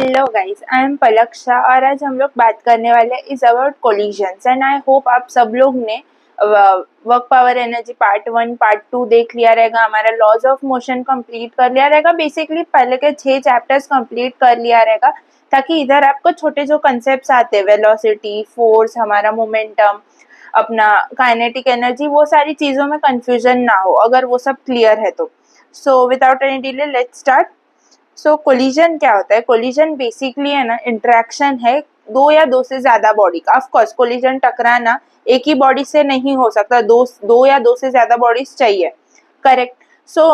Hello guys, I am पलक शाह और आज हम लोग बात करने वाले हैं is about collisions and I hope आप सब लोग ने work power energy part 1 part 2 देख लिया रहेगा, हमारा लॉज ऑफ मोशन कंप्लीट कर लिया रहेगा, बेसिकली पहले के 6 चैप्टर्स कंप्लीट कर लिया रहेगा ताकि इधर आपको छोटे जो कंसेप्ट आते हैं वेलोसिटी, फोर्स, हमारा मोमेंटम, अपना काइनेटिक एनर्जी, वो सारी चीज़ों में कंफ्यूजन ना हो। अगर वो सब क्लियर है तो so without any delay let's start. So collision क्या होता है? कोलिजन बेसिकली है ना इंटरेक्शन है दो या दो से ज्यादा बॉडी का। ऑफ कोर्स कोलिजन टकराना एक ही बॉडी से नहीं हो सकता, दो या दो से ज्यादा बॉडीज चाहिए, करेक्ट। सो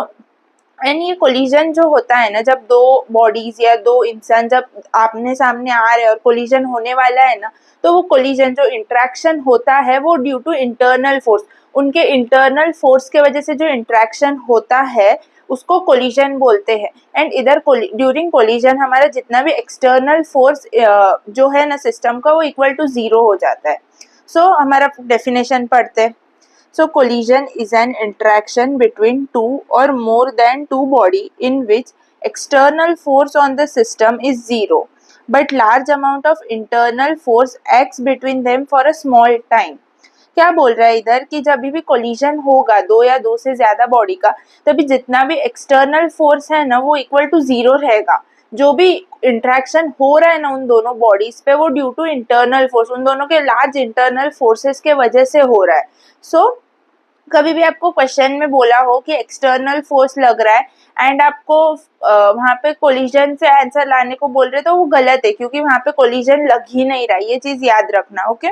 एंड ये कोलिजन जो होता है ना, जब दो बॉडीज या दो इंसान जब आमने सामने आ रहे हैं और कोलिजन होने वाला है ना, तो वो कोलिजन जो इंटरेक्शन होता है वो ड्यू टू इंटरनल फोर्स, उनके इंटरनल फोर्स के वजह से जो इंटरेक्शन होता है उसको कोलिजन बोलते हैं। एंड इधर ड्यूरिंग कोलिजन हमारा जितना भी एक्सटर्नल फोर्स जो है ना सिस्टम का, वो इक्वल टू 0 हो जाता है। सो हमारा डेफिनेशन पढ़ते हैं। So collision is an interaction between two or more than two body in which external force on the system is zero, but large amount of internal force acts between them for a small time. क्या बोल रहा है इधर कि जब भी collision होगा दो या दो से ज्यादा बॉडी का, तभी जितना भी एक्सटर्नल फोर्स है ना वो इक्वल टू 0 रहेगा। जो भी इंट्रैक्शन हो रहा है ना उन दोनों बॉडीज पे, वो ड्यू टू इंटरनल फोर्स, उन दोनों के लार्ज इंटरनल फोर्सेस के वजह से हो रहा है। सो कभी भी आपको क्वेश्चन में बोला हो कि एक्सटर्नल फोर्स लग रहा है एंड आपको वहाँ पे कोलिजन से आंसर लाने को बोल रहे, तो वो गलत है क्योंकि वहाँ पे कोलिजन लग ही नहीं रहा है। ये चीज याद रखना, ओके।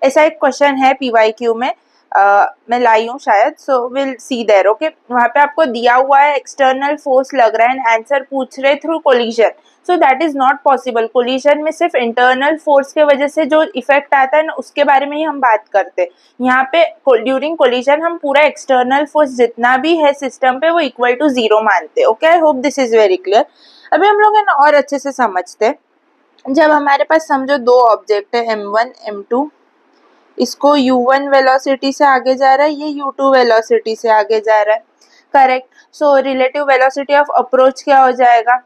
ऐसा एक क्वेश्चन है पीवाईक्यू में, मैं लाई हूँ शायद, so will see there, okay. वहाँ पे आपको दिया हुआ है एक्सटर्नल फोर्स लग रहा है एंड आंसर पूछ रहे through collision, so that is not possible. Collision में सिर्फ इंटरनल फोर्स के वजह से जो इफेक्ट आता है ना उसके बारे में ही हम बात करते हैं। यहाँ पे ड्यूरिंग कोलिजन हम पूरा एक्सटर्नल फोर्स जितना भी है सिस्टम पे वो इक्वल टू 0 मानते हैं, okay. I hope this is very clear. अभी हम लोग है ना और अच्छे से समझते हैं। जब हमारे पास समझो दो ऑब्जेक्ट है m1 m2, इसको u1 वेलोसिटी से आगे जा रहा है, ये u2 वेलोसिटी से आगे जा रहा है, correct. So relative velocity of approach क्या हो जाएगा?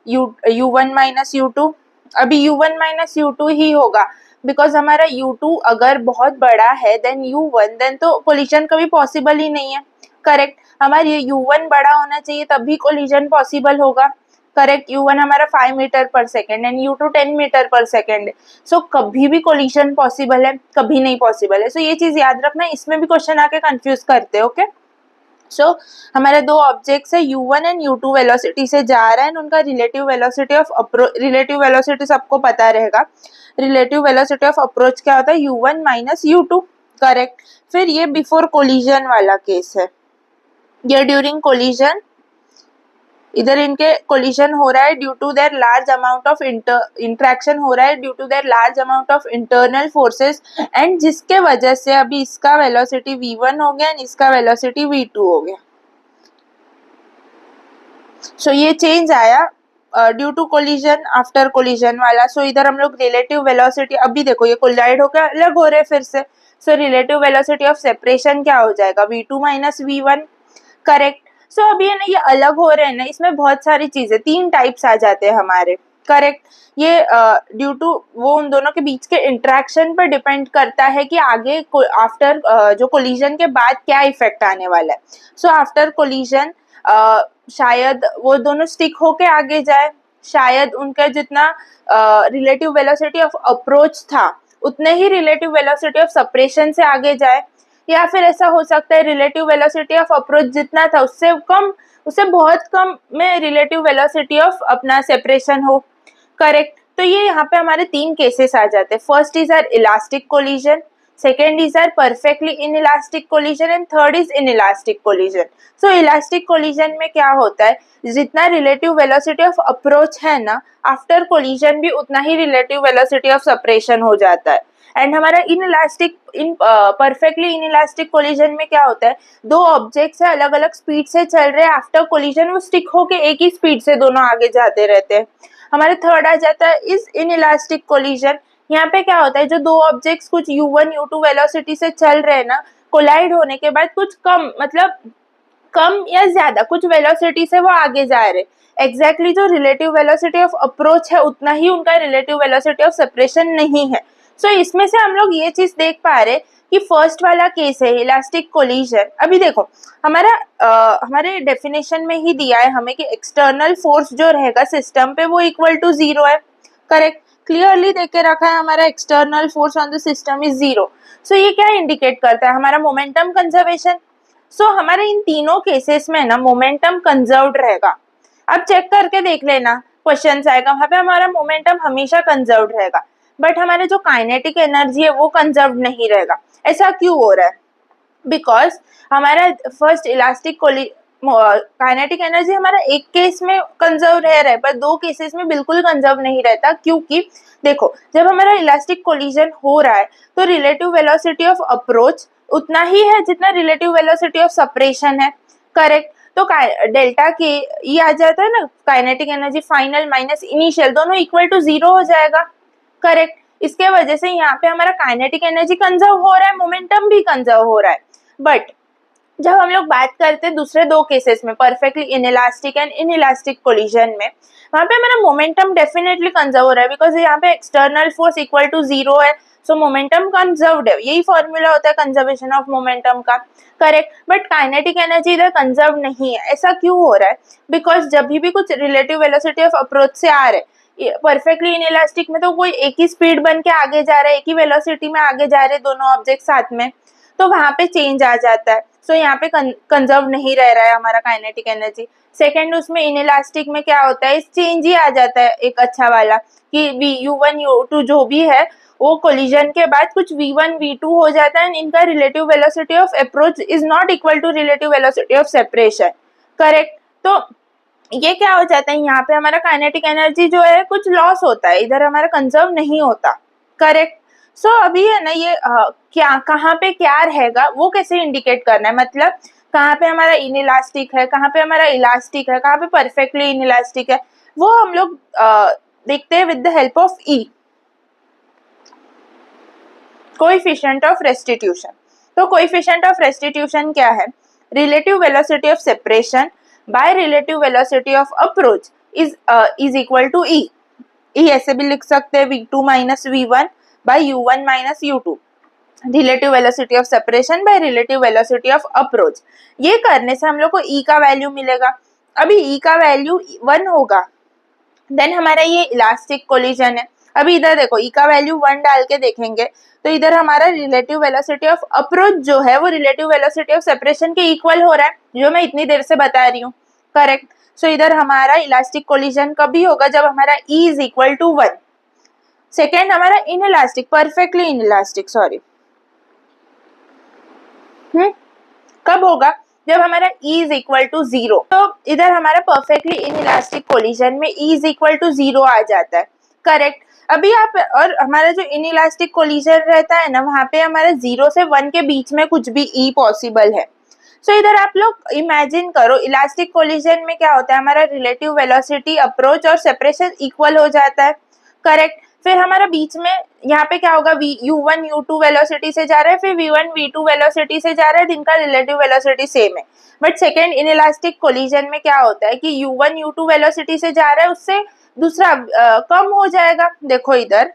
u1 minus u2। अभी u1 माइनस u2 ही होगा बिकॉज हमारा u2 अगर बहुत बड़ा है देन u1, देन तो कोलिजन कभी पॉसिबल ही नहीं है, करेक्ट। हमारे u1 बड़ा होना चाहिए तभी कोलिजन पॉसिबल होगा, करेक्ट। u1 हमारा 5 मीटर पर सेकेंड एंड u2 10 मीटर पर सेकेंड है। सो कभी भी कोलिजन पॉसिबल है, कभी नहीं पॉसिबल है। सो ये चीज याद रखना, इसमें भी क्वेश्चन आके कंफ्यूज करते हैं, ओके। सो हमारे दो ऑब्जेक्ट्स है u1 एंड u2 वेलोसिटी से जा रहा है, उनका relative velocity of relative velocity सबको पता रहेगा। रिलेटिव वेलोसिटी ऑफ अप्रोच क्या होता है? u1 minus u2, correct. फिर ये बिफोर कोलिजन वाला केस है, ये ड्यूरिंग कोलिजन, इधर इनके कोलिजन हो रहा है due to their large amount of interaction हो रहा है due to their large amount of internal forces, and जिसके वजह से अभी इसका वेलोसिटी v1 हो गया एंड इसका वेलोसिटी v2 हो गया। सो ये चेंज आया due to collision after collision वाला। सो इधर हम लोग रिलेटिव वेलोसिटी, अभी देखो ये कोलाइड होकर अलग हो रहे फिर से। So relative velocity of separation क्या हो जाएगा? v2 minus v1, correct. सो अभी है ना ये अलग हो रहे हैं ना, इसमें बहुत सारी चीजें, 3 टाइप्स आ जाते हैं हमारे, करेक्ट। ये ड्यू टू वो उन दोनों के बीच के इंटरेक्शन पर डिपेंड करता है कि आगे आफ्टर जो कोलिजन के बाद क्या इफेक्ट आने वाला है। सो आफ्टर कोलिजन शायद वो दोनों स्टिक होके आगे जाए, शायद उनका जितना रिलेटिव वेलोसिटी ऑफ अप्रोच था उतने ही रिलेटिव वेलोसिटी ऑफ सेपरेशन से आगे जाए, या फिर ऐसा हो सकता है रिलेटिव वेलोसिटी ऑफ अप्रोच जितना था उससे कम, उससे बहुत कम में रिलेटिव वेलोसिटी ऑफ अपना सेपरेशन हो, करेक्ट। तो ये यहाँ पे हमारे 3 केसेस आ जाते हैं। First is our elastic collision, second is our perfectly inelastic collision and third is inelastic collision. So elastic collision में क्या होता है, जितना रिलेटिव वेलोसिटी ऑफ अप्रोच है ना, आफ्टर कोलिजन भी उतना ही रिलेटिव वेलोसिटी ऑफ सेपरेशन हो जाता है। एंड हमारा इनइलास्टिक परफेक्टली इनइलास्टिक कोलिजन में क्या होता है, दो ऑब्जेक्ट्स है अलग अलग स्पीड से चल रहे हैं, आफ्टर कोलिजन वो स्टिक होके एक ही स्पीड से दोनों आगे जाते रहते हैं। हमारे थर्ड आ जाता है इज इनइलास्टिक कोलिजन। यहाँ पे क्या होता है, जो दो ऑब्जेक्ट्स कुछ u1 u2 वेलोसिटी से चल रहे हैं ना, कोलाइड होने के बाद कुछ कम, मतलब कम या ज्यादा कुछ वेलोसिटी से वो आगे जा रहे, एग्जैक्टली जो रिलेटिव वेलोसिटी ऑफ अप्रोच है उतना ही उनका रिलेटिव वेलोसिटी ऑफ सेपरेशन नहीं है। सो इसमें से हम लोग ये चीज देख पा रहे कि फर्स्ट वाला केस है इलास्टिक कोलिजन। अभी देखो हमारे डेफिनेशन में ही दिया है हमें कि एक्सटर्नल फोर्स जो रहेगा सिस्टम पे वो इक्वल टू जीरो है। करेक्ट, क्लियरली देख के रखा है हमारा external force on the system is zero. So ये क्या इंडिकेट करता है, हमारा मोमेंटम कंजर्वेशन। सो हमारे इन तीनों केसेस में ना मोमेंटम कंजर्व्ड रहेगा। अब चेक करके देख लेना, क्वेश्चन आएगा वहां पे हमारा मोमेंटम हमेशा कंजर्व्ड रहेगा, बट हमारे जो काइनेटिक एनर्जी है वो कंजर्व नहीं रहेगा। ऐसा क्यों हो रहा है? बिकॉज हमारा फर्स्ट इलास्टिक काइनेटिक एनर्जी हमारा एक केस में कंजर्व रह रहा है, पर दो केसेस में बिल्कुल कंजर्व नहीं रहता। क्योंकि देखो जब हमारा इलास्टिक कोलिजन हो रहा है तो रिलेटिव वेलोसिटी ऑफ अप्रोच उतना ही है जितना रिलेटिव वेलोसिटी ऑफ सेपरेशन है। करेक्ट, तो डेल्टा के ये आ जाता है ना, kinetic energy final minus initial दोनों इक्वल टू जीरो हो जाएगा। करेक्ट, इसके वजह से यहाँ पे हमारा काइनेटिक एनर्जी कंजर्व हो रहा है, मोमेंटम भी कंजर्व हो रहा है। बट जब हम लोग बात करते हैं दूसरे दो केसेस में, perfectly inelastic and inelastic collision में, वहां पे हमारा मोमेंटम डेफिनेटली कंजर्व हो रहा है बिकॉज यहाँ पे external force equal to zero है। सो मोमेंटम कंजर्व्ड है, यही फॉर्मूला होता है कंजर्वेशन ऑफ मोमेंटम का। करेक्ट, बट काइनेटिक एनर्जी इधर कंजर्व नहीं है। ऐसा क्यों हो रहा है? बिकॉज जब भी कुछ रिलेटिव वेलोसिटी ऑफ अप्रोच से आ रहे, परफेक्टली इनइलास्टिक में तो कोई एक ही स्पीड बन के आगे जा रहा है, एक ही वेलोसिटी में आगे जा रहे दोनों ऑब्जेक्ट साथ में, तो वहां पे चेंज आ जाता है। सो यहाँ पे कंजर्व नहीं रह रहा है हमारा काइनेटिक एनर्जी। सेकेंड उसमें इनइलास्टिक में क्या होता है, इस चेंज ही आ जाता है एक अच्छा वाला कि u1 u2 जो भी है वो कोलिजन के बाद कुछ v1 v2 हो जाता है। इनका relative velocity of approach is not equal to relative velocity of separation. Correct, तो ये क्या हो जाता है, यहाँ पे हमारा काइनेटिक एनर्जी जो है कुछ लॉस होता है, इधर हमारा कंजर्व नहीं होता। करेक्ट, सो अभी है ना ये क्या कहाँ पे क्या रहेगा वो कैसे इंडिकेट करना है, मतलब कहाँ पे हमारा इनइलास्टिक है, कहाँ पे हमारा इलास्टिक है, कहाँ पे परफेक्टली इनइलास्टिक है, वो हम लोग देखते हैं with the help of E, coefficient of restitution. तो कोएफिशिएंट ऑफ रेस्टिट्यूशन क्या है? Relative velocity of separation by relative velocity of approach is equal to E. E ऐसे भी लिख सकते हैं v2 माइनस v1 बाय u1 minus u2, relative velocity of separation by relative velocity of approach. ये करने से हम लोग को ई का वैल्यू मिलेगा। अभी ई का वैल्यू 1 होगा, देन हमारा ये इलास्टिक कोलिजन है। अभी इधर देखो ई का वैल्यू 1 डाल के देखेंगे तो इधर हमारा रिलेटिव वेलोसिटी ऑफ अप्रोच जो है वो रिलेटिव वेलोसिटी ऑफ सेपरेशन के इक्वल हो रहा है, जो मैं इतनी देर से बता रही हूँ। करेक्ट, सो इधर हमारा इलास्टिक कोलिजन कभी होगा जब हमारा E is equal to 1। Second हमारा इनइलास्टिक, परफेक्टली इनइलास्टिक सॉरी, कब होगा? जब हमारा E इज इक्वल टू 0। तो इधर हमारा परफेक्टली इनइलास्टिक कोलिजन में E इज इक्वल टू 0 आ जाता है। करेक्ट, अभी आप और हमारा जो इनइलास्टिक कोलिजन रहता है ना, वहां पे हमारा 0 से 1 के बीच में कुछ भी E पॉसिबल है। सो इधर आप लोग इमेजिन करो इलास्टिक कोलिजन में क्या होता है, हमारा रिलेटिव वेलोसिटी अप्रोच और सेपरेशन इक्वल हो जाता है। करेक्ट, फिर हमारा बीच में यहाँ पे क्या होगा, u1 u2 वेलोसिटी से जा रहा है, फिर v1 v2 वेलोसिटी से जा रहा है, जिनका रिलेटिव वेलोसिटी सेम है। बट सेकेंड इनइलास्टिक कोलिजन में क्या होता है कि u1 u2 वेलोसिटी से जा रहा है, उससे दूसरा कम हो जाएगा। देखो इधर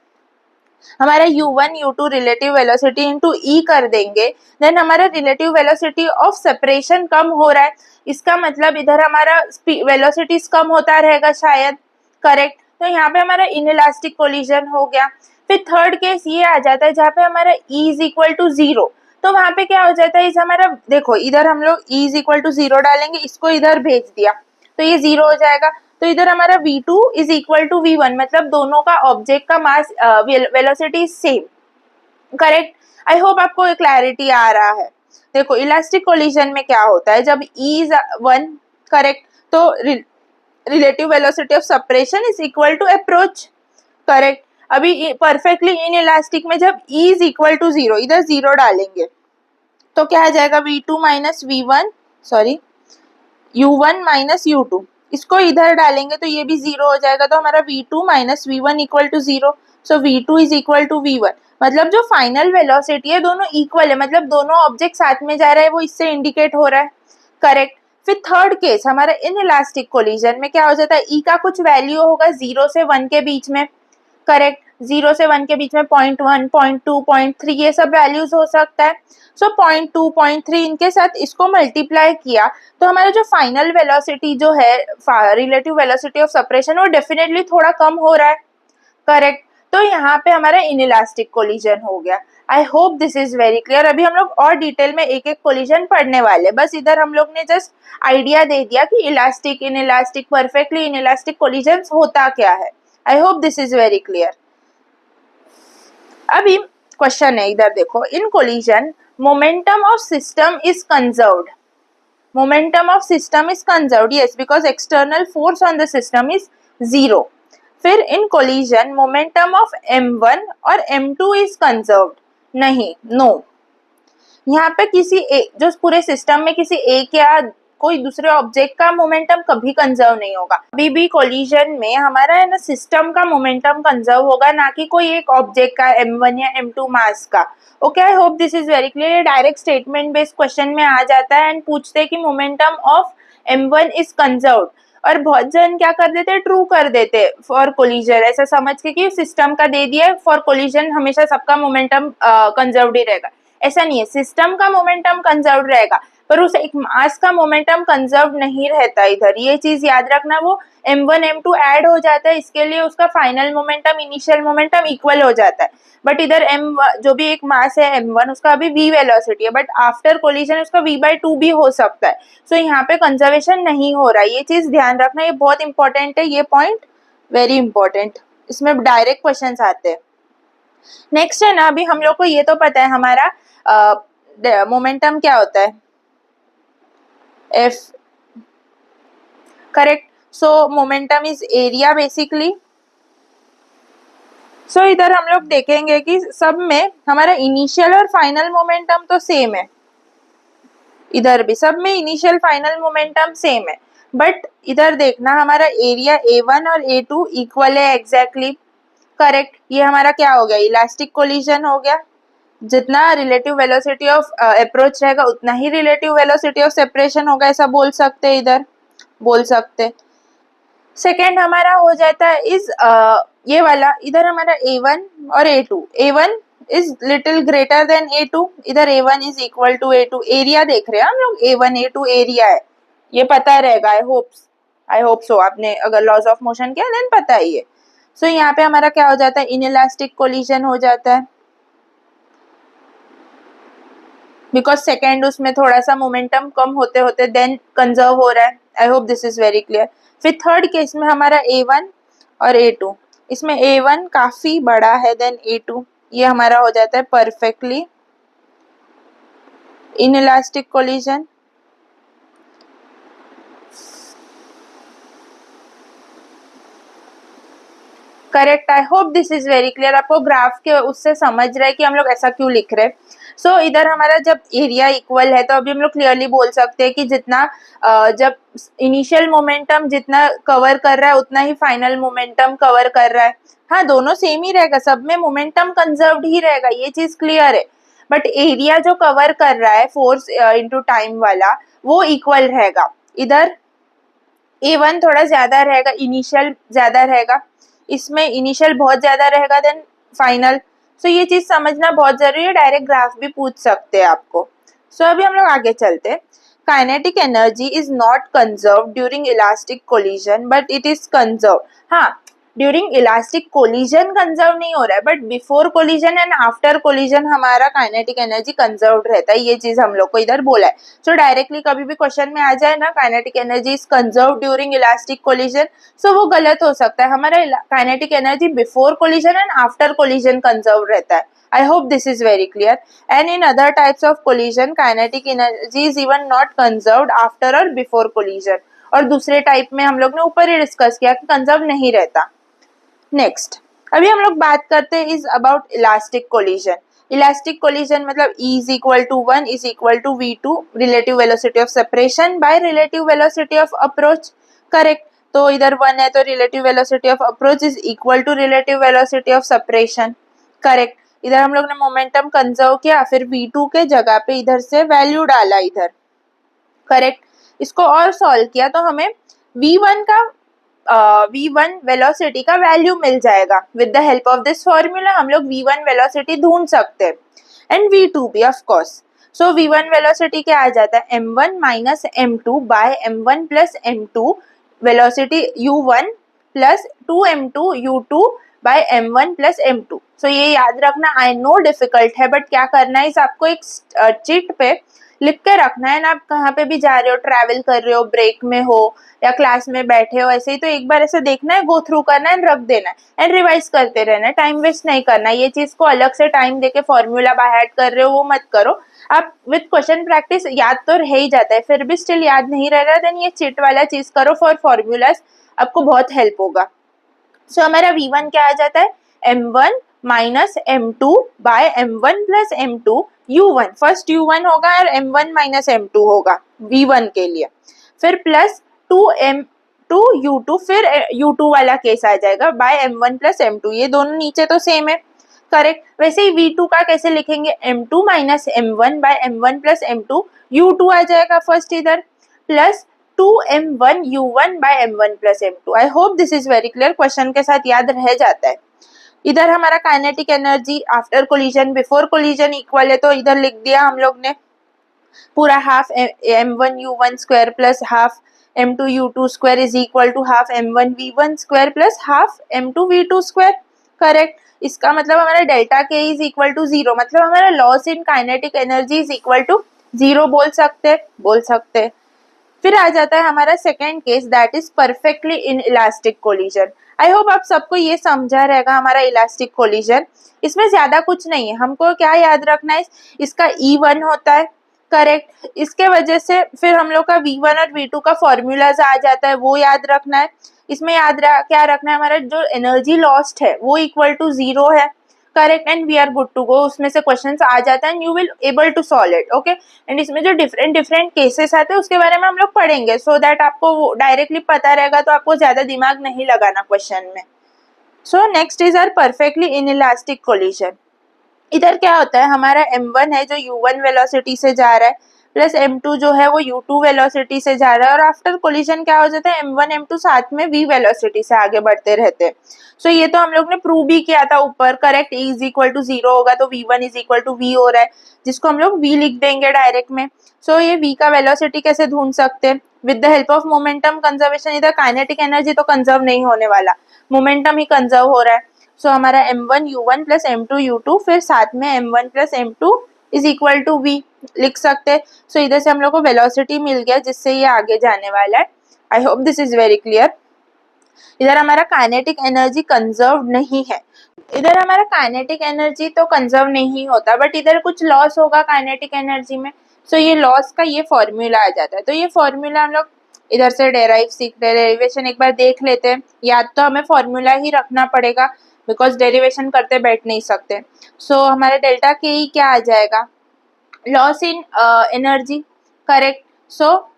हमारा u1 u2 relative velocity into ई कर देंगे, देन हमारा रिलेटिव वेलोसिटी ऑफ सेपरेशन कम हो रहा है, इसका मतलब इधर हमारा वेलोसिटी कम होता रहेगा शायद। करेक्ट, तो यहाँ पे हमारा इनइलास्टिक कोलिजन हो गया। फिर थर्ड केस ये आ जाता है जहाँ पे हमारा E इज इक्वल टू 0। तो वहां पे क्या हो जाता है, इस हमारा देखो इधर हम लोग E इज इक्वल टू 0 डालेंगे, इसको इधर भेज दिया तो ये 0 हो जाएगा। तो इधर हमारा v2 is equal to v1, मतलब दोनों का ऑब्जेक्ट का mass velocity same. Correct, I hope आपको क्लैरिटी आ रहा है। देखो इलास्टिक कोलिजन में क्या होता है, जब E इज 1, करेक्ट, तो relative velocity of separation is equal to approach. Correct, अभी परफेक्टली इनइलास्टिक में जब E इज इक्वल टू 0, इधर 0 डालेंगे तो क्या आ जाएगा, v2 minus v1 sorry u1 minus u2, इसको इधर डालेंगे तो ये भी 0 हो जाएगा। तो हमारा v2 minus v1 equal to 0। So v2 is equal to v1, मतलब जो फाइनल वेलोसिटी है दोनों इक्वल है, मतलब दोनों ऑब्जेक्ट साथ में जा रहे हैं, वो इससे इंडिकेट हो रहा है। करेक्ट, फिर थर्ड केस हमारा इन इलास्टिक कोलिजन में क्या हो जाता है, ई का कुछ वैल्यू होगा 0 से 1 के बीच में, करेक्ट, 0 से 1 के बीच में 0.1, 0.2, 0.3 ये सब वैल्यूज हो सकता है। सो 0.2, 0.3 इनके साथ इसको मल्टीप्लाई किया तो हमारा जो फाइनल वेलोसिटी जो है, रिलेटिव वेलोसिटी ऑफ सेपरेशन, वो डेफिनेटली थोड़ा कम हो रहा है, करेक्ट। तो यहाँ पे हमारा इनइलास्टिक कोलिजन हो गया। आई hope this is very clear. अभी हम लोग और डिटेल में एक एक कोलिजन पढ़ने वाले, बस इधर हम लोग ने जस्ट आइडिया दे दिया कि elastic, inelastic, perfectly inelastic collision होता क्या है। I hope this is very clear. अभी क्वेश्चन है, इधर देखो, in collision momentum of system is conserved, momentum of system is conserved, yes, because external force on the system is 0. फिर in collision momentum of m1 और m2 is conserved, नहीं, no, यहाँ पे किसी एक, जो पूरे सिस्टम में किसी एक या कोई दूसरे ऑब्जेक्ट का मोमेंटम कभी कंजर्व नहीं होगा। अभी भी कोलिजन में हमारा है ना सिस्टम का मोमेंटम कंजर्व होगा, ना कि कोई एक ऑब्जेक्ट का m1 या m2 मास का। Okay, I hope this is very clear. Direct statement based question में आ जाता है एंड पूछते हैं कि momentum of m1 is conserved, और बहुत जन क्या कर देते हैं, ट्रू कर देते फॉर कोलिजन, ऐसा समझ के कि सिस्टम का दे दिया फॉर कोलिजन हमेशा सबका मोमेंटम कंजर्व्ड ही रहेगा। ऐसा नहीं है, सिस्टम का मोमेंटम कंजर्व्ड रहेगा पर उस एक मास का मोमेंटम कंजर्व नहीं रहता इधर, ये चीज याद रखना। वो m1 m2 ऐड हो जाता है, इसके लिए उसका final momentum initial momentum equal हो जाता है, बट इधर m जो भी एक मास है m1 उसका अभी v वेलोसिटी है, बट आफ्टर कोलिजन उसका v/2 भी हो सकता है। सो यहाँ पे कंजर्वेशन नहीं हो रहा है, ये चीज ध्यान रखना, ये बहुत इंपॉर्टेंट है, ये पॉइंट वेरी इंपॉर्टेंट, इसमें डायरेक्ट क्वेश्चन आते हैं। नेक्स्ट है ना, अभी हम लोग को ये तो पता है हमारा मोमेंटम क्या होता है, F, correct. So momentum is area basically. So इधर हम लोग देखेंगे कि सब में हमारा इनिशियल और फाइनल मोमेंटम तो सेम है, इधर भी सब में इनिशियल फाइनल मोमेंटम सेम है, बट इधर देखना हमारा एरिया A1 और A2 इक्वल है एग्जैक्टली, करेक्ट। ये हमारा क्या हो गया, इलास्टिक कोलिजन हो गया। जितना रिलेटिव वेलोसिटी ऑफ अप्रोच रहेगा उतना ही रिलेटिव वेलोसिटी ऑफ सेपरेशन होगा, ऐसा बोल सकते हैं, इधर बोल सकते। सेकेंड हमारा हो जाता है इज ये वाला, इधर हमारा A1 और A2, A1 is little greater than A2, इधर A1 is equal to A2। Area देख रहे हैं हम लोग, A1 A2 एरिया है, ये पता रहेगा, आई होप सो। आपने अगर लॉज ऑफ मोशन किया देन पता ही है। सो यहाँ पे हमारा क्या हो जाता है, इनइलास्टिक कोलिजन हो जाता है, बिकॉज सेकेंड उसमें थोड़ा सा मोमेंटम कम होते होते देन कंजर्व हो रहा है। I hope this is very clear. फिर थर्ड केस में हमारा A1 और A2, इसमें A1 काफी बड़ा है देन A2, ये हमारा हो जाता है perfectly inelastic collision. Correct, I hope this is very clear. आपको ग्राफ के उससे समझ रहे हैं कि हम लोग ऐसा क्यों लिख रहे हैं। सो इधर हमारा जब एरिया इक्वल है तो अभी हम लोग क्लियरली बोल सकते हैं कि जितना जब इनिशियल मोमेंटम जितना कवर कर रहा है उतना ही फाइनल मोमेंटम कवर कर रहा है। हाँ, दोनों सेम ही रहेगा, सब में मोमेंटम कंजर्व्ड ही रहेगा, ये चीज क्लियर है, बट एरिया जो कवर कर रहा है फोर्स इनटू टाइम वाला वो इक्वल रहेगा। इधर A1 थोड़ा ज्यादा रहेगा, इनिशियल ज्यादा रहेगा, इसमें इनिशियल बहुत ज्यादा रहेगा देन फाइनल। सो ये चीज समझना बहुत जरूरी है, डायरेक्ट ग्राफ भी पूछ सकते हैं आपको। सो अभी हम लोग आगे चलते हैं। Kinetic energy is not conserve during elastic collision but it is conserve. हाँ, ड्यूरिंग इलास्टिक कोलिजन कंजर्व नहीं हो रहा है, but before collision and after collision हमारा काइनेटिक एनर्जी कंजर्व रहता है, ये चीज हम लोग को इधर बोला है। सो डायरेक्टली कभी भी क्वेश्चन में आ जाए ना kinetic energy is conserve during elastic collision, so वो गलत हो सकता है। हमारा kinetic energy before collision and after collision conserve रहता है। I hope this is very clear. And in other types of collision, kinetic energy is even not conserved after or before collision. और दूसरे टाइप में हम लोग ने ऊपर ही discuss किया कि कंजर्व नहीं रहता। नेक्स्ट अभी हम लोग बात करते हैं is about elastic collision. Elastic collision मतलब E is equal to 1 is equal to V2 relative velocity of separation by relative velocity of approach, correct. तो इधर 1 है तो relative velocity of approach is equal to relative velocity of separation, correct. इधर हम लोग ने momentum conserve किया, फिर V2 के जगह पे इधर से वैल्यू डाला इधर, करेक्ट। इसको और सॉल्व किया तो हमें v1 का v1 वेलोसिटी का वैल्यू मिल जाएगा। With the help of this formula हम लोग v1 वेलोसिटी ढूंढ सकते हैं एंड v2 भी of course. So v1 velocity क्या आ जाता है m1 minus m2 by m1 plus m2 velocity u1 plus 2m2 u2 by m1 plus m2। So ये याद रखना, आई नो डिफिकल्ट है बट क्या करना है, इस आपको एक चिट पे लिख के रखना है ना। आप कहाँ पे भी जा रहे हो, ट्रैवल कर रहे हो, ब्रेक में हो या क्लास में बैठे हो, ऐसे ही तो एक बार ऐसे देखना है, गो थ्रू करना है, रख देना है एंड रिवाइज करते रहना है, टाइम वेस्ट नहीं करना। ये चीज को अलग से टाइम देके फॉर्मूला बाय हार्ट कर रहे हो वो मत करो। आप विद क्वेश्चन प्रैक्टिस याद तो रह ही जाता है, फिर भी स्टिल याद नहीं रह रहा देन ये चिट वाला चीज करो फॉर फॉर्मूलाज, आपको बहुत हेल्प होगा। सो हमारा v1 क्या आ जाता है m1 minus m2 by m1 plus m2 u1, first u1 होगा और m1 माइनस m2 होगा v1 के लिए, फिर प्लस 2m2 u2, फिर u2 वाला केस आ जाएगा बाय m1 प्लस m2, ये दोनों नीचे तो सेम है करेक्ट। वैसे ही v2 का कैसे लिखेंगे m2 minus m1 by m1 plus m2 u2 आ जाएगा फर्स्ट इधर, plus 2m1 u1 by m1 plus m2। I hope this is very clear, question के साथ याद रह जाता है। इधर हमारा kinetic energy after collision before collision equal है, तो इधर लिख दिया हम लोग ने पूरा half m1 u1 square plus half m2 u2 square is equal to half m1 v1 square plus half m2 v2 square correct. इसका मतलब हमारा delta k is equal to 0, मतलब हमारा loss in kinetic energy is equal to 0 बोल सकते। फिर आ जाता है हमारा second case, that is perfectly in elastic collision. I hope आप सबको ये समझा रहेगा हमारा इलास्टिक कोलिजन। इसमें ज्यादा कुछ नहीं है, हमको क्या याद रखना है, इसका E1 होता है करेक्ट, इसके वजह से फिर हम लोग का V1 और V2 का फॉर्मूलाज आ जाता है, वो याद रखना है। इसमें क्या रखना है, हमारा जो एनर्जी लॉस्ट है वो इक्वल टू 0 है correct and we are good to go. उसमें से क्वेश्चंस आ जाता है and you will able to solve it okay. And इसमें जो डिफरेंट केसेस आते हैं उसके बारे में हम लोग पढ़ेंगे, सो दैट आपको डायरेक्टली पता रहेगा, तो आपको ज्यादा दिमाग नहीं लगाना क्वेश्चन में। So next is our perfectly in elastic collision. इधर क्या होता है, हमारा m1 है जो u1 वेलोसिटी से जा रहा है, प्लस m2 जो है वो u2 वेलोसिटी से जा रहा है, और आफ्टर कोलिजन क्या हो जाता है m1 m2 साथ में v वेलोसिटी से आगे बढ़ते रहते हैं। सो ये तो हम लोग ने प्रूव भी किया था ऊपर correct, e is equal to 0 होगा तो v1 is equal to v हो रहा है, जिसको हम लोग v लिख देंगे डायरेक्ट में। सो ये v का वेलोसिटी कैसे ढूंढ सकते हैं, with the help of momentum conservation. इधर काइनेटिक एनर्जी तो कंजर्व नहीं होने वाला, मोमेंटम ही कंजर्व हो रहा है। सो हमारा m1 u1 plus m2 u2, फिर साथ में m1 plus m2 is equal to v लिख सकते हैं। सो इधर से हम लोग को वेलोसिटी मिल गया जिससे ये आगे जाने वाला है। I hope this is very clear. इधर हमारा काइनेटिक एनर्जी कंजर्व नहीं है, इधर हमारा काइनेटिक एनर्जी तो कंजर्व नहीं होता बट इधर कुछ लॉस होगा काइनेटिक एनर्जी में। सो ये लॉस का ये फॉर्मूला आ जाता है, तो ये फॉर्मूला हम लोग इधर से डेराइव सीखते हैं, डेरिवेशन एक बार देख लेते हैं। याद तो हमें फॉर्मूला ही रखना पड़ेगा बिकॉज डेरिवेशन करते बैठ नहीं सकते। सो हमारा डेल्टा के ही क्या आ जाएगा, loss in energy correct. So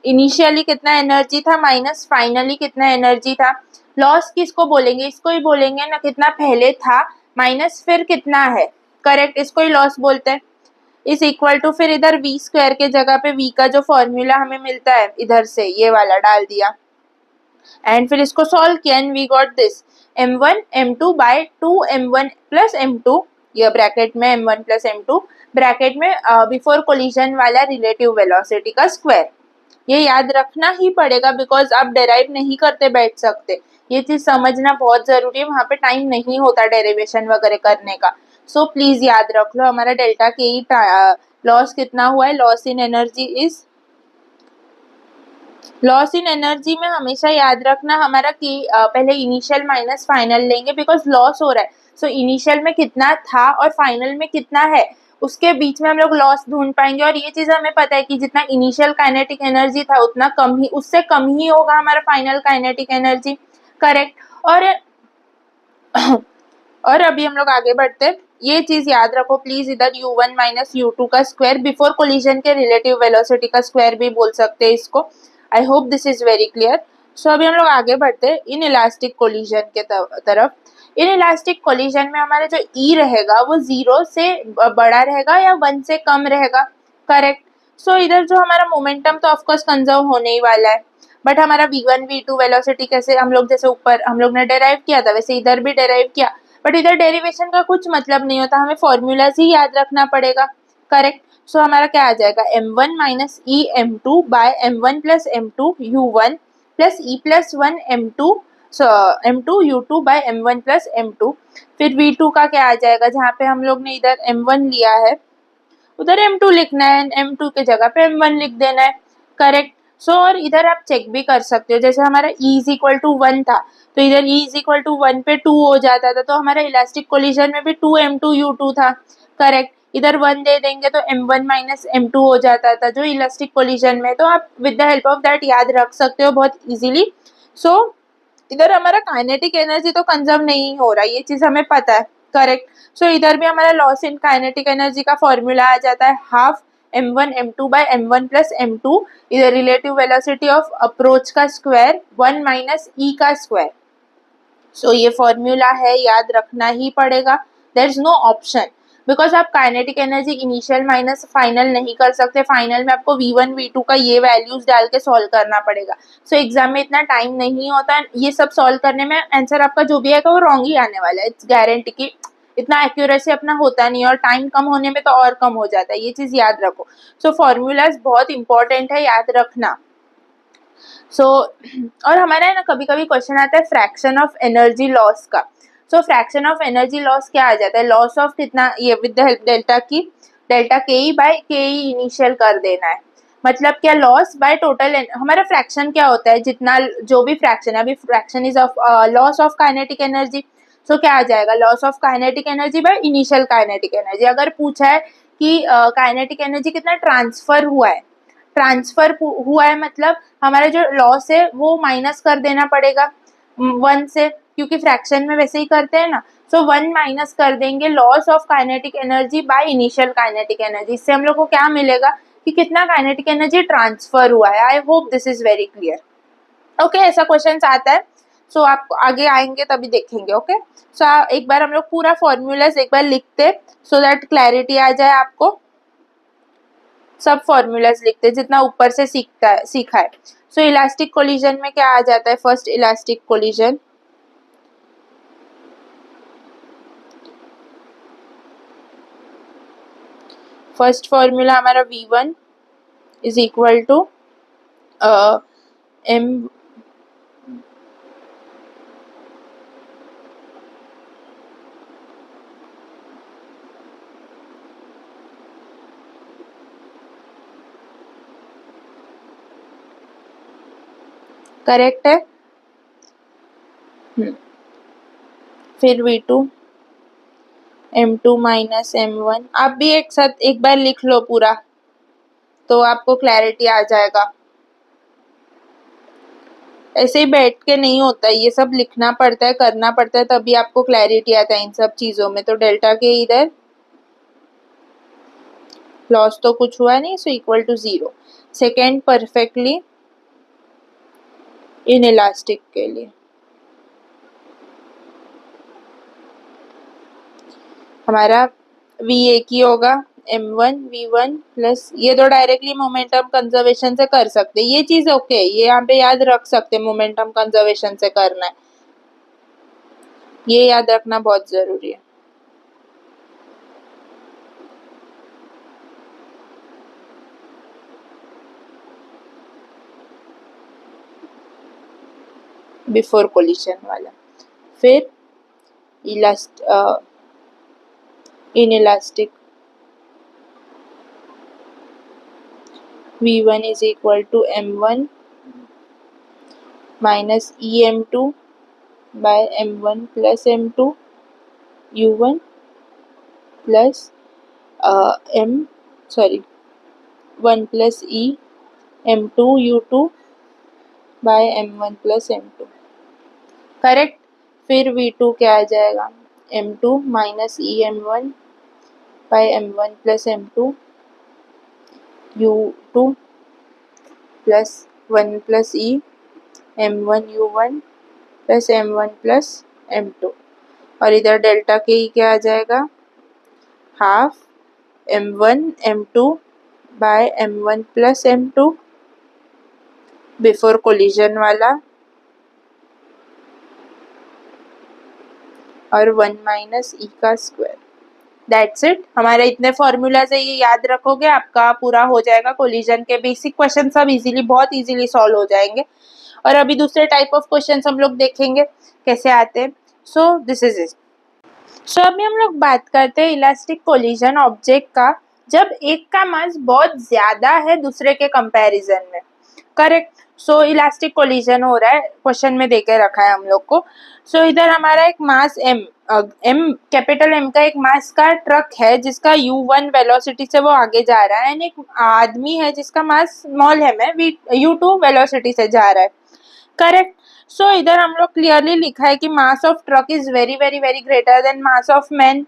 initially कितना एनर्जी था माइनस फाइनली कितना एनर्जी था। लॉस किसको बोलेंगे, इसको ही बोलेंगे ना, कितना पहले था माइनस फिर कितना है करेक्ट, इसको ही लॉस बोलते हैं। इज इक्वल टू फिर इधर v स्क्वायर के जगह पे v का जो फॉर्मूला हमें मिलता है इधर से ये वाला डाल दिया एंड फिर इसको सॉल्व किया and we got this m1 m2 by 2m1 plus m2, ये ब्रैकेट में m1 प्लस m2 ब्रैकेट में बिफोर कोलिजन वाला रिलेटिव वेलोसिटी का स्क्वायर। ये याद रखना ही पड़ेगा बिकॉज आप डेराइव नहीं करते बैठ सकते, ये चीज समझना बहुत जरूरी है, वहां पे टाइम नहीं होता डेरिवेशन वगैरह करने का। सो प्लीज याद रख लो हमारा डेल्टा के ही लॉस कितना हुआ है, loss in energy is, loss in energy में हमेशा याद रखना हमारा कि पहले इनिशियल माइनस फाइनल लेंगे बिकॉज लॉस हो रहा है। सो इनिशियल में कितना था और फाइनल में कितना है उसके बीच में हम लोग लॉस ढूंढ पाएंगे, और ये चीज हमें पता है कि जितना इनिशियल काइनेटिक एनर्जी था उतना कम ही, उससे कम ही होगा हमारा फाइनल काइनेटिक एनर्जी करेक्ट। और अभी हम लोग आगे बढ़ते हैं, ये चीज याद रखो प्लीज, इधर u1 माइनस u2 का स्क्वायर बिफोर कोलिजन के रिलेटिव वेलोसिटी का स्क्वायर भी बोल सकते हैं इसको। I hope this is very clear. So अभी हम लोग आगे बढ़ते हैं इन इलास्टिक कोलिजन के तरफ। इन इलास्टिक कोलिजन में हमारा जो E रहेगा वो 0 से बड़ा रहेगा या 1 से कम रहेगा करेक्ट। सो इधर जो हमारा मोमेंटम तो ऑफकोर्स कंजर्व होने ही वाला है, बट हमारा v1 v2 वेलोसिटी कैसे हम लोग जैसे ऊपर हम लोग ने डेराइव किया था वैसे इधर भी डेराइव किया, बट इधर डेरिवेशन का कुछ मतलब नहीं होता, हमें फॉर्मूलाज ही याद रखना पड़ेगा। करेक्ट। सो हमारा क्या आ जाएगा m1 minus E m2 by m1 plus m2 u1 plus E plus one m2 m2 u2 by m1 plus m2। फिर v2 का क्या आ जाएगा, जहाँ पे हम लोग ने इधर m1 लिया है उधर m2 लिखना है, m2 के जगह पे m1 लिख देना है। करेक्ट। सो और इधर आप चेक भी कर सकते हो, जैसे हमारा E इज इक्वल टू 1 था तो इधर E इज इक्वल टू 1 पे 2 हो जाता था, तो हमारा इलास्टिक कोलिजन में भी 2 m2 u2 था। करेक्ट। इधर 1 दे देंगे तो m1 माइनस m2 हो जाता था जो इलास्टिक कोलिजन में, तो आप with the help of that याद रख सकते हो बहुत इजीली। सो इधर हमारा काइनेटिक एनर्जी तो कंजर्व नहीं हो रहा, ये चीज हमें पता है। करेक्ट। सो इधर भी हमारा लॉस इन काइनेटिक एनर्जी का फॉर्मूला आ जाता है half m1 m2 by m1 plus m2, इधर रिलेटिव वेलोसिटी ऑफ अप्रोच का स्क्वायर 1 माइनस ई का स्क्वायर। सो ये फॉर्मूला है, याद रखना ही पड़ेगा, there is no option, because आप kinetic energy initial minus final नहीं कर सकते, फाइनल में आपको v1 v2 का ये वैल्यूज डाल के सॉल्व करना पड़ेगा। सो एग्जाम में इतना टाइम नहीं होता ये सब सॉल्व करने में, आंसर आपका जो भी आएगा वो रॉन्ग ही आने वाला है, इट्स गारंटी की इतना एक्यूरेसी अपना होता नहीं, और टाइम कम होने में तो और कम हो जाता है, ये चीज याद रखो। सो फॉर्मूलाज बहुत इंपॉर्टेंट है, याद रखना। सो और हमारा है ना कभी कभी क्वेश्चन आता है फ्रैक्शन ऑफ एनर्जी लॉस का। सो फ्रैक्शन ऑफ एनर्जी लॉस क्या आ जाता है, लॉस ऑफ कितना, ये विद द हेल्प डेल्टा की, डेल्टा के ई बाय के ई इनिशियल कर देना है, मतलब क्या लॉस बाय टोटल, हमारा फ्रैक्शन क्या होता है, जितना जो भी फ्रैक्शन है, अभी fraction is of loss of kinetic energy. So क्या आ जाएगा loss of kinetic energy by initial kinetic energy. अगर पूछा है कि काइनेटिक एनर्जी कितना ट्रांसफर हुआ है, ट्रांसफर हुआ है मतलब हमारा जो लॉस है वो माइनस कर देना पड़ेगा 1 से, क्योंकि फ्रैक्शन में वैसे ही करते हैं ना। सो 1 माइनस कर देंगे loss of kinetic energy by initial kinetic energy, इससे हम लोग को क्या मिलेगा कि कितना काइनेटिक एनर्जी ट्रांसफर हुआ है। I hope this is very clear. Okay, ऐसा क्वेश्चन आता है, सो आप आगे आएंगे तभी देखेंगे। ओके, सो एक बार हम लोग पूरा फॉर्मूलाज एक बार लिखते सो दैट क्लैरिटी आ जाए आपको, सब फॉर्मूलाज लिखते जितना ऊपर से सीखा है। सो इलास्टिक कोलिजन में क्या आ जाता है, first elastic collision, first formula हमारा v1 is equal to m correct है। फिर v2 m2 माइनस m1, आप भी एक साथ एक बार लिख लो पूरा तो आपको क्लैरिटी आ जाएगा, ऐसे ही बैठ के नहीं होता, ये सब लिखना पड़ता है, करना पड़ता है, तभी आपको क्लैरिटी आता है इन सब चीजों में। तो डेल्टा के इधर लॉस तो कुछ हुआ नहीं, so equal to 0। Second perfectly inelastic के लिए हमारा v एक ही होगा m1 v1 प्लस, ये तो डायरेक्टली मोमेंटम कंजर्वेशन से कर सकते, ये चीज ओके, ये यहाँ पे याद रख सकते मोमेंटम कंजर्वेशन से करना है, ये याद रखना बहुत जरूरी है। बिफोर कोलिशन वाला। फिर inelastic v1 is equal to m1 minus em2 by m1 plus m2 u1 plus m1 plus e m2 u2 by m1 plus m2। Correct. फिर v2 क्या आ जाएगा m2 minus E m1 by m1 plus m2 u2 plus 1 plus e m1 u1 plus m1 plus m2, और इधर delta के ई क्या आ जाएगा half m1 m2 by m1 plus m2 before collision वाला, और 1 माइनस ई का स्क्वायर। That's it. हमारे इतने फॉर्मूला से ये याद रखोगे, आपका पूरा हो जाएगा। कोलिजन के बेसिक क्वेश्चन सब इजीली, बहुत इजीली सॉल्व हो जाएंगे। और अभी दूसरे टाइप ऑफ क्वेश्चन हम लोग देखेंगे कैसे आते हैं। So this is it. So अभी हम लोग बात करते हैं इलास्टिक कोलिजन ऑब्जेक्ट का, जब एक का मास बहुत ज्यादा है दूसरे के कंपैरिजन में। करेक्ट। सो इलास्टिक कोलिजन हो रहा है, क्वेश्चन में देके रखा है हम लोग को। सो इधर हमारा एक मास कैपिटल एम का एक मास का ट्रक है जिसका u1 वेलोसिटी से वो आगे जा रहा है, एंड एक आदमी है जिसका मास स्मॉल है u2 वेलोसिटी से जा रहा है। करेक्ट। सो इधर हम लोग क्लियरली लिखा है कि mass of truck is very very very greater then mass of man.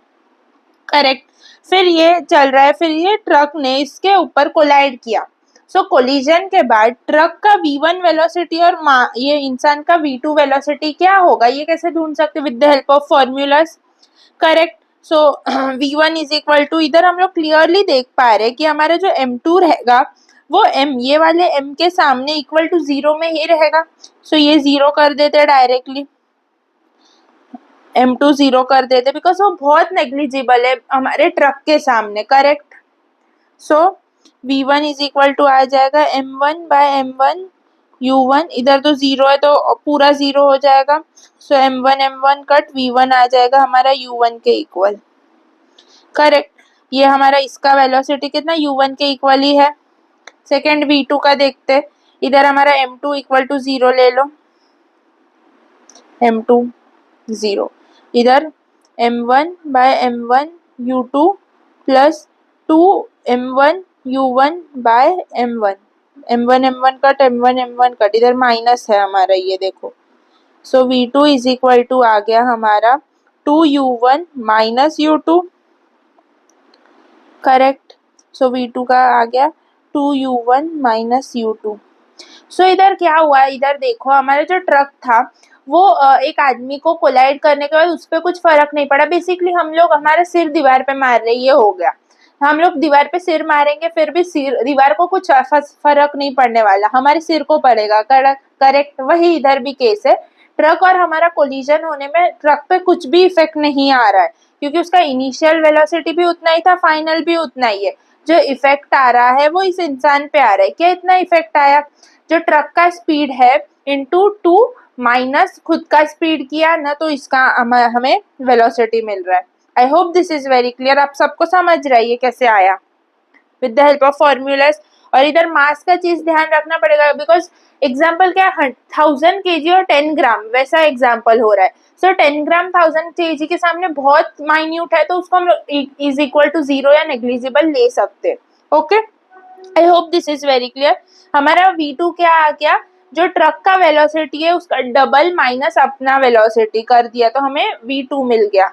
Correct. फिर ये चल रहा है, फिर ये ट्रक ने इसके ऊपर कोलाइड किया। सो कोलिजन के बाद ट्रक का v1 वेलोसिटी और ये इंसान का v2 वेलोसिटी क्या होगा, ये कैसे ढूंढ सकते with the help of formulas. Correct. So v1 is equal to, इधर हम लोग क्लियरली देख पा रहे हैं कि हमारा जो m2 रहेगा वो m, ये वाले m के सामने इक्वल टू 0 में ही रहेगा। सो ये 0 कर देते डायरेक्टली, m2 0 कर देते, बिकॉज वो बहुत नेग्लिजिबल है हमारे ट्रक के सामने। Correct. So v1 is equal to आ जाएगा m1 बाय m1 u1, इधर तो 0 है तो पूरा 0 हो जाएगा। सो m1 कट v1 आ जाएगा हमारा u1 के इक्वल। करेक्ट। ये हमारा इसका वेलोसिटी कितना u1 के इक्वल ही है। सेकेंड v2 का देखते, इधर हमारा m2 इक्वल टू 0 ले लो, m2 0, इधर m1 by m1 u2 plus 2 m1 u1 by m1, m1 cut, इधर माइनस है हमारा, ये देखो। So v2 is equal to आ गया हमारा 2u1 माइनस u2। करेक्ट। सो v2 का आ गया 2u1 माइनस u2। सो इधर क्या हुआ, इधर देखो हमारा जो ट्रक था वो एक आदमी को कोलाइड करने के बाद उस पर कुछ फर्क नहीं पड़ा। बेसिकली हम लोग हमारा सिर दीवार पे मार रहे, ये हो गया। हम लोग दीवार पे सिर मारेंगे फिर भी सिर दीवार को कुछ फर्क नहीं पड़ने वाला, हमारे सिर को पड़ेगा। करेक्ट। वही इधर भी केस है। ट्रक और हमारा कोलिजन होने में ट्रक पे कुछ भी इफेक्ट नहीं आ रहा है, क्योंकि उसका इनिशियल वेलोसिटी भी उतना ही था, फाइनल भी उतना ही है। जो इफेक्ट आ रहा है वो इस इंसान पे आ रहा है। क्या इतना इफेक्ट आया, जो ट्रक का स्पीड है इंटू 2 माइनस खुद का स्पीड किया ना, तो इसका हमें वेलोसिटी मिल रहा है। I hope this is very clear. आप सबको समझ रहा है ये कैसे आया with the help of formulas. और इधर मास का चीज ध्यान रखना पड़ेगा, बिकॉज एग्जाम्पल क्या है 1000 kg और 10 ग्राम वैसा एग्जाम्पल हो रहा है। सो 10 ग्राम 1000 kg के सामने बहुत माइन्यूट है, तो उसको हम लोग इज इक्वल टू 0 या नेग्लिजिबल ले सकते हैं। Okay, I hope this is very clear. हमारा v2 क्या आ गया, जो ट्रक का वेलोसिटी है उसका डबल माइनस अपना वेलोसिटी कर दिया, तो हमें v2 मिल गया।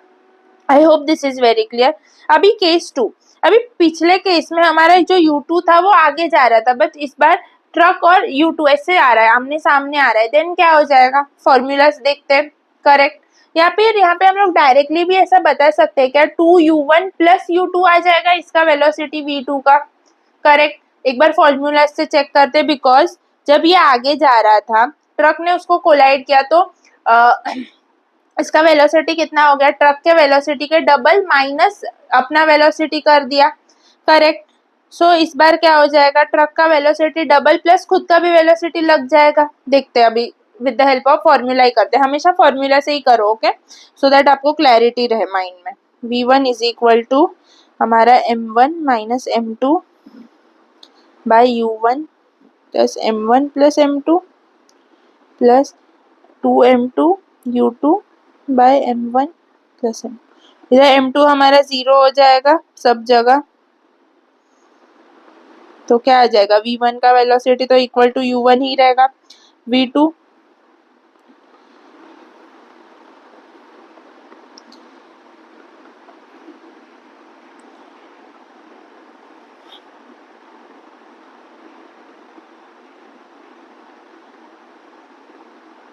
आई hope this is very clear. अभी केस 2, अभी पिछले केस में हमारा जो u2 था वो आगे जा रहा था, बट इस बार ट्रक और u2 ऐसे आ रहा है, आमने सामने आ रहा है। देन क्या हो जाएगा, फॉर्मूलाज देखते हैं। करेक्ट। यहाँ पे हम लोग डायरेक्टली भी ऐसा बता सकते हैं क्या, 2u1 प्लस u2 आ जाएगा इसका वेलोसिटी v2 का। करेक्ट। एक बार फॉर्मूला से चेक करते, बिकॉज जब ये आगे जा रहा था ट्रक ने उसको कोलाइड किया, तो इसका वेलोसिटी कितना हो गया, ट्रक के वेलोसिटी के डबल माइनस अपना वेलोसिटी कर दिया। करेक्ट। सो इस बार क्या हो जाएगा, ट्रक का वेलोसिटी डबल प्लस खुद का भी वेलोसिटी लग जाएगा। देखते हैं अभी with the help of formula ही करते हैं, हमेशा फॉर्मूला से ही करो। ओके, सो दैट आपको क्लैरिटी रहे माइंड में। v1 इज इक्वल टू हमारा m1 minus m2 by u1 plus m1 plus m2 plus 2m2 u2 by m1 plus m। इधर m2 हमारा 0 हो जाएगा सब जगह, तो क्या आ जाएगा, v1 का वेलोसिटी तो इक्वल टू u1 ही रहेगा। v2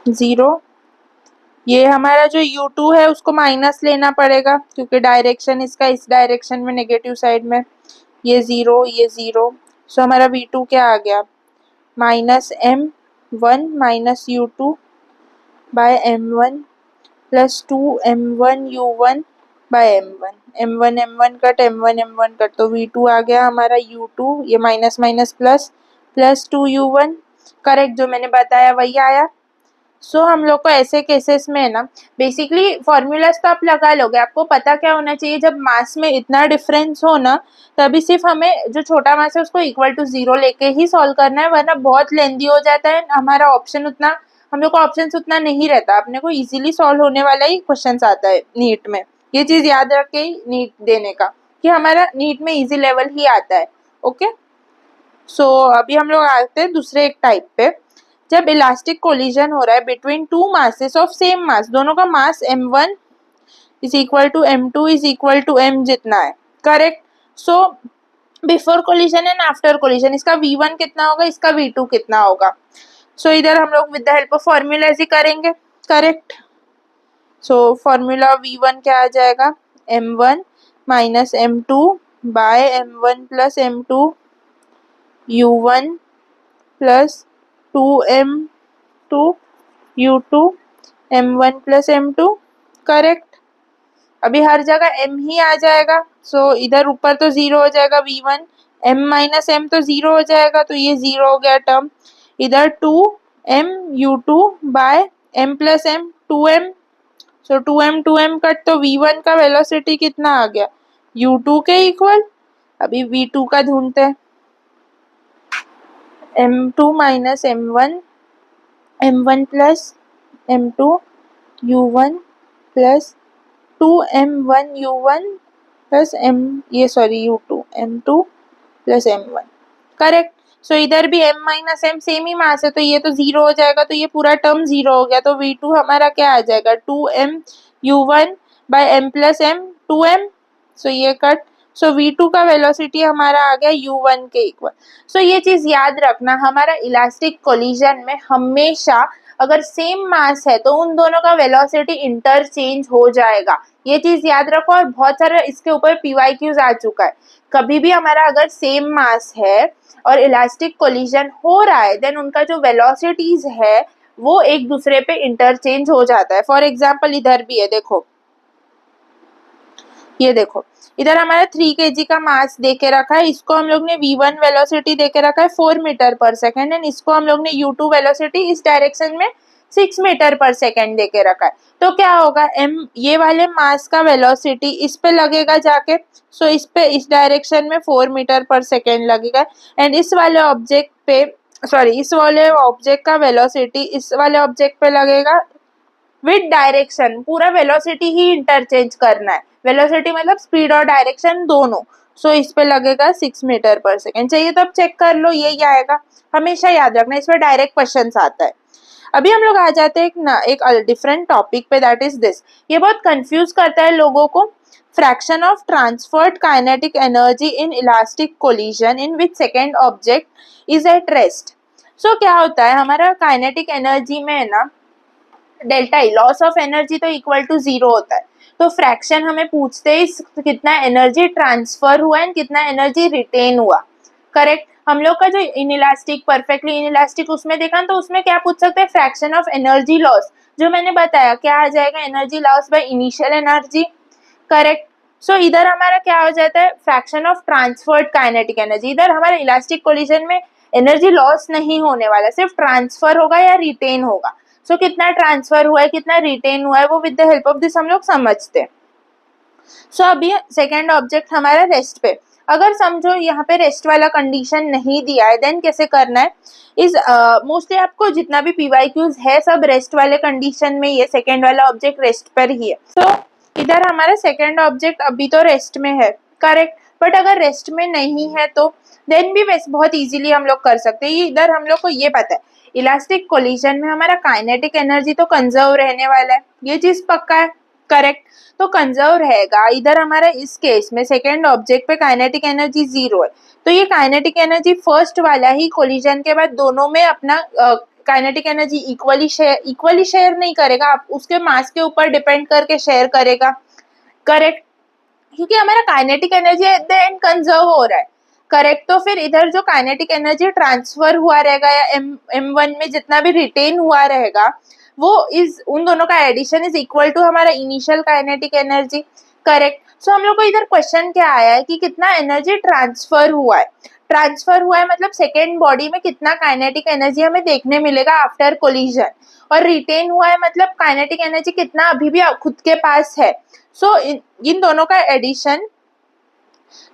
0, ये हमारा जो u2 है उसको माइनस लेना पड़ेगा क्योंकि डायरेक्शन इसका इस डायरेक्शन में नेगेटिव साइड में, ये 0 ये 0, सो हमारा V2 क्या आ गया, -m1 minus U2 by m1 plus 2m1 U1 by m1 m1 cut m1 cut, तो V2 आ गया हमारा U2, ये minus minus plus, plus 2U1, correct, जो मैंने बताया वही आया। सो हम लोग को ऐसे केसेस में है ना, बेसिकली फॉर्मूलाज तो आप लगा लोगे, आपको पता क्या होना चाहिए, जब मास में इतना डिफरेंस हो ना, तभी सिर्फ हमें जो छोटा मास है उसको इक्वल टू 0 लेके ही सॉल्व करना है, वरना बहुत लेंदी हो जाता है हमारा ऑप्शन, उतना हम लोग को ऑप्शन उतना नहीं रहता, अपने को इजीली सॉल्व होने वाला ही क्वेश्चन आता है नीट में। ये चीज याद रखे नीट देने का, कि हमारा नीट में इजी लेवल ही आता है। ओके, सो अभी हम लोग आते हैं दूसरे एक टाइप पे, जब इलास्टिक कोलिजन हो रहा है between two masses of same mass, दोनों का mass m1 is equal to m2 is equal to m जितना है, correct. So before collision and after collision इसका v1 कितना होगा, इसका v2 कितना होगा। सो इधर हम लोग with the help of formula ही करेंगे, करेक्ट। सो फॉर्मूला v1 क्या आ जाएगा, m1 minus m2 by m1 plus m2 u1 plus 2m2 u2 m1 plus m2, correct. अभी हर जगह m ही आ जाएगा, सो इधर ऊपर तो 0 हो जाएगा v1, m माइनस m तो 0 हो जाएगा, तो ये 0 हो गया टर्म। इधर 2m u2 by m plus m 2m, so 2m cut, तो v1 का वेलोसिटी कितना आ गया, u2 के इक्वल। अभी v2 का ढूंढते हैं, m2 minus m1 plus m2 u1 plus 2m1 u1 plus u2 m2 plus m1, correct. So इधर भी m माइनस m सेम ही मास है, तो ये तो 0 हो जाएगा, तो ये पूरा टर्म 0 हो गया, तो v2 हमारा क्या आ जाएगा, 2m u1 by m plus m 2m, so ये कट। सो v2 का वेलोसिटी हमारा आ गया u1 के इक्वल। सो ये चीज याद रखना, हमारा इलास्टिक कोलिजन में हमेशा अगर सेम मास है तो उन दोनों का वेलोसिटी इंटरचेंज हो जाएगा, ये चीज याद रखो। और बहुत सारा इसके ऊपर पीवाईक्यूज आ चुका है, कभी भी हमारा अगर सेम मास है और इलास्टिक कोलिजन हो रहा है, देन उनका जो वेलोसिटीज है वो एक दूसरे पे इंटरचेंज हो जाता है। फॉर एग्जाम्पल इधर भी है, देखो ये देखो, इधर हमारा 3 kg का मास देके रखा है, इसको हम लोग ने v1 वेलोसिटी देके रखा है 4 मीटर पर सेकेंड, एंड इसको हम लोग ने u2 वेलोसिटी इस डायरेक्शन में 6 मीटर पर सेकेंड देके रखा है। तो क्या होगा, ये वाले मास का वेलोसिटी इस पे लगेगा जाके, सो इस पे इस डायरेक्शन में 4 मीटर पर सेकेंड लगेगा, एंड इस वाले ऑब्जेक्ट पे इस वाले ऑब्जेक्ट का वेलोसिटी इस वाले ऑब्जेक्ट पे लगेगा विद डायरेक्शन, पूरा वेलोसिटी ही इंटरचेंज करना है, वेलोसिटी मतलब स्पीड और डायरेक्शन दोनों। सो इस पे लगेगा 6 मीटर पर सेकेंड, चाहिए तो अब चेक कर लो, यही आएगा, हमेशा याद रखना, इसमें डायरेक्ट क्वेश्चन आता है। अभी हम लोग आ जाते हैं एक डिफरेंट टॉपिक पे, दैट इज दिस, ये बहुत कंफ्यूज करता है लोगों को, fraction of transferred kinetic energy in elastic collision in which second object is at rest. So क्या होता है, हमारा काइनेटिक एनर्जी में है ना delta E, loss of energy तो इक्वल टू 0 होता है, तो फ्रैक्शन हमें पूछते हैं कितना एनर्जी ट्रांसफर हुआ एंड कितना एनर्जी रिटेन हुआ, करेक्ट। हम लोग का जो इनइलास्टिक परफेक्टली इनइलास्टिक उसमें देखा तो उसमें क्या पूछ सकते हैं, फ्रैक्शन ऑफ एनर्जी लॉस, जो मैंने बताया क्या आ जाएगा, energy loss by initial energy, correct. So इधर हमारा क्या हो जाता है, fraction of transferred kinetic energy, इधर हमारे इलास्टिक कोलिजन में एनर्जी लॉस नहीं होने वाला, सिर्फ ट्रांसफर होगा या रिटेन होगा। सो कितना ट्रांसफर हुआ है कितना रिटेन हुआ है वो with the help of this हम लोग समझते हैं। सो अभी सेकेंड ऑब्जेक्ट हमारा रेस्ट पे, अगर समझो यहाँ पे रेस्ट वाला कंडीशन नहीं दिया है, देन कैसे करना है, इस मोस्टली आपको जितना भी पीवाईक्यूज है सब रेस्ट वाले कंडीशन में, ये सेकेंड वाला ऑब्जेक्ट रेस्ट पर ही है। तो इधर हमारा सेकेंड ऑब्जेक्ट अभी तो रेस्ट में है, करेक्ट, बट अगर रेस्ट में नहीं है तो देन भी वैसे बहुत इजीली हम लोग कर सकते हैं। इधर हम लोग को ये पता है इलास्टिक कोलिजन में हमारा काइनेटिक एनर्जी तो कंजर्व रहने वाला है, ये चीज पक्का है, करेक्ट, तो कंजर्व रहेगा। इधर हमारा इस केस में सेकेंड ऑब्जेक्ट पे काइनेटिक एनर्जी 0 है, तो ये काइनेटिक एनर्जी फर्स्ट वाला ही कोलिजन के बाद दोनों में अपना काइनेटिक एनर्जी इक्वली शेयर नहीं करेगा, आप उसके मास के ऊपर डिपेंड करके शेयर करेगा, करेक्ट, क्योंकि हमारा kinetic energy at the end conserve हो रहा है। करेक्ट। तो फिर इधर जो काइनेटिक एनर्जी ट्रांसफर हुआ रहेगा या M1 में जितना भी रिटेन हुआ रहेगा वो इज उन दोनों का एडिशन इज इक्वल टू हमारा इनिशियल काइनेटिक एनर्जी। करेक्ट। सो हम लोग को इधर क्वेश्चन क्या आया है कि कितना एनर्जी ट्रांसफर हुआ है। ट्रांसफर हुआ है मतलब सेकेंड बॉडी में कितना काइनेटिक एनर्जी हमें देखने मिलेगा आफ्टर कोलिजन, और रिटेन हुआ है मतलब काइनेटिक एनर्जी कितना अभी भी खुद के पास है। सो इन दोनों का addition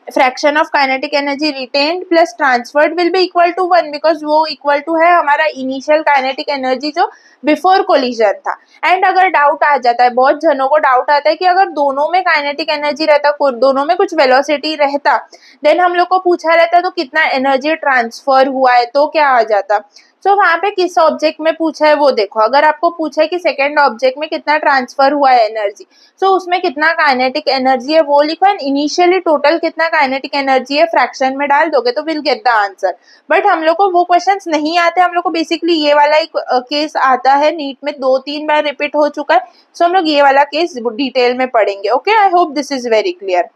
fraction of kinetic energy retained plus transferred will be equal to 1 because वो इक्वल टू है हमारा इनिशियल काइनेटिक एनर्जी जो बिफोर कोलिजन था। एंड अगर डाउट आ जाता है, बहुत जनों को डाउट आता है कि अगर दोनों में काइनेटिक एनर्जी रहता, दोनों में कुछ वेलोसिटी रहता, देन हम लोग को पूछा रहता तो कितना एनर्जी ट्रांसफर हुआ है तो क्या आ जाता। सो वहां पे किस ऑब्जेक्ट में पूछा है वो देखो। अगर आपको पूछा है कि सेकेंड ऑब्जेक्ट में कितना ट्रांसफर हुआ है एनर्जी, सो उसमें कितना काइनेटिक एनर्जी है वो लिखो, एंड इनिशियली टोटल कितना काइनेटिक एनर्जी है फ्रैक्शन में डाल दोगे तो will get the answer. But हम लोग को वो क्वेश्चंस नहीं आते, हम लोग को बेसिकली ये वाला एक केस आता है, नीट में 2-3 बार रिपीट हो चुका है। सो हम लोग ये वाला केस डिटेल में पढ़ेंगे। Okay, I hope this is very clear.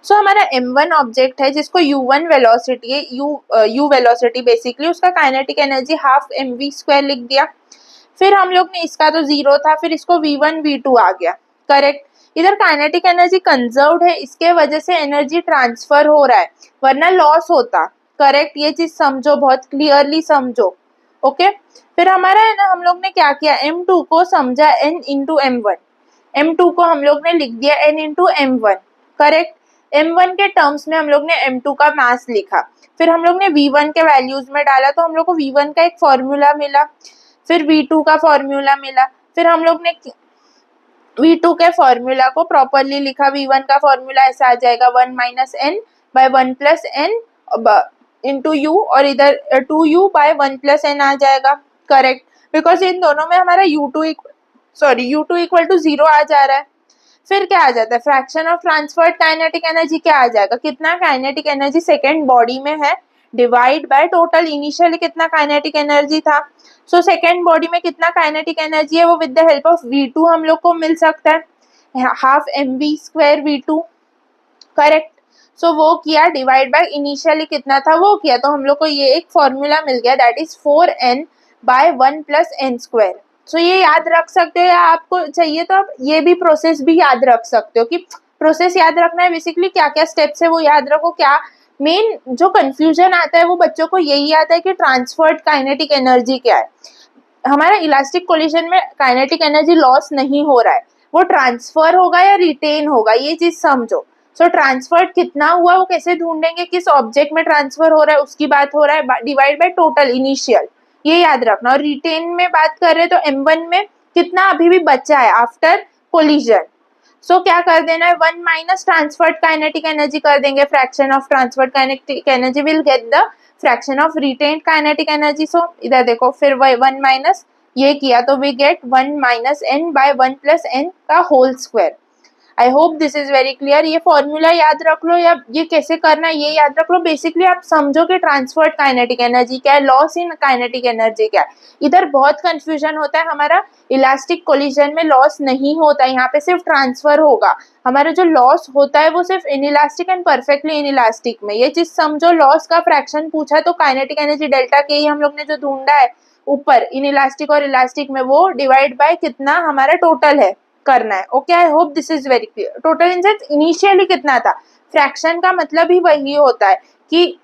So हमारा M1 ऑब्जेक्ट है जिसको U1 वेलोसिटी है, U वेलोसिटी बेसिकली उसका काइनेटिक एनर्जी हाफ mv² लिख दिया। फिर हम लोग ने इसका तो 0 था, फिर इसको V1 V2 आ गया। करेक्ट। इधर काइनेटिक एनर्जी कंजर्व्ड है, इसके वजह से एनर्जी ट्रांसफर हो रहा है, वरना लॉस होता। करेक्ट, ये चीज समझो, बहुत क्लियरली समझो। ओके। फिर हमारा है ना, हम लोग ने क्या किया, M2 को समझा N इंटू M1, M2 को हम लोग ने लिख दिया N into M1। Correct. M1 के टर्म्स में हम लोग ने M2 का मास लिखा, फिर हम लोग ने V1 के वैल्यूज में डाला तो हम लोग को V1 का एक फॉर्मूला मिला, फिर V2 का फॉर्मूला मिला, फिर हम लोग ने V2 के फॉर्मूला को प्रॉपरली लिखा। V1 का फॉर्मूला ऐसा आ जाएगा 1 minus n by 1 plus n into u, और इधर 2u बाय 1 प्लस n आ जाएगा। करेक्ट, बिकॉज इन दोनों में हमारा U2 इक्वल टू 0 आ जा रहा है। फिर क्या आ जाता है, fraction of transferred kinetic energy क्या आ जाएगा, कितना काइनेटिक एनर्जी सेकेंड बॉडी में है डिवाइड बाय टोटल इनिशियली कितना काइनेटिक एनर्जी था। सो सेकेंड बॉडी में कितना काइनेटिक एनर्जी है वो with the help of V2 हम लोग को मिल सकता है, हाफ mv² V2। करेक्ट। सो वो किया डिवाइड बाय इनिशियली कितना था वो किया, तो हम लोग को ये एक फॉर्मूला मिल गया, that is 4n by 1 plus n²। So ये याद रख सकते हो, या आपको चाहिए तो आप ये भी प्रोसेस भी याद रख सकते हो कि प्रोसेस याद रखना है बेसिकली क्या क्या स्टेप्स है वो याद रखो। क्या मेन जो कंफ्यूजन आता है वो बच्चों को यही आता है कि ट्रांसफर्ड काइनेटिक एनर्जी क्या है। हमारा इलास्टिक कोलिजन में काइनेटिक एनर्जी लॉस नहीं हो रहा है, वो ट्रांसफर होगा या रिटेन होगा, ये चीज समझो। सो ट्रांसफर्ड कितना हुआ वो कैसे ढूंढेंगे, किस ऑब्जेक्ट में ट्रांसफर हो रहा है उसकी बात हो रहा है, डिवाइड बाय टोटल इनिशियल, ये याद रखना। और रिटेन में बात कर रहे हैं तो M1 में कितना अभी भी बचा है आफ्टर कोलिजन। सो क्या कर देना है, 1 माइनस ट्रांसफर्ड काइनेटिक एनर्जी कर देंगे, fraction of transferred kinetic energy will get the fraction of retained kinetic energy. So इधर देखो, फिर 1 माइनस ये किया तो we get 1 minus n by 1 plus n का whole square. I hope this is very clear. ये फॉर्मूला याद रख लो, या ये कैसे करना है ये याद रख लो। बेसिकली आप समझो कि ट्रांसफर्ड काइनेटिक एनर्जी क्या है, लॉस इन काइनेटिक एनर्जी क्या है। इधर बहुत कंफ्यूजन होता है, हमारा इलास्टिक कोलिजन में लॉस नहीं होता, यहाँ पे सिर्फ ट्रांसफर होगा। हमारा जो लॉस होता है वो सिर्फ इनइलास्टिक एंड परफेक्टली इनइलास्टिक में, ये चीज समझो। लॉस का फ्रैक्शन पूछा तो काइनेटिक एनर्जी डेल्टा के ही हम लोग ने जो ढूंढा है ऊपर इनइलास्टिक और इलास्टिक में, वो डिवाइड बाय कितना हमारा टोटल है करना है। Okay, I hope this is very clear. Total in sense initially कितना था, फ्रैक्शन का मतलब ही वही होता है कि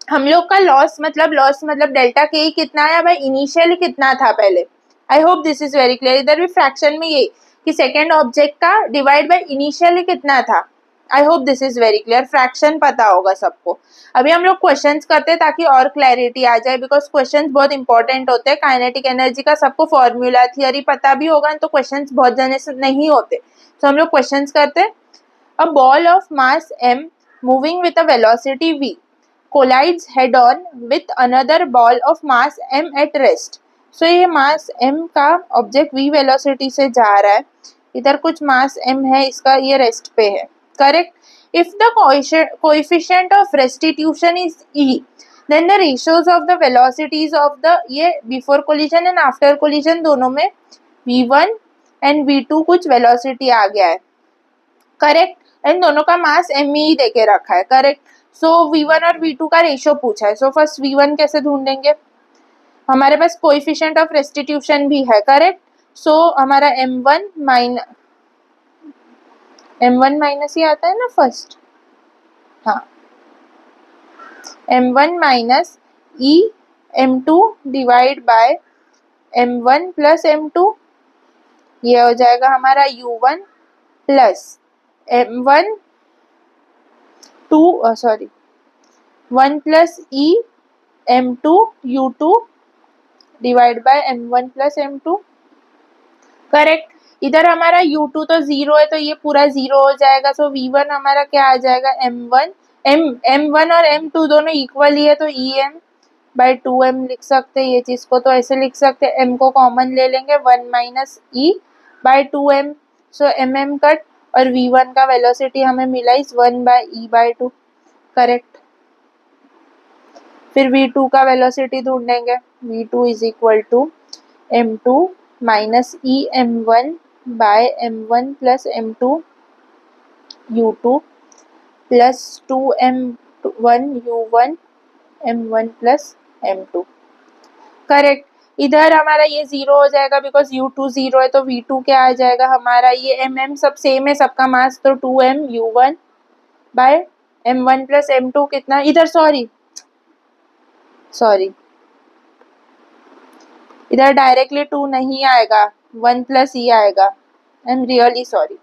हम लोग का लॉस मतलब डेल्टा के ही कितना है, भाई इनिशियली कितना था पहले। आई hope this is very clear. इधर भी फ्रैक्शन में ये कि सेकेंड ऑब्जेक्ट का डिवाइड बाय इनिशियली कितना था। आई hope this is very clear, fraction पता होगा सबको। अभी हम लोग क्वेश्चंस करते हैं ताकि और क्लैरिटी आ जाए, बिकॉज क्वेश्चंस बहुत इंपॉर्टेंट होते हैं। काइनेटिक एनर्जी का सबको फॉर्मूला थियरी पता भी होगा तो क्वेश्चंस बहुत जने से नहीं होते। तो हम लोग क्वेश्चंस करते हैं। A ball of mass m moving with a velocity v collides head on with another ball of mass m at rest। सो ये मास m का ऑब्जेक्ट v वेलोसिटी से जा रहा है, इधर कुछ मास m है, इसका ये रेस्ट पे है। Correct. If the coefficient of restitution is e, then the ratios of the velocities of the, ये before collision and after collision दोनों में v1 एंड v2 कुछ वेलोसिटी आ गया है। करेक्ट। एंड दोनों का मास m ही देके रखा है। करेक्ट। सो V1 और V2 का रेशियो पूछा है। सो फर्स्ट V1 कैसे ढूंढेंगे, हमारे पास कोएफिशिएंट ऑफ रेस्टिट्यूशन भी है, करेक्ट। सो हमारा M1 माइनस ही आता है ना फर्स्ट, हाँ, M1 minus E M2 divide by M1 plus M2, ये हो जाएगा हमारा U1 plus M1 1 plus E M2 U2 divide by M1 plus M2, correct. इधर हमारा U2 तो 0 है तो ये पूरा 0 हो जाएगा। सो V1 हमारा क्या आ जाएगा, M1 और M2 दोनों इक्वल ही है तो EM बाय 2M लिख सकते हैं ये चीज को। तो ऐसे लिख सकते हैं, M को कॉमन ले लेंगे, 1 माइनस E बाय 2M, सो MM कट, और V1 का वेलोसिटी हमें मिला इस 1 बाय E बाय 2, करेक्ट। फिर V2 का वेलोसिटी ढूंढेंगे, V2 is equal to M2 minus E M1 by M1 plus M2 U2 plus 2M1 U1 M1 plus M2, correct. इधर हमारा ये 0 हो जाएगा बिकॉज U2 0 है, तो V2 क्या आ जाएगा हमारा, ये MM सब सेम है, सबका मास, तो 2M U1 by M1 plus M2 कितना, इधर सॉरी इधर डायरेक्टली 2 नहीं आएगा, 1 प्लस E आएगा, आई एम रियली सॉरी।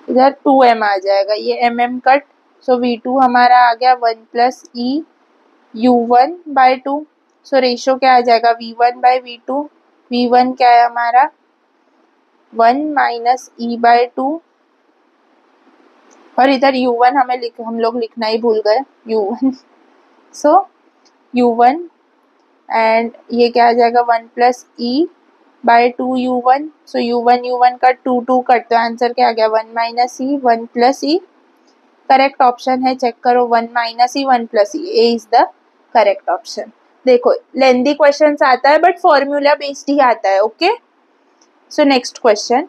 इधर 2M आ जाएगा, ये MM कट, सो V2 हमारा आ गया 1 plus E U1 by 2, so ratio क्या आ जाएगा, V1 बाय V2, V1 क्या है हमारा 1 माइनस E बाय 2, और इधर U1 हम लोग लिखना ही भूल गए, U1 सो U1 एंड ये क्या आ जाएगा 1 प्लस E बाय 2 U1, सो U1 कट 2 कट, तो आंसर क्या आ गया 1 minus E 1 plus E, correct option है, चेक करो 1 minus E 1 plus E, A is the correct option. देखो लेंदी क्वेश्चन आता है बट फॉर्मूला बेस्ड ही आता है, okay. So next question,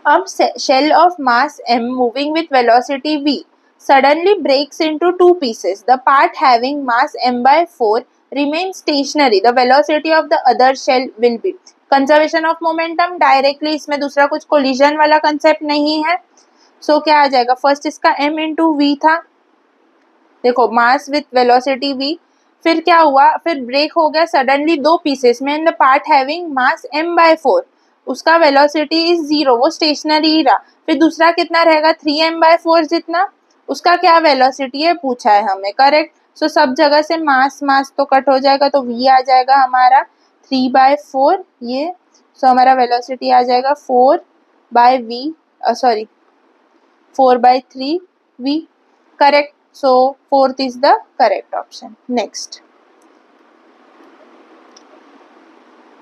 a shell of mass m moving with velocity v suddenly breaks into two pieces. The part having mass m by 4 remains stationary. The velocity of the other shell will be. Conservation of momentum, directly इसमें दूसरा कुछ collision वाला concept नहीं है। सो क्या आ जाएगा, first इसका m इंटू वी था, देखो मास विथ वेलोसिटी v, फिर क्या हुआ, फिर ब्रेक हो गया सडनली दो पीसेस में, the part having mass m by 4, उसका वेलोसिटी इज 0, वो स्टेशनरी ही रहा। फिर दूसरा कितना रहेगा 3m बाय 4 जितना, उसका क्या वेलोसिटी है पूछा है हमें, करेक्ट। सो सब जगह से मास तो कट हो जाएगा, तो v आ जाएगा हमारा 3 बाय 4 ये, सो हमारा वेलोसिटी आ जाएगा 4 by 3 v, correct. So fourth is the correct option. Next,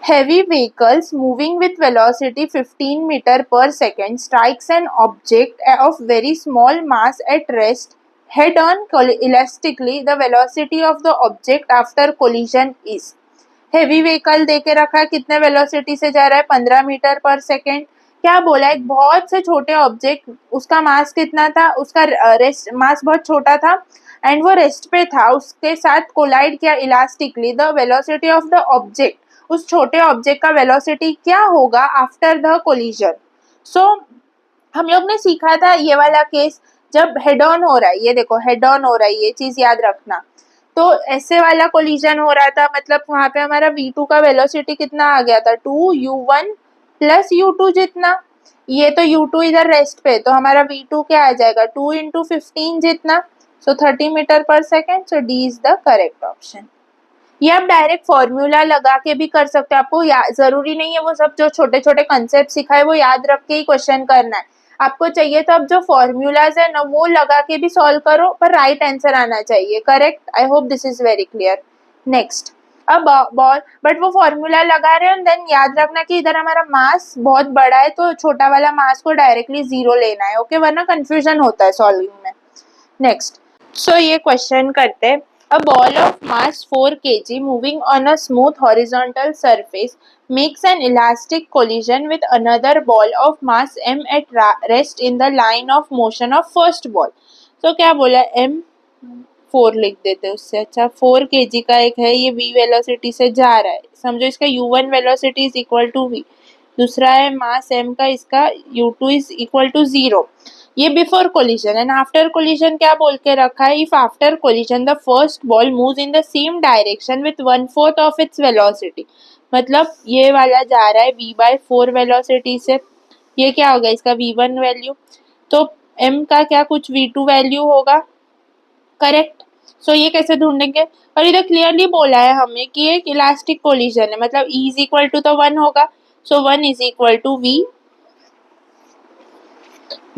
heavy vehicles moving with velocity 15 meter per second strikes an object of very small mass at rest head on elastically. The velocity of the object after collision is, heavy vehicle देके रखा है, कितने velocity से जा रहा है 15 metre पर second. क्या बोला, एक बहुत से छोटे ऑब्जेक्ट, उसका मास कितना था, उसका रेस्ट मास बहुत छोटा था एंड वो रेस्ट पे था, उसके साथ कोलाइड किया elastically. The velocity of the object, उस छोटे ऑब्जेक्ट का वेलोसिटी क्या होगा आफ्टर द कोलिजन। सो हम लोग ने सीखा था ये वाला केस जब हेड ऑन हो रहा है, ये देखो हेड ऑन हो रहा है, ये चीज याद रखना। तो ऐसे वाला कोलिजन हो रहा था, मतलब वहां पे हमारा V2 का वेलोसिटी कितना आ गया था 2 U1 प्लस U2 जितना, ये तो U2 इधर रेस्ट पे, तो हमारा V2 क्या आ जाएगा 2 इंटू 15 जितना, सो 30 मीटर पर second. So D is the correct option. ये आप डायरेक्ट फॉर्मूला लगा के भी कर सकते हो, आपको जरूरी नहीं है वो सब जो छोटे छोटे कंसेप्ट सिखाए वो याद रख के ही क्वेश्चन करना है। आपको चाहिए तो अब जो फॉर्मूलाज है ना वो लगा के भी सॉल्व करो, पर राइट आंसर आना चाहिए, correct. I hope this is very clear. Next, अब बॉल, बट वो फॉर्मूला लगा रहे हो देन याद रखना कि इधर हमारा मास बहुत बड़ा है तो छोटा वाला मास को डायरेक्टली 0 लेना है, ओके, वरना कंफ्यूजन होता है सॉल्विंग में। नेक्स्ट, सो ये क्वेश्चन करते हैं, A ball of mass 4 kg moving on a smooth horizontal surface makes an elastic collision with another ball of mass m at rest in the line of motion of first ball. तो क्या बोला m 4 लिख देते उससे अच्छा 4 kg का एक है ये v वेलोसिटी से जा रहा है समझो इसका u1 velocity is equal to v दूसरा है मास m का इसका u2 इज इक्वल टू 0 ये before collision and after collision क्या बोल के रखा है if after collision the first ball moves in the same direction with 1/4 of its velocity मतलब ये वाला जा रहा है v/4 वेलोसिटी से ये क्या होगा इसका v1 वैल्यू तो m का क्या कुछ v2 वैल्यू होगा करेक्ट सो ये कैसे ढूंढेंगे और इधर क्लियरली बोला है हमें कि एक इलास्टिक कोलिजन है मतलब E इज इक्वल टू तो 1 होगा so 1 is equal to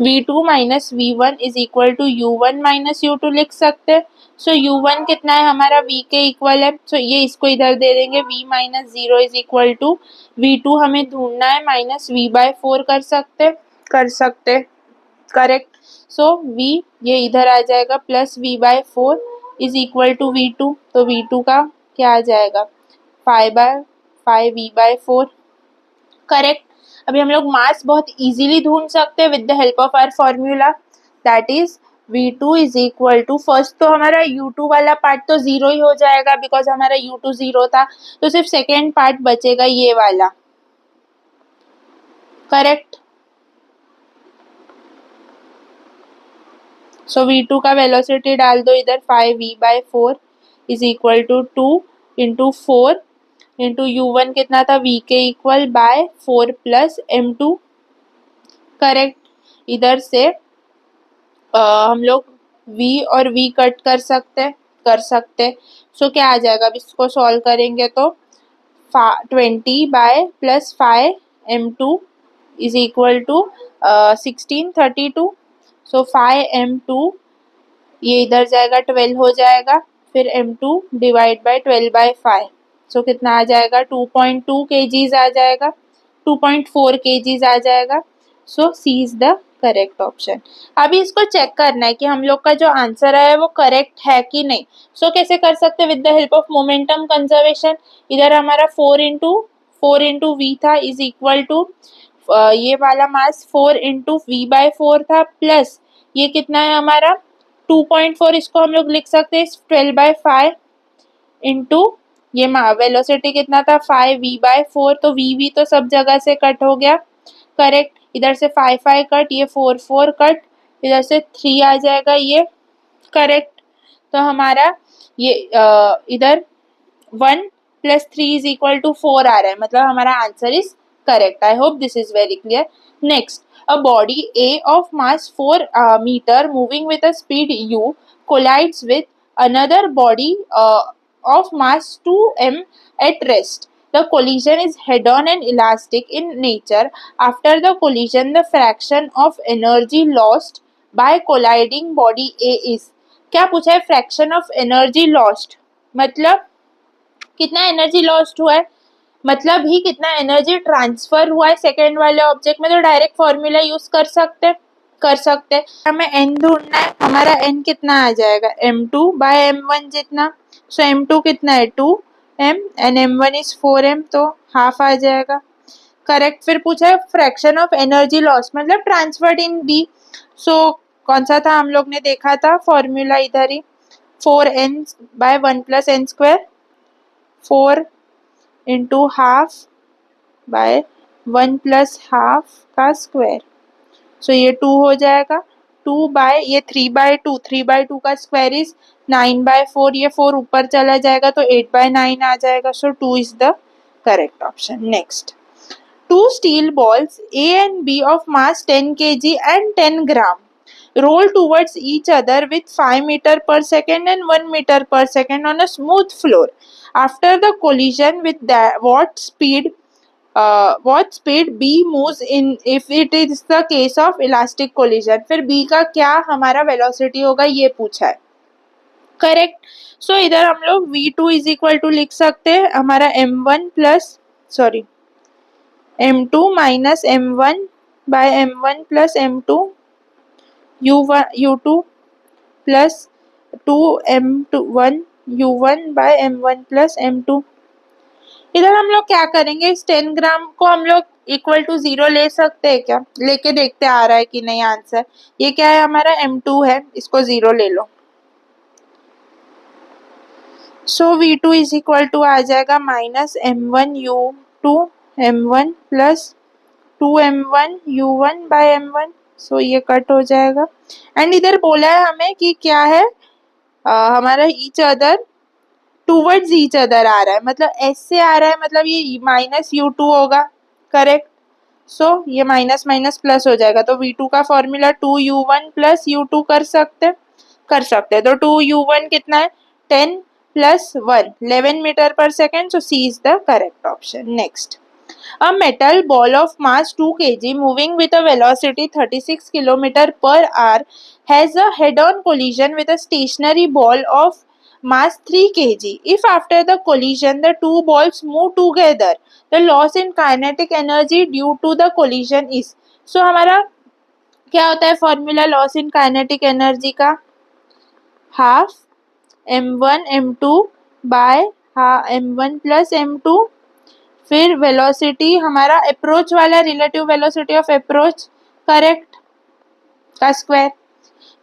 v2 minus v1 is equal to u1 minus u2 लिख सकते हैं सो u1 कितना है हमारा v के इक्वल है सो ये इसको इधर दे देंगे v minus 0 is equal to v2 हमें ढूंढना है माइनस v/4 कर सकते करेक्ट सो v ये इधर आ जाएगा plus v/4 is equal to v2 तो v2 का क्या आ जाएगा 5/5 v/4 करेक्ट अभी हम लोग मास बहुत इजीली ढूंढ सकते हैं with the help of our formula that is v2 is equal to first तो हमारा u2 वाला पार्ट तो 0 ही हो जाएगा बिकॉज हमारा u2 0 था तो सिर्फ सेकेंड पार्ट बचेगा ये वाला करेक्ट सो v2 का वेलोसिटी डाल दो इधर 5v/4 is equal to 2 into 4 into u1 कितना था v के equal bye 4 plus m2 correct इधर से हम लोग v और v कट कर सकते सो क्या आ जाएगा अब इसको सॉल्व करेंगे तो 20 by plus 5 m2 is equal to 1632 so 5 m2 ये इधर जाएगा 12 हो जाएगा फिर m2 डिवाइड बाय 12/5 सो कितना आ जाएगा 2.2 kgs आ जाएगा 2.4 kgs आ जाएगा so C is the correct option अभी इसको चेक करना है कि हम लोग का जो आंसर है वो करेक्ट है कि नहीं सो कैसे कर सकते with the help of momentum conservation इधर हमारा 4 इंटू v था इज इक्वल टू ये वाला मास 4 इंटू v/4 था प्लस ये कितना है हमारा 2.4 इसको हम लोग लिख सकते हैं 12/5 इंटू ये वेलोसिटी कितना था 5v/4 तो v तो सब जगह से कट हो गया करेक्ट इधर से 5 कट ये 4 कट इधर से 3 आ जाएगा ये करेक्ट तो हमारा ये इधर 1 प्लस 3 इज इक्वल टू 4 आ रहा है मतलब हमारा answer is correct I hope this is very clear next a body A of mass 4 meter moving with a speed u collides with another body of mass 2m at rest the collision is head on and elastic in nature after the collision the fraction of energy lost by colliding body A is क्या पूछा है fraction of energy lost मतलब कितना energy lost हुआ है मतलब ही कितना energy transfer हुआ है सेकेंड वाले ऑब्जेक्ट में तो डायरेक्ट फॉर्मूला यूज कर सकते हमें n ढूंढना है हमारा n कितना आ जाएगा m2 बाय m1 जितना सो m2 कितना है 2m and m1 is 4m तो हाफ आ जाएगा करेक्ट फिर पूछा है फ्रैक्शन ऑफ एनर्जी लॉस मतलब ट्रांसफर्ड इन b सो कौन सा था हम लोग ने देखा था फॉर्मूला इधर ही 4n by 1 plus n square 4 into half by 1 plus half का स्क्वायर सो ये 2 हो जाएगा 2 बाय ये 3/2 3/2 का स्क्वायर इज 9/4 ये 4 ऊपर चला जाएगा तो 8/9 आ जाएगा सो 2 is the correct option next 2 steel balls A and B of mass 10 kg and 10 gram roll towards each other with 5 meter per second and 1 meter per second on a smooth floor after the collision with that what speed B moves in if it is the case of elastic collision फिर B का क्या हमारा velocity होगा ये पूछा है correct so इधर हम लोग v2 इज इक्वल टू लिख सकते हैं हमारा m1 plus sorry m2 minus m1 by m1 plus m2 u2 plus 2m1 u1 by m1 plus m2। इधर हम लोग क्या करेंगे, इस 10 ग्राम को हम लोग इक्वल टू 0 ले सकते हैं क्या? लेके देखते आ रहा है कि नहीं आंसर। ये क्या है, हमारा m2 है, इसको 0 ले लो। सो v2 इज इक्वल टू आ जाएगा minus m1u2 m1 plus 2m1u1 bye m1। सो ये कट हो जाएगा। एंड इधर बोला है हमें कि क्या है, हमारा each other towards each other आ रहा है, मतलब एस से आ रहा है, मतलब ये माइनस u2 होगा, करेक्ट। सो ये माइनस माइनस प्लस हो जाएगा, तो v2 का फॉर्मूला 2u1 प्लस u2 कर सकते तो 2u1 कितना है, 10 प्लस 1 11 मीटर पर second. So C is the correct option. Next, a metal ball of mass 2 kg moving with a velocity 36 km per hour has a head-on collision with a stationary ball of mass 3 kg. If after the collision the two balls move together, the loss in kinetic energy due to the collision is। So हमारा क्या होता है formula loss in kinetic energy का, half m1 m2 by m1 plus m2, फिर velocity हमारा approach वाला relative velocity of approach, correct, का square.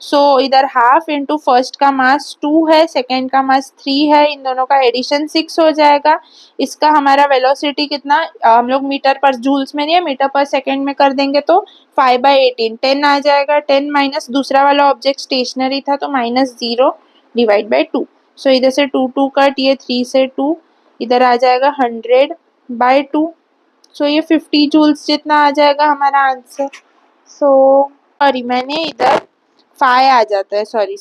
So इधर हाफ इंटू फर्स्ट का मास 2 है, सेकेंड का मास 3 है, इन दोनों का एडिशन 6 हो जाएगा। इसका हमारा वेलोसिटी कितना, हम लोग मीटर पर जूल्स में नहीं है, मीटर पर सेकेंड में कर देंगे तो 5/18 10 आ जाएगा। 10 माइनस दूसरा वाला ऑब्जेक्ट स्टेशनरी था तो -0 डिवाइड बाई 2। सो इधर से 2 कट, ये 3 से 2, इधर आ जाएगा 100/2। सो ये 50 जूल्स जितना आ जाएगा हमारा आंसर। सो सॉरी, मैंने इधर 5 आ जाता है, सॉरी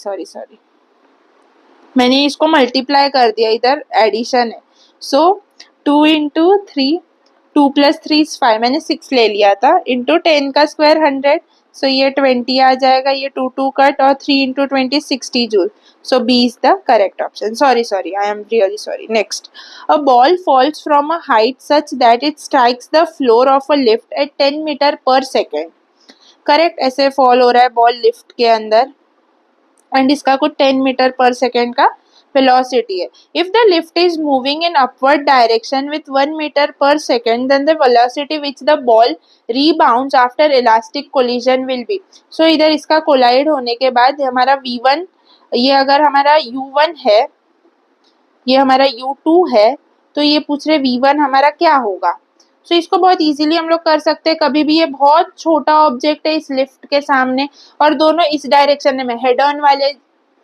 मैंने इसको मल्टीप्लाई कर दिया, इधर एडिशन है। सो 2 इंटू 3, 2 प्लस 3 इज 5, मैंने 6 ले लिया था, इंटू 10 का स्क्वायर 100। सो ये 20 आ जाएगा, ये 2 कट, और 3 into 20 60 joule. So B is the correct option. Sorry, I am really sorry. Next, a ball falls from a height such that it strikes the floor of a lift at 10 meter per second. Correct, ऐसे fall हो रहा है ball lift के अंदर, and इसका कुछ 10 metre पर second का velocity है। If the lift is moving in upward direction with 1 meter per second, then the velocity which the ball rebounds after elastic collision will be। So इधर इसका collide होने के बाद हमारा v1, ये अगर हमारा u1 है, ये हमारा u2 है, तो ये पूछ रहे v1 हमारा क्या होगा। सो इसको बहुत इजीली हम लोग कर सकते हैं। कभी भी ये बहुत छोटा ऑब्जेक्ट है इस लिफ्ट के सामने, और दोनों इस डायरेक्शन में हेड ऑन वाले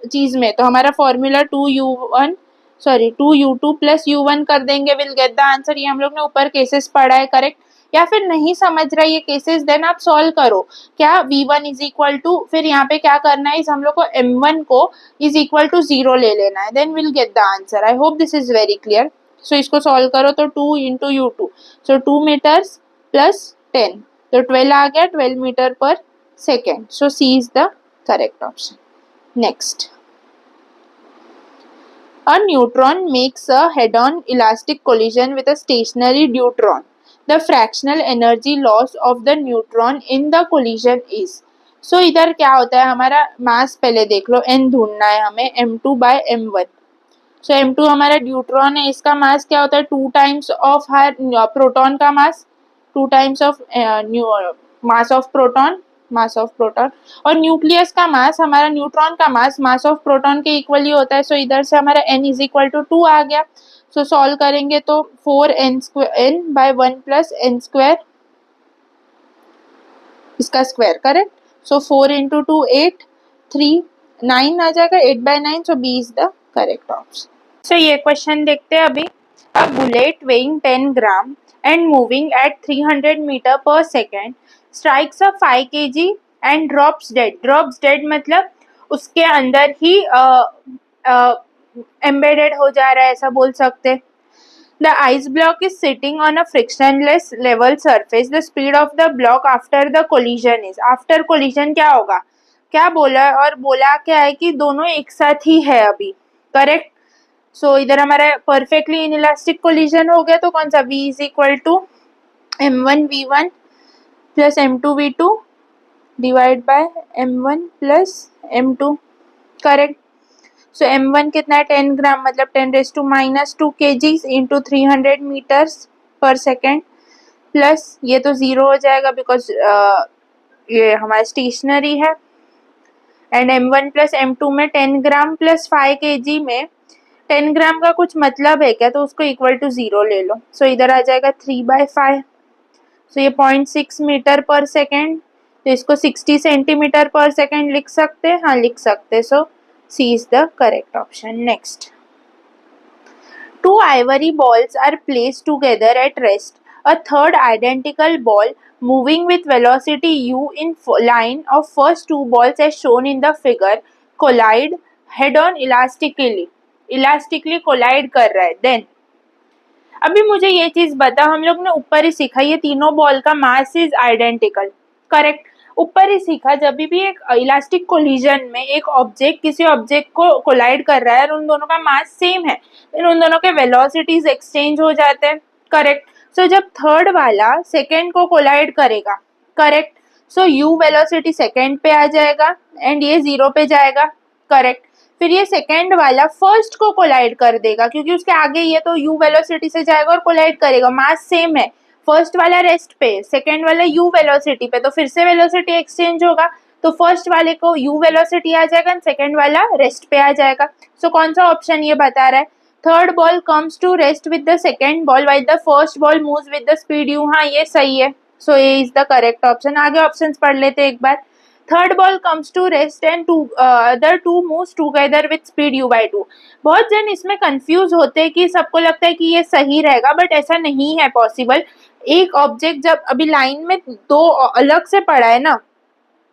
चीज में, तो हमारा फॉर्मूला 2u2 प्लस u1 कर देंगे, विल गेट द आंसर। ये हम लोग ने ऊपर केसेस पढ़ा है, करेक्ट। या फिर नहीं समझ रहा ये केसेस, देन आप सॉल्व करो। क्या v1 इज इक्वल टू, फिर यहाँ पे क्या करना है, इस हम लोग को m1 को इज इक्वल टू 0 ले लेना है, then will get the answer. I hope this is very clear. So इसको सॉल्व करो तो 2 इंटू u2, सो 2 मीटर्स प्लस 10, तो 12 आ गया, 12 मीटर पर second. So C is the correct option. Next, a neutron makes a head-on elastic collision with a stationary deuteron. The fractional energy loss of the neutron in the collision is। So इधर क्या होता है, हमारा मास पहले देख लो, n ढूंढना है हमें, m2 by m1। So m2 हमारा ड्यूट्रॉन है, इसका मास क्या होता है, 2 टाइम्स ऑफ हर प्रोटॉन का mass, 2 times of mass of proton, और न्यूक्लियस का मास, हमारा न्यूट्रॉन का मास ऑफ प्रोटॉन के इक्वली होता है। सो इधर से हमारा n इज इक्वल टू 2 आ गया। सो सॉल्व करेंगे तो 4n/1 प्लस n स्क्वायर, इसका स्क्वायर, करेक्ट। सो 4 इंटू 2 8, 3 9 आ जाएगा, 8/9। So B is the correct option. So ये क्वेश्चन देखते हैं अभी। A bullet weighing 10 gram and moving at 300 metre पर second strikes a 5 kg and drops dead मतलब उसके अंदर ही एम्बेडेड हो जा रहा है, ऐसा बोल सकते। The ice block is sitting on a frictionless level surface. The speed of the block after the collision is। After collision क्या होगा, क्या बोला है, और बोला क्या है कि दोनों एक साथ ही है अभी, करेक्ट। सो इधर हमारा परफेक्टली इनइलास्टिक कोलिजन हो गया, तो कौन सा, v is equal to m1 v1 plus m2 v2 divide by m1 plus m2, correct. So m1 कितना है 10 ग्राम, मतलब 10⁻² kgs इंटू 300 मीटर्स पर सेकेंड, प्लस ये तो जीरो हो जाएगा बिकॉज ये हमारा स्टेशनरी है, एंड m1 प्लस m2 में 10 ग्राम प्लस 5 kg में 10 ग्राम का कुछ मतलब है क्या, तो उसको इक्वल टू 0 ले लो। सो इधर आ जाएगा 3/5, सो ये 0.6 मीटर पर सेकेंड, तो इसको 60 सेंटीमीटर पर सेकेंड लिख सकते हैं, हाँ लिख सकते। So C is the correct option. Next, two ivory balls are placed together at rest. A third identical ball moving with velocity u in line of first two balls as shown in the figure collide head on elastically. Elastically collide कर रहा है। Then अभी मुझे ये चीज बता, हम लोग ने ऊपर ही सीखा ये तीनों बॉल का मास इज आइडेंटिकल, करेक्ट। ऊपर ही सीखा जब भी एक इलास्टिक कोलिजन में एक ऑब्जेक्ट किसी ऑब्जेक्ट को कोलाइड कर रहा है और उन दोनों का मास सेम है, फिर उन दोनों के वेलोसिटीज एक्सचेंज हो जाते हैं, करेक्ट। सो जब थर्ड वाला सेकेंड को कोलाइड करेगा, correct, so you velocity second पे आ जाएगा एंड ये 0 पे जाएगा, करेक्ट। फिर ये सेकेंड वाला फर्स्ट को कोलाइड कर देगा क्योंकि उसके आगे ये तो यू वेलोसिटी से जाएगा और कोलाइड करेगा, मास सेम है। फर्स्ट वाला रेस्ट पे, सेकेंड वाला यू वेलोसिटी पे, तो फिर से वेलोसिटी एक्सचेंज होगा, तो फर्स्ट वाले को यू वेलोसिटी आ जाएगा एंड सेकेंड वाला रेस्ट पे आ जाएगा। सो कौन सा ऑप्शन ये बता रहा है, third ball comes to rest with the second ball while the first ball moves with the speed U, हाँ ये सही है। सो ये इज द करेक्ट ऑप्शन। आगे ऑप्शंस पढ़ लेते एक बार। Third ball comes to rest and other two moves together with speed u/2। बहुत जन इसमें कंफ्यूज होते हैं कि सबको लगता है कि ये सही रहेगा, बट ऐसा नहीं है पॉसिबल। एक ऑब्जेक्ट जब अभी लाइन में दो अलग से पड़ा है ना,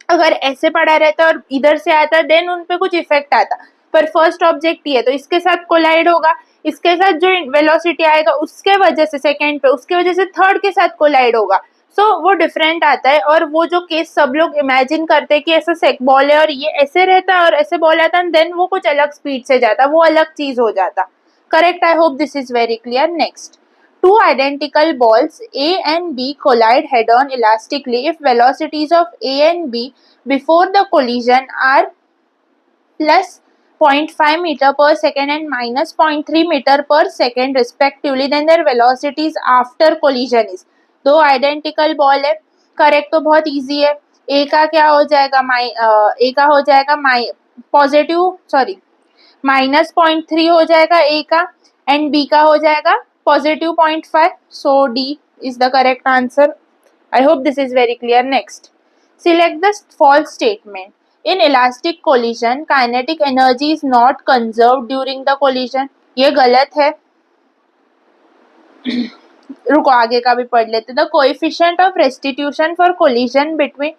अगर ऐसे पड़ा रहता और इधर से आता देन उन पे कुछ इफेक्ट आता, पर फर्स्ट ऑब्जेक्ट ही है तो इसके साथ कोलाइड होगा, इसके साथ जो वेलोसिटी आएगा उसके वजह से सेकेंड पे, उसके वजह से थर्ड के साथ कोलाइड होगा। सो वो डिफरेंट आता है। और वो जो केस सब लोग इमेजिन करते हैं कि ऐसा बॉल है और ये ऐसे रहता है और ऐसे बॉल आता है देन वो कुछ अलग स्पीड से जाता, वो अलग चीज हो जाता, correct. I hope this is very clear. Next, two identical balls A and B collide head-on elastically if velocities of A and B before the collision are plus 0.5 meter per second and minus 0.3 meter per second respectively, then their velocities after collision is। दो identical ball है, correct, तो बहुत easy है। ए का क्या हो जाएगा, ए का हो जाएगा पॉजिटिव सॉरी -0.3 हो जाएगा ए का, एंड बी का हो जाएगा positive 0.5, so D is the correct answer. I hope this is very clear. Next, select the false statement. In elastic collision, kinetic energy is not conserved during the collision. ये गलत है। रुको आगे का भी पढ़ लेते। The coefficient of restitution for collision between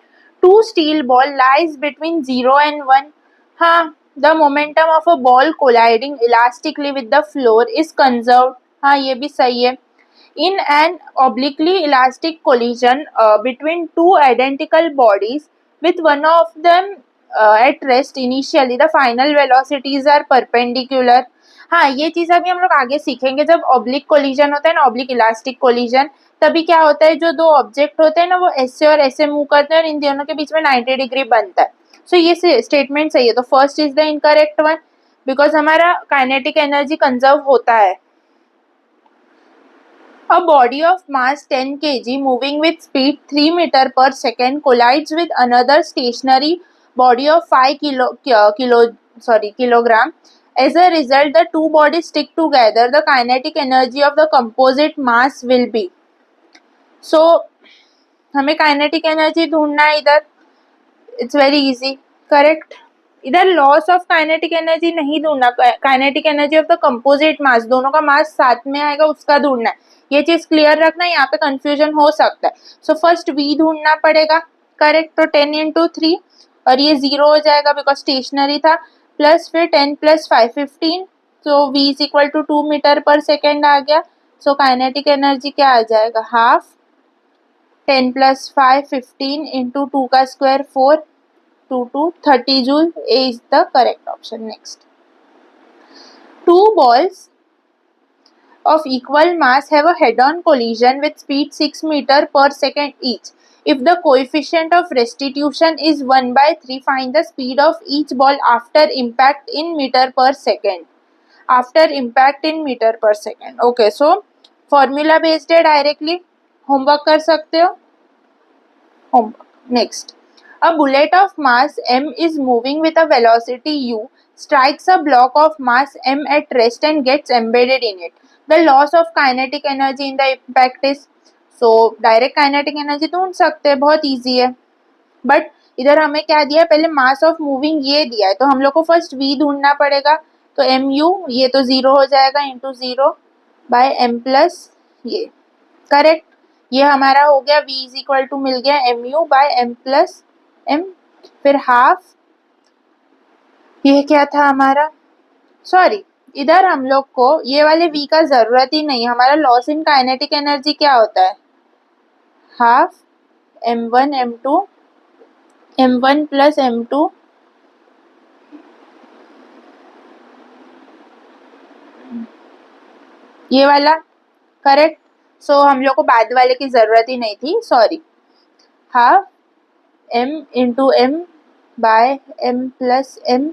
two steel ball lies between 0 and 1. हाँ, the momentum of a ball colliding elastically with the floor is conserved. हाँ ये भी सही है। In an obliquely elastic collision between two identical bodies with one of them at rest initially, the final velocities are perpendicular. हाँ ये चीज अभी हम लोग आगे सीखेंगे। जब ऑब्लिक कोलिजन होता है ना, ऑब्लिक इलास्टिक कोलिजन, तभी क्या होता है, जो दो ऑब्जेक्ट होते हैं ना वो ऐसे और ऐसे मूव करते हैं और इन दोनों के बीच में 90 डिग्री बनता है। सो ये स्टेटमेंट सही है, तो first is the incorrect one because हमारा काइनेटिक एनर्जी कंजर्व होता है। A body of mass 10 kg moving with speed 3 meter per second collides with another stationary body of 5 kilogram. As a result, the two bodies stick together. The kinetic energy of the composite mass will be. So, हमें kinetic energy ढूंढना है इधर। It's very easy, correct? इधर loss of kinetic energy नहीं ढूंढना, kinetic energy of the composite mass, दोनों का मास साथ में आएगा उसका ढूंढना है। ये चीज क्लियर रखना, यहाँ पे कंफ्यूजन हो सकता है। सो फर्स्ट वी ढूंढना पड़ेगा, करेक्ट, तो 10 into 3 और ये 0 हो जाएगा बिकॉज स्टेशनरी था, प्लस फिर 10 + 5 15, तो v is equal to 2 metre पर सेकेंड आ गया। सो काइनेटिक एनर्जी क्या आ जाएगा, हाफ 10 + 5 15 into 2 का square 4 2 30 joule. A is the correct option. Next, two balls of equal mass have a head-on collision with speed 6 meter per second each. If the coefficient of restitution is 1/3, find the speed of each ball after impact in meter per second. After impact in meter per second. Okay, so formula based है, directly homework कर सकते हो. Homework. Next. A bullet of mass m is moving with a velocity u, strikes a block of mass m at rest and gets embedded in it. The loss of kinetic energy in the impact is. So direct kinetic energy ढूंढ सकते हैं, बहुत easy है. But इधर हमें क्या दिया है, पहले मास ऑफ मूविंग ये दिया है, तो हम लोग को फर्स्ट v ढूंढना पड़ेगा. तो एम यू ये तो 0 हो जाएगा इंटू 0 बाय एम प्लस ये. करेक्ट. ये हमारा हो गया v इज इक्वल टू मिल गया M U by M plus M. फिर हाफ, ये क्या था हमारा, सॉरी इधर हम लोग को ये वाले v का जरूरत ही नहीं. हमारा लॉस इन काइनेटिक एनर्जी क्या होता है, half m1 m2 m1 plus m2 ये वाला. करेक्ट. सो हम लोग को बाद वाले की जरूरत ही नहीं थी, sorry. Half m into M by m plus m,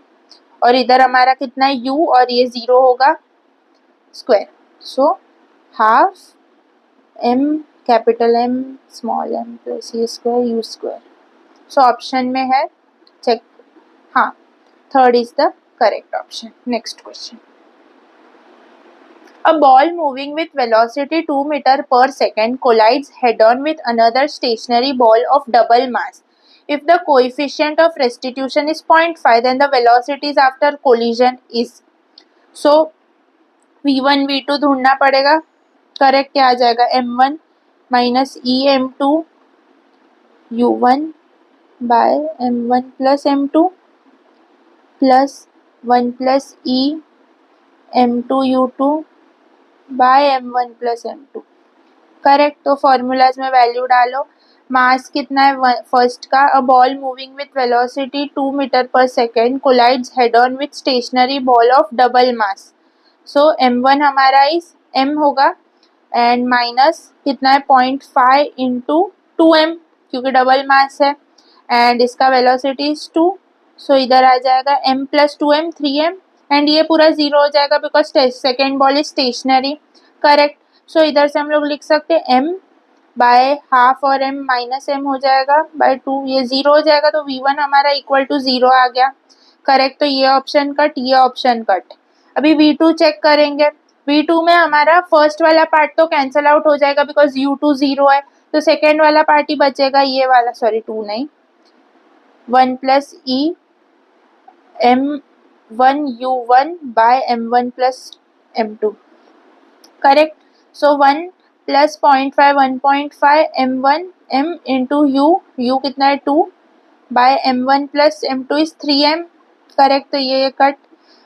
और इधर हमारा कितना है u, और ये 0 होगा square. So half m capital M small m plus ये square u square. So option में है, चेक. हाँ, third is the correct option. Next question. A ball moving with velocity 2 meter per second collides head-on with another stationary ball of double mass. If the coefficient of restitution is 0.5, then the velocities after collision is. So v1 v2 ढूंढना पड़ेगा. Correct. क्या आ जाएगा, m1 minus E m2 u1 by m1 plus m2 plus 1 plus E m2 u2 by m1 plus m2. Correct. तो formulas में value डालो. Mass कितना है फर्स्ट का, a ball moving with velocity 2 metre पर second collides head on with stationary ball of double mass. So m1 हमारा इस m होगा एंड माइनस कितना है 0.5 इंटू 2m, क्योंकि डबल मास है, एंड इसका वेलोसिटी इज 2. सो इधर आ जाएगा m plus 2m 3m, and ये पूरा 0 हो जाएगा because second ball is stationary. Correct. So इधर से हम लोग लिख सकते हैं m बाय हाफ, और m माइनस m हो जाएगा बाय 2, ये 0 हो जाएगा. तो v1 हमारा इक्वल टू 0 आ गया. करेक्ट. तो ये ऑप्शन कट, ये ऑप्शन कट. अभी v2 चेक करेंगे. v2 में हमारा फर्स्ट वाला पार्ट तो कैंसल आउट हो जाएगा बिकॉज u2 0 है, तो सेकेंड वाला पार्ट ही बचेगा, ये वाला, सॉरी 2 नहीं, 1 plus E m1 u1 by m1 plus m2. Correct. So 1 plus 0.5 1.5 m1 m into u कितना है 2 bye m1 plus m2 is 3m. Correct. तो ये कट.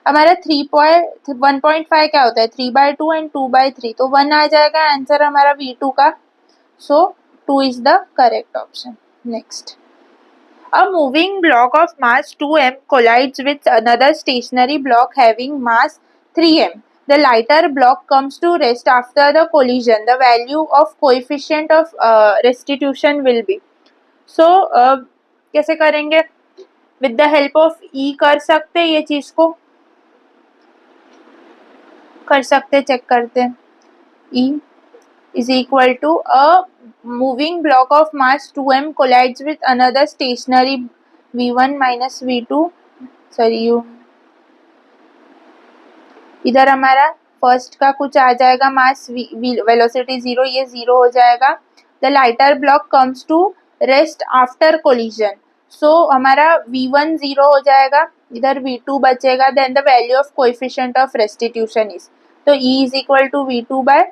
हमारा 1.5 क्या होता है, 3/2 एंड 2/3, तो 1 आ जाएगा आंसर हमारा v2 का. सो 2 is the correct option. Next. A moving block of mass 2m collides with another stationary block having mass 3m. The lighter block comes to rest after the collision. The value of coefficient of restitution will be. So कैसे करेंगे, with the help of E कर सकते, ये चीज को कर सकते, check करते हैं. E is equal to a moving block of mass 2m collides with another stationary v1 minus v2, sorry u. इधर हमारा फर्स्ट का कुछ आ जाएगा, मास वेलोसिटी 0, ये 0 हो जाएगा. The lighter block comes to rest after collision. So हमारा v1 0 हो जाएगा, इधर v2 बचेगा. Then the value of coefficient of restitution is, तो E is equal to v2 by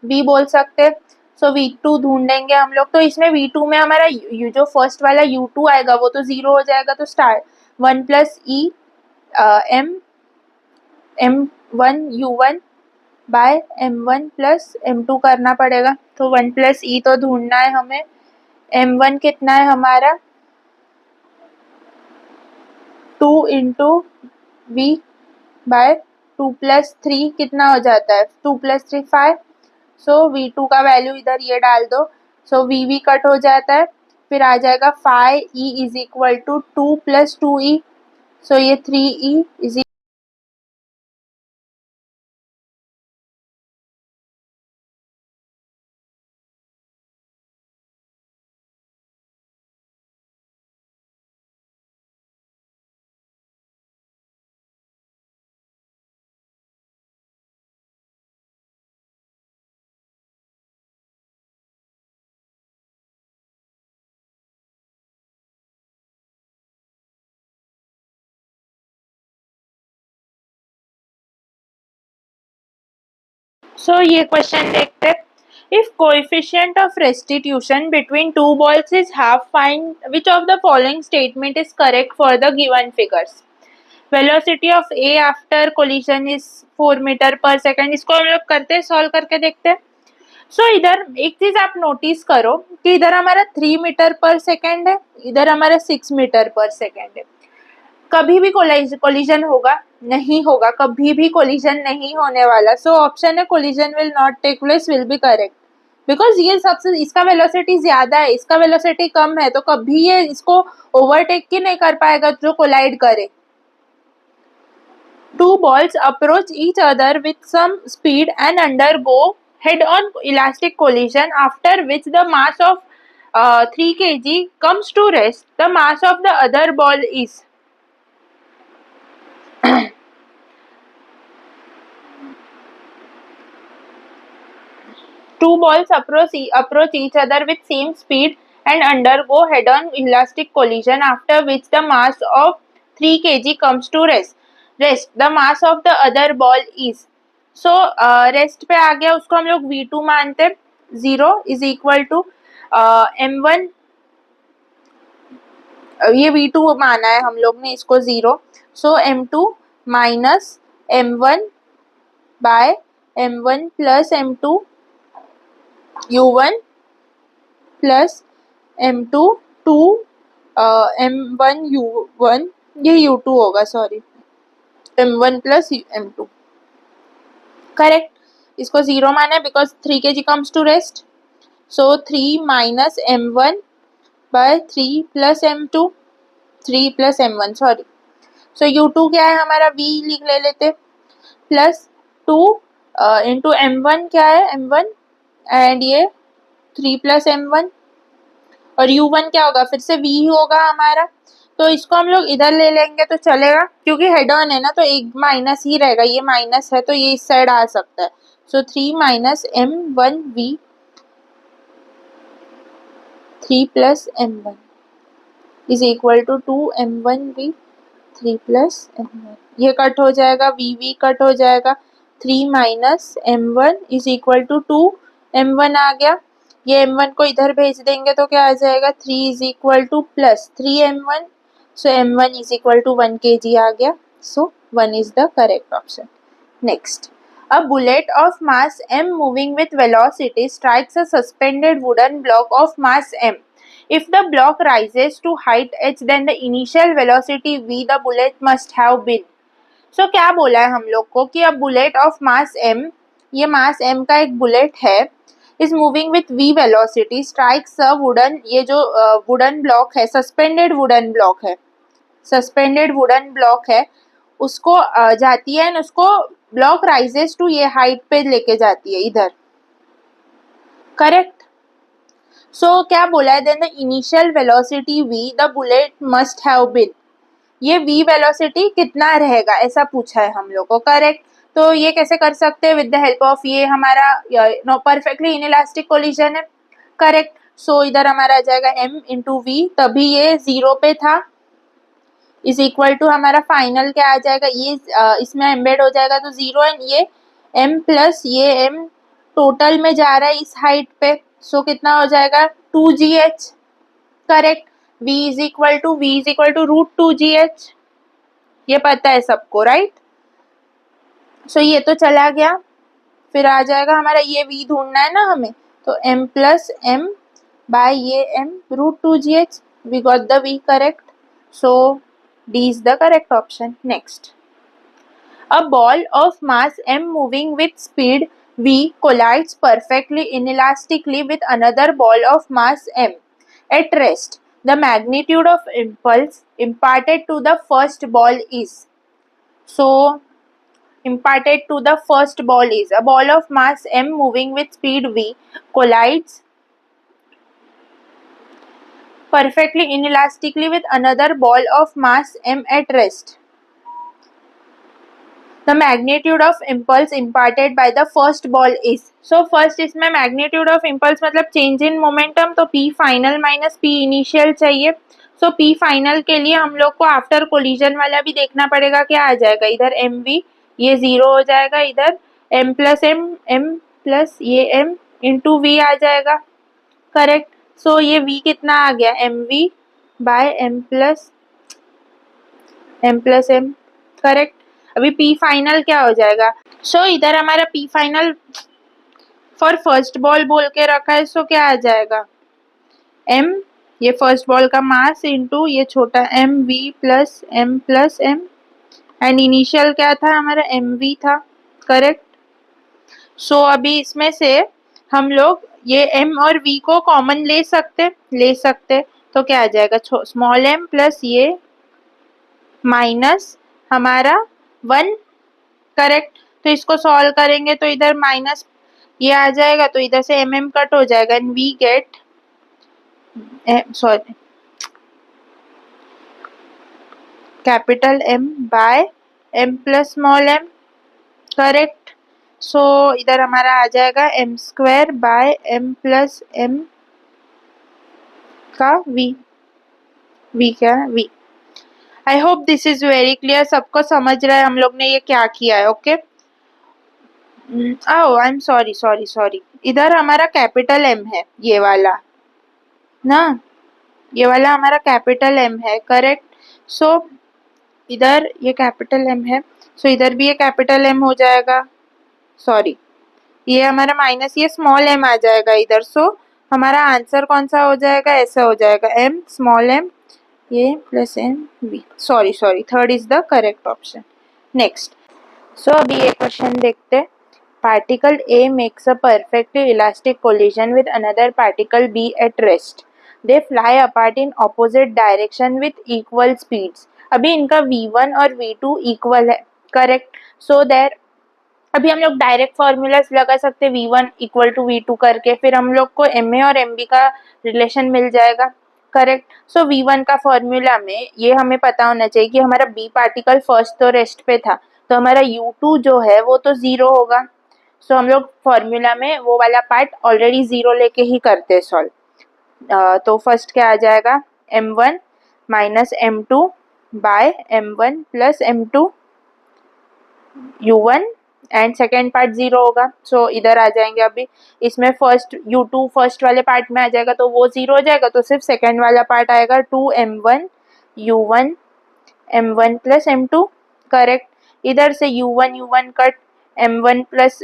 v बोल सकते हैं. सो v2 ढूंढेंगे हम लोग. तो इसमें v2 में हमारा जो फर्स्ट वाला u2 आएगा वो तो 0 हो जाएगा, तो start 1 plus E m1 u1 by m1 plus m2 करना पड़ेगा. तो 1 प्लस ई तो ढूंढना है हमें. m1 कितना है हमारा 2 इंटू v बाय 2 प्लस 3 कितना हो जाता है, 2 प्लस 3 5. सो v2 का वैल्यू इधर ये डाल दो. सो v कट हो जाता है, फिर आ जाएगा फाई E is equal to 2 + 2e, so ये 3e इज सो ये क्वेश्चन देखते हैं. If coefficient of restitution between two balls is half, find which of the following statement is correct for the given figures. Velocity of A after collision is 4 metre पर second. इसको हम लोग करते हैं, solve करके देखते हैं. सो इधर एक चीज आप नोटिस करो कि इधर हमारा 3 मीटर पर सेकेंड है, इधर हमारा 6 मीटर पर सेकेंड है. कभी भी कोलिजन होगा? नहीं होगा, कभी भी कोलिजन नहीं होने वाला. सो ऑप्शन है collision will not take place will be correct, because ये सबसे इसका वेलोसिटी ज्यादा है, इसका वेलोसिटी कम है, तो कभी ये इसको ओवरटेक ही नहीं कर पाएगा जो कोलाइड करे. Two balls approach each other with some speed and undergo head-on elastic collision, after which the mass of 3 kg comes to rest. The mass of the other ball is. Two balls approach each other with same speed and undergo head-on elastic collision, after which the mass of 3 kg comes to rest. The mass of the other ball is. So rest पे आ गया, उसको हम लोग V2 मानते हैं. 0 is equal to M1, ये V2 माना है हम लोग ने इसको 0. So M2 minus M1 by M1 plus M2 U1 plus M2 2 M1 U1, ये U2 होगा, sorry, M1 plus M2. Correct. इसको 0 माना है because 3 kg comes to rest. So 3 minus M1 by 3 plus M2, 3 plus M1, sorry. So U2 क्या है हमारा, V लिख ले लेते, प्लस 2 इंटू M1 क्या है, M1, एंड ये 3 प्लस M1, और U1 क्या होगा, फिर से V होगा हमारा. तो इसको हम लोग इधर ले लेंगे तो चलेगा, क्योंकि हेड ऑन है ना, तो एक माइनस ही रहेगा, ये माइनस है तो ये इस साइड आ सकता है. So 3 minus M1V, 3 plus M1 is equal to 2 M1V, 3 plus M1. ये कट हो जाएगा, VV कट हो जाएगा. 3 minus M1 is equal to 2 M1 आ गया. ये M1 को इधर भेज देंगे तो क्या आ जाएगा, 3 is equal two plus 3 M1. So M1 is equal to 1 kg आ गया. So 1 is the correct option. Next, a bullet of mass m moving with velocity strikes a suspended wooden block of mass m. If the block rises to height h, then the initial velocity v the bullet must have been. So क्या बोला है हम लोग को कि a bullet of mass m, ये mass m का एक bullet है, is moving with v velocity, strikes a wooden, ये जो wooden block है, suspended wooden block है, सस्पेंडेड वुडन ब्लॉक है, उसको जाती है, उसको ब्लॉक राइजेस टू ये हाइट पे लेके जाती है इधर. करेक्ट. सो क्या बोला है, then the initial velocity v the bullet must have been. ये v वेलोसिटी कितना रहेगा ऐसा पूछा है हम लोग को. करेक्ट. तो ये कैसे कर सकते हैं, विद द हेल्प ऑफ ये हमारा नो परफेक्टली इनइलास्टिक कोलिजन है. करेक्ट. सो इधर हमारा आ जाएगा m इंटू v, तभी ये 0 पे था, इज इक्वल टू हमारा फाइनल क्या आ जाएगा, ये इसमें एम्बेड हो जाएगा तो 0, एंड ये m प्लस ये m टोटल में जा रहा है इस हाइट पे. सो कितना हो जाएगा, 2gh. Correct. v is equal to root 2gh, ये पता है सबको, राइट. सो ये तो चला गया. फिर आ जाएगा हमारा ये v ढूंढना है ना हमें, तो m प्लस m बाय ये m root 2gh. We got the v correct. So D is the correct option. Next, a ball of mass m moving with speed v collides perfectly inelastically with another ball of mass m. at rest, the magnitude of impulse imparted to the first ball is. So imparted to the first ball is a ball of mass m moving with speed v collides perfectly inelastically with another ball of mass m at rest. The magnitude of impulse imparted by the first ball is. So first इसमें magnitude of impulse मतलब change in momentum, तो p final minus p initial चाहिए. So p final के लिए हम लोग को after collision वाला भी देखना पड़ेगा. क्या आ जाएगा इधर mv, ये 0 हो जाएगा, इधर m प्लस ये m इंटू v आ जाएगा. करेक्ट. सो ये v कितना आ गया mv by m plus m. Correct. अभी p फाइनल क्या हो जाएगा. सो इधर हमारा p final for first ball बोल के रखा है. सो क्या आ जाएगा m, ये फर्स्ट बॉल का मास इंटू ये छोटा mv plus m and initial क्या था हमारा mv था. करेक्ट. सो अभी इसमें से हम लोग ये m और v को कॉमन ले सकते. तो क्या आ जाएगा स्मॉल m प्लस ये माइनस हमारा 1. करेक्ट. तो इसको सॉल्व करेंगे तो इधर माइनस ये आ जाएगा, तो इधर से mm कट हो जाएगा and we get capital M by m plus small m. Correct. So इधर हमारा आ जाएगा m square by m plus m का v क्या है v. I hope this is very clear. सबको समझ रहा है हम लोग ने ये क्या किया है. ओके. I am sorry. इधर हमारा कैपिटल M है, ये वाला ना, ये वाला हमारा कैपिटल M है. करेक्ट. सो इधर ये कैपिटल M है, सो इधर भी ये कैपिटल M हो जाएगा. सॉरी, ये हमारा माइनस ये स्मॉल m आ जाएगा इधर. सो हमारा आंसर कौन सा हो जाएगा, ऐसा हो जाएगा m स्मॉल m ये plus m v. Sorry, third is the correct option. Next. So अभी ये क्वेश्चन देखते हैं. Particle A makes a perfectly elastic collision with another particle B at rest. They fly apart in opposite direction with equal speeds. अभी इनका v1 और v2 equal है. Correct. So there अभी हम लोग डायरेक्ट फॉर्मूलाज लगा सकते हैं v1 इक्वल टू v2 करके, फिर हम लोग को ma और mb का रिलेशन मिल जाएगा. करेक्ट. सो v1 का फॉर्मूला में ये हमें पता होना चाहिए कि हमारा b पार्टिकल फर्स्ट तो रेस्ट पे था, तो हमारा u2 जो है वो तो 0 होगा. सो हम लोग फॉर्मूला में वो वाला पार्ट ऑलरेडी 0 लेके ही करते हैं सॉल्व. तो फर्स्ट क्या आ जाएगा m1 minus m2 by m1 plus m2 u1 and second part 0 होगा. सो इधर आ जाएंगे. अभी इसमें फर्स्ट u2 फर्स्ट वाले पार्ट में आ जाएगा तो वो 0 हो जाएगा, तो सिर्फ सेकेंड वाला पार्ट आएगा 2m1 u1 m1 plus m2. Correct. इधर से u1 cut, m1 plus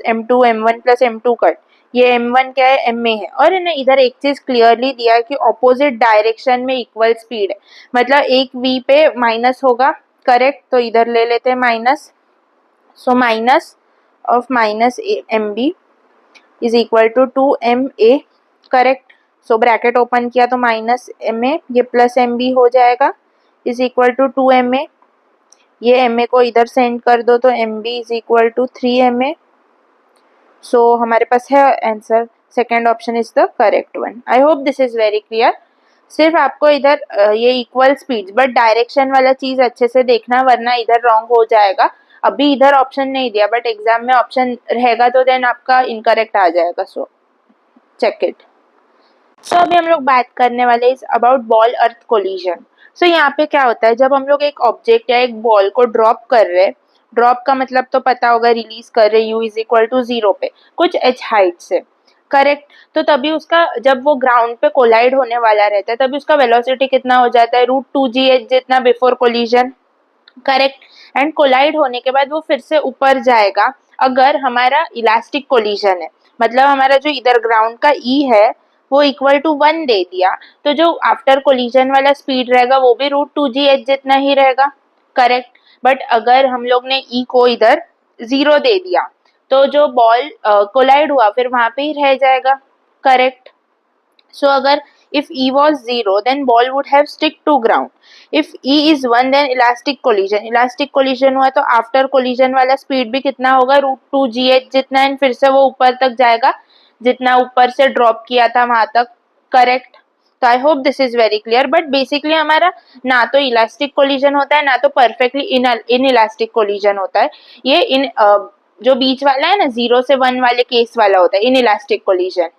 m2 cut. ये m1 क्या है ma है. और इन्हें इधर एक चीज क्लियरली दिया है कि ऑपोजिट डायरेक्शन में इक्वल स्पीड है, मतलब एक v पे माइनस होगा. करेक्ट. तो इधर ले लेते हैं minus. So minus of minus mb is equal to 2ma. Correct. So bracket open किया तो माइनस ma ये प्लस mb हो जाएगा इज इक्वल टू 2ma. ये ma को इधर सेंड कर दो तो mb is equal to 3ma. So हमारे पास है answer. Second option is the correct one. I hope this is very clear. सिर्फ आपको इधर ये इक्वल स्पीड बट डायरेक्शन वाला चीज अच्छे से देखना, वरना इधर रॉन्ग हो जाएगा. अभी इधर ऑप्शन नहीं दिया बट एग्जाम में ऑप्शन रहेगा तो देन आपका इनकरेक्ट आ जाएगा. So check it. सो अभी हम लोग बात करने वाले is about ball earth collision. So यहाँ पे क्या होता है, जब हम लोग एक ऑब्जेक्ट या एक बॉल को ड्रॉप कर रहे, ड्रॉप का मतलब तो पता होगा रिलीज कर रहे u इज इक्वल टू 0 पे कुछ h हाइट से. करेक्ट. तो तभी उसका जब वो ग्राउंड पे कोलाइड होने वाला रहता है तभी उसका वेलोसिटी कितना हो जाता है √2gh जितना before collision. Correct. And collide होने के बाद वो फिर से ऊपर जाएगा अगर हमारा इलास्टिक कोलिजन है, मतलब हमारा जो इधर ग्राउंड का E है वो इक्वल टू 1 दे दिया, तो जो आफ्टर कोलिजन वाला स्पीड रहेगा वो भी √2gh जितना ही रहेगा. करेक्ट. बट अगर हम लोग ने E को इधर 0 दे दिया तो जो बॉल कोलाइड हुआ फिर वहां पे ही रह जाएगा. करेक्ट. सो अगर If E was 0, then ball would have stick to ground. If E is 1, then elastic collision. Elastic collision हुआ तो after collision वाला speed भी कितना होगा, √2gh जितना, एंड फिर से वो ऊपर तक जाएगा जितना ऊपर से ड्रॉप किया था वहां तक. करेक्ट. तो आई hope this is very clear. But basically हमारा ना तो इलास्टिक कोलिजन होता है ना तो परफेक्टली इन इलास्टिक कोलिजन होता है. ये इन जो बीच वाला है ना 0 से 1 वाले केस वाला होता है इन इलास्टिक कोलिजन.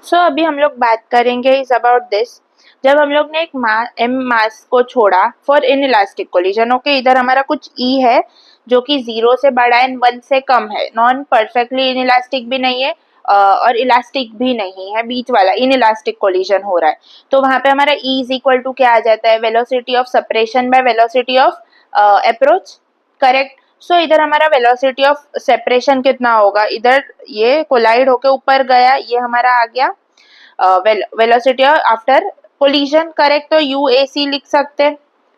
सो अभी हम लोग बात करेंगे इज अबाउट दिस. जब हम लोग ने एक एम मास को छोड़ा for in elastic collision. Okay, इधर हमारा कुछ ई है जो कि 0 से बड़ा एंड 1 से कम है. नॉन परफेक्टली इन इलास्टिक भी नहीं है और इलास्टिक भी नहीं है, बीच वाला इन इलास्टिक कोलिजन हो रहा है. तो वहां पे हमारा ई इज इक्वल टू क्या आ जाता है, velocity of separation by velocity of approach. Correct. So इधर हमारा वेलोसिटी ऑफ सेपरेशन कितना होगा, इधर ये कोलाइड होके ऊपर गया, ये हमारा आ गया वेलोसिटी आफ्टर कोलिजन. करेक्ट. तो UAC लिख सकते हैं.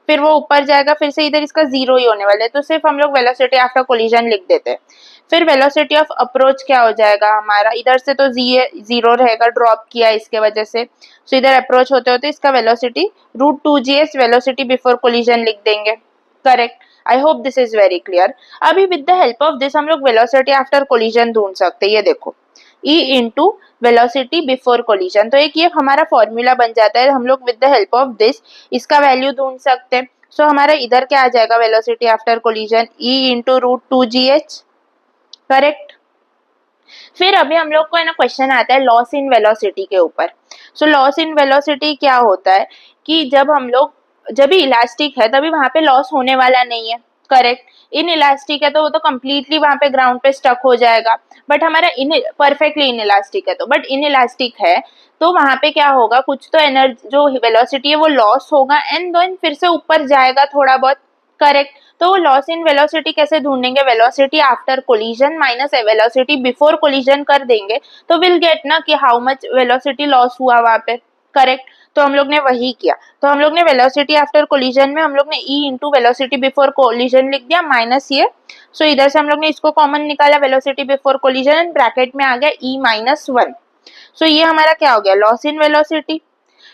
फिर वो ऊपर जाएगा, फिर से इधर इसका 0 ही होने वाला है तो सिर्फ हम लोग वेलोसिटी आफ्टर कोलिजन लिख देते हैं. फिर वेलोसिटी ऑफ अप्रोच क्या हो जाएगा हमारा, इधर से तो 0 रहेगा, ड्रॉप किया इसके वजह से. सो इधर अप्रोच होते होते इसका velocity √2gh velocity before collision लिख देंगे. Correct. I hope this is very clear. अभी with the help of this हम लोग वेलोसिटी आफ्टर कोलिजन ढूंढ सकते हैं. ये देखो, E into velocity before collision. तो एक ये हमारा फॉर्मूला बन जाता है. हम लोग with the help of this इसका वैल्यू ढूंढ सकते हैं. सो हमारा इधर क्या आ जाएगा, velocity after collision E into √2gh. Correct. फिर अभी हम लोग को है ना क्वेश्चन आता है लॉस इन वेलोसिटी के ऊपर. सो लॉस इन वेलोसिटी क्या होता है कि जब भी इलास्टिक है तभी वहां पे लॉस होने वाला नहीं है. करेक्ट. इन इलास्टिक है तो वो तो कंप्लीटली वहां पे ग्राउंड पे स्टक हो जाएगा. बट हमारा इन परफेक्टली इन इलास्टिक है तो, बट इन इलास्टिक है तो वहां पे क्या होगा, कुछ तो एनर्जी जो वेलोसिटी है वो लॉस होगा एंड देन फिर से ऊपर जाएगा थोड़ा बहुत. करेक्ट. तो लॉस इन वेलोसिटी कैसे ढूंढेंगे, velocity after collision minus velocity before collision कर देंगे तो विल गेट ना कि हाउ मच वेलोसिटी लॉस हुआ वहां पे. करेक्ट. तो हम लोग ने वही किया. तो हम लोग ने वेलोसिटी आफ्टर कोलिजन में हम लोग ने E into velocity before collision लिख दिया माइनस ये. सो इधर से हम लोग ने इसको कॉमन निकाला, velocity before collision, and bracket में आ गया E-1. सो ये हमारा क्या हो गया, लॉस इन वेलोसिटी.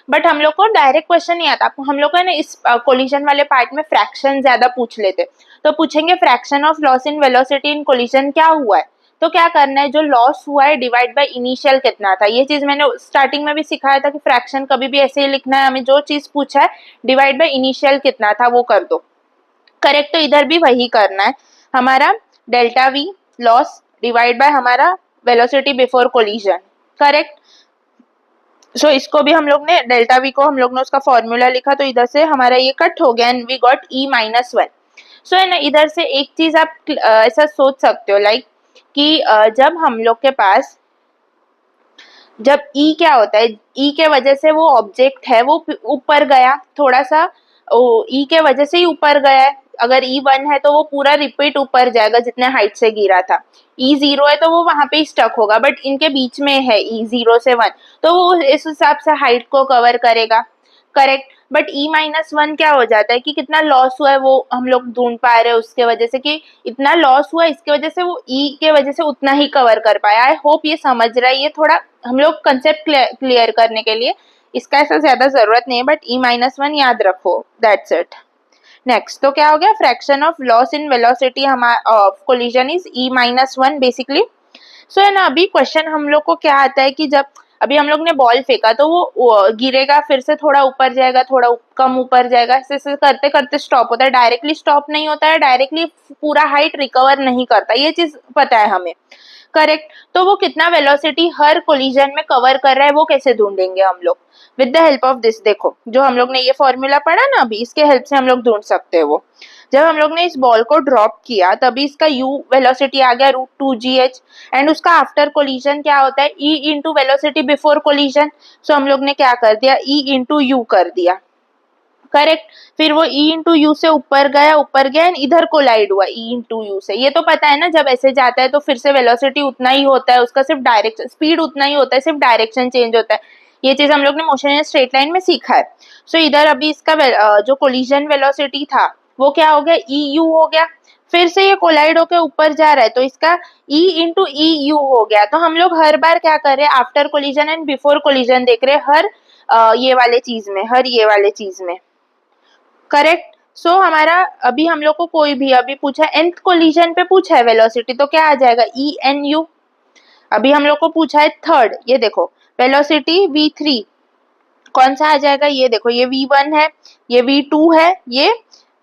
बट हम लोग को डायरेक्ट क्वेश्चन नहीं आता, हम लोग को ना इस कोलिजन वाले पार्ट में फ्रैक्शन ज्यादा पूछ लेते. तो पूछेंगे fraction of loss in velocity in collision क्या हुआ है. तो क्या करना है, जो लॉस हुआ है डिवाइड बाय इनिशियल कितना था. ये चीज मैंने स्टार्टिंग में भी सिखाया था कि फ्रैक्शन कभी भी ऐसे ही लिखना है, हमें जो चीज पूछा है डिवाइड बाय इनिशियल कितना था वो कर दो. करेक्ट. तो इधर भी वही करना है, हमारा delta we loss divide by हमारा वेलोसिटी बिफोर कोलिजन. करेक्ट. सो इसको भी हम लोग ने डेल्टा वी को हम लोग ने उसका फॉर्मूला लिखा तो इधर से हमारा ये कट हो गया एंड वी गॉट E-1. सो है ना, इधर से एक चीज आप ऐसा सोच सकते हो लाइक कि जब हम लोग के पास जब E क्या होता है, E के वजह से वो ऑब्जेक्ट है वो ऊपर गया थोड़ा सा, E के वजह से ही ऊपर गया है. अगर E1 है तो वो पूरा रिपीट ऊपर जाएगा जितने हाइट से गिरा था. E0 है तो वो वहां पे ही स्टक होगा, बट इनके बीच में है E0 से 1 तो वो इस हिसाब से हाइट को कवर करेगा. करेक्ट. बट E-1 क्या हो जाता है कि कितना लॉस हुआ है वो हम लोग ढूंढ पा रहे हैं उसके वजह से कि इतना लॉस हुआ इसके वजह से वो E के वजह से उतना ही कवर कर पाया. आई होप ये समझ रहा है. ये थोड़ा हम लोग कंसेप्ट क्लियर करने के लिए इसका ऐसा ज्यादा जरूरत नहीं है, बट E-1 याद रखो. That's it. नेक्स्ट तो क्या हो गया, fraction of loss in velocity of collision is E-1 basically. So है ना, अभी क्वेश्चन हम लोग को क्या आता है कि जब अभी हम लोग ने बॉल फेंका तो वो गिरेगा, फिर से थोड़ा ऊपर जाएगा, थोड़ा कम ऊपर जाएगा, ऐसे करते करते स्टॉप होता है. डायरेक्टली स्टॉप नहीं होता है, डायरेक्टली पूरा हाइट रिकवर नहीं करता, ये चीज पता है हमें. करेक्ट. तो वो कितना वेलोसिटी हर कोलिजन में कवर कर रहा है वो कैसे ढूंढेंगे हम लोग, with the help of this. देखो जो हम लोग ने ये फॉर्मूला पढ़ा ना अभी, इसके हेल्प से हम लोग ढूंढ सकते हैं. वो जब हम लोग ने इस बॉल को ड्रॉप किया तभी इसका U वेलोसिटी आ गया √2gh एंड उसका आफ्टर कोलिजन क्या होता है, E into velocity before collision. So हम लोग ने क्या कर दिया, E इंटू यू कर दिया. करेक्ट. फिर वो E इंटू यू से ऊपर गया एंड इधर कोलाइड हुआ E इंटू यू से. ये तो पता है ना, जब ऐसे जाता है तो फिर से वेलोसिटी उतना ही होता है, उसका सिर्फ डायरेक्शन स्पीड उतना ही होता है, सिर्फ डायरेक्शन चेंज होता है. ये चीज हम लोग ने मोशन इन स्ट्रेट लाइन में सीखा है. सो इधर अभी इसका जो कोलिजन वेलोसिटी था वो क्या हो गया, EU हो गया. फिर से ये कोलाइड होकर ऊपर जा रहा है तो इसका E इंटू EU हो गया. तो हम लोग हर बार क्या कर रहे हैं, after collision and before collision देख रहे हैं. हर ये वाले चीज में, हर ये वाले चीज में, करेक्ट। सो हमारा अभी हम लोग को कोई भी अभी पूछा nth कोलिजन पे पूछा है वेलोसिटी, तो क्या आ जाएगा ई एन यू। अभी हम लोग को पूछा है थर्ड, ये देखो वेलोसिटी v3, कौन सा आ जाएगा, ये देखो ये v1 है, ये v2 है, ये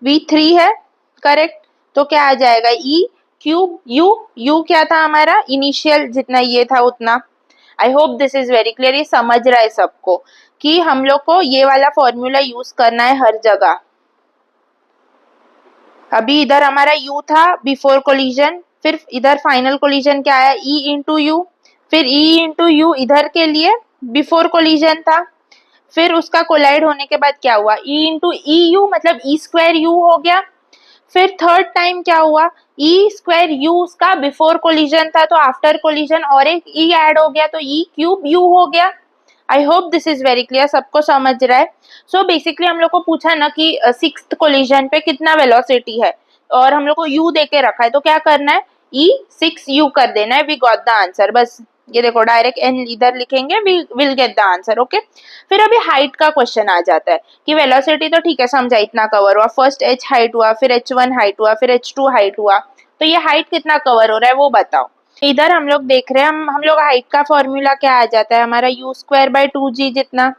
v3 है, करेक्ट। तो क्या आ जाएगा ई क्यूब यू, यू क्या था हमारा इनिशियल जितना ये था उतना। आई hope this is very clear, ये समझ रहा है सबको कि हम लोग को ये वाला फॉर्मूला यूज करना है हर जगह। अभी इधर हमारा u था बिफोर कोलिजन, फिर इधर फाइनल कोलिजन क्या आया e इंटू यू, फिर e इंटू यू इधर के लिए बिफोर कोलिजन था, फिर उसका कोलाइड होने के बाद क्या हुआ e इंटू ई यू, मतलब ई स्क्वायर यू हो गया। फिर थर्ड टाइम क्या हुआ e स्क्वायर यू उसका बिफोर कोलिजन था, तो आफ्टर कोलिजन और एक e ऐड हो गया, तो e क्यूब यू हो गया। आई hope this is very clear, सबको समझ रहा है। सो बेसिकली हम लोग को पूछा ना कि सिक्स्थ कोलिजन पे कितना वेलोसिटी है, और हम लोग को u दे के रखा है, तो क्या करना है e 6u कर देना है, वी गॉट द आंसर। बस ये देखो डायरेक्ट n इधर लिखेंगे, will get the answer, okay. फिर अभी हाइट का क्वेश्चन आ जाता है कि वेलोसिटी तो ठीक है समझा, इतना कवर हुआ, फर्स्ट h हाइट हुआ, फिर h1 हाइट हुआ, फिर h2 हाइट हुआ, तो ये हाइट कितना कवर हो रहा है वो बताओ। इधर हम लोग देख रहे हैं, हम लोग हाइट का फॉर्मूला क्या आ जाता है हमारा u स्क्वायर बाय 2g जितना,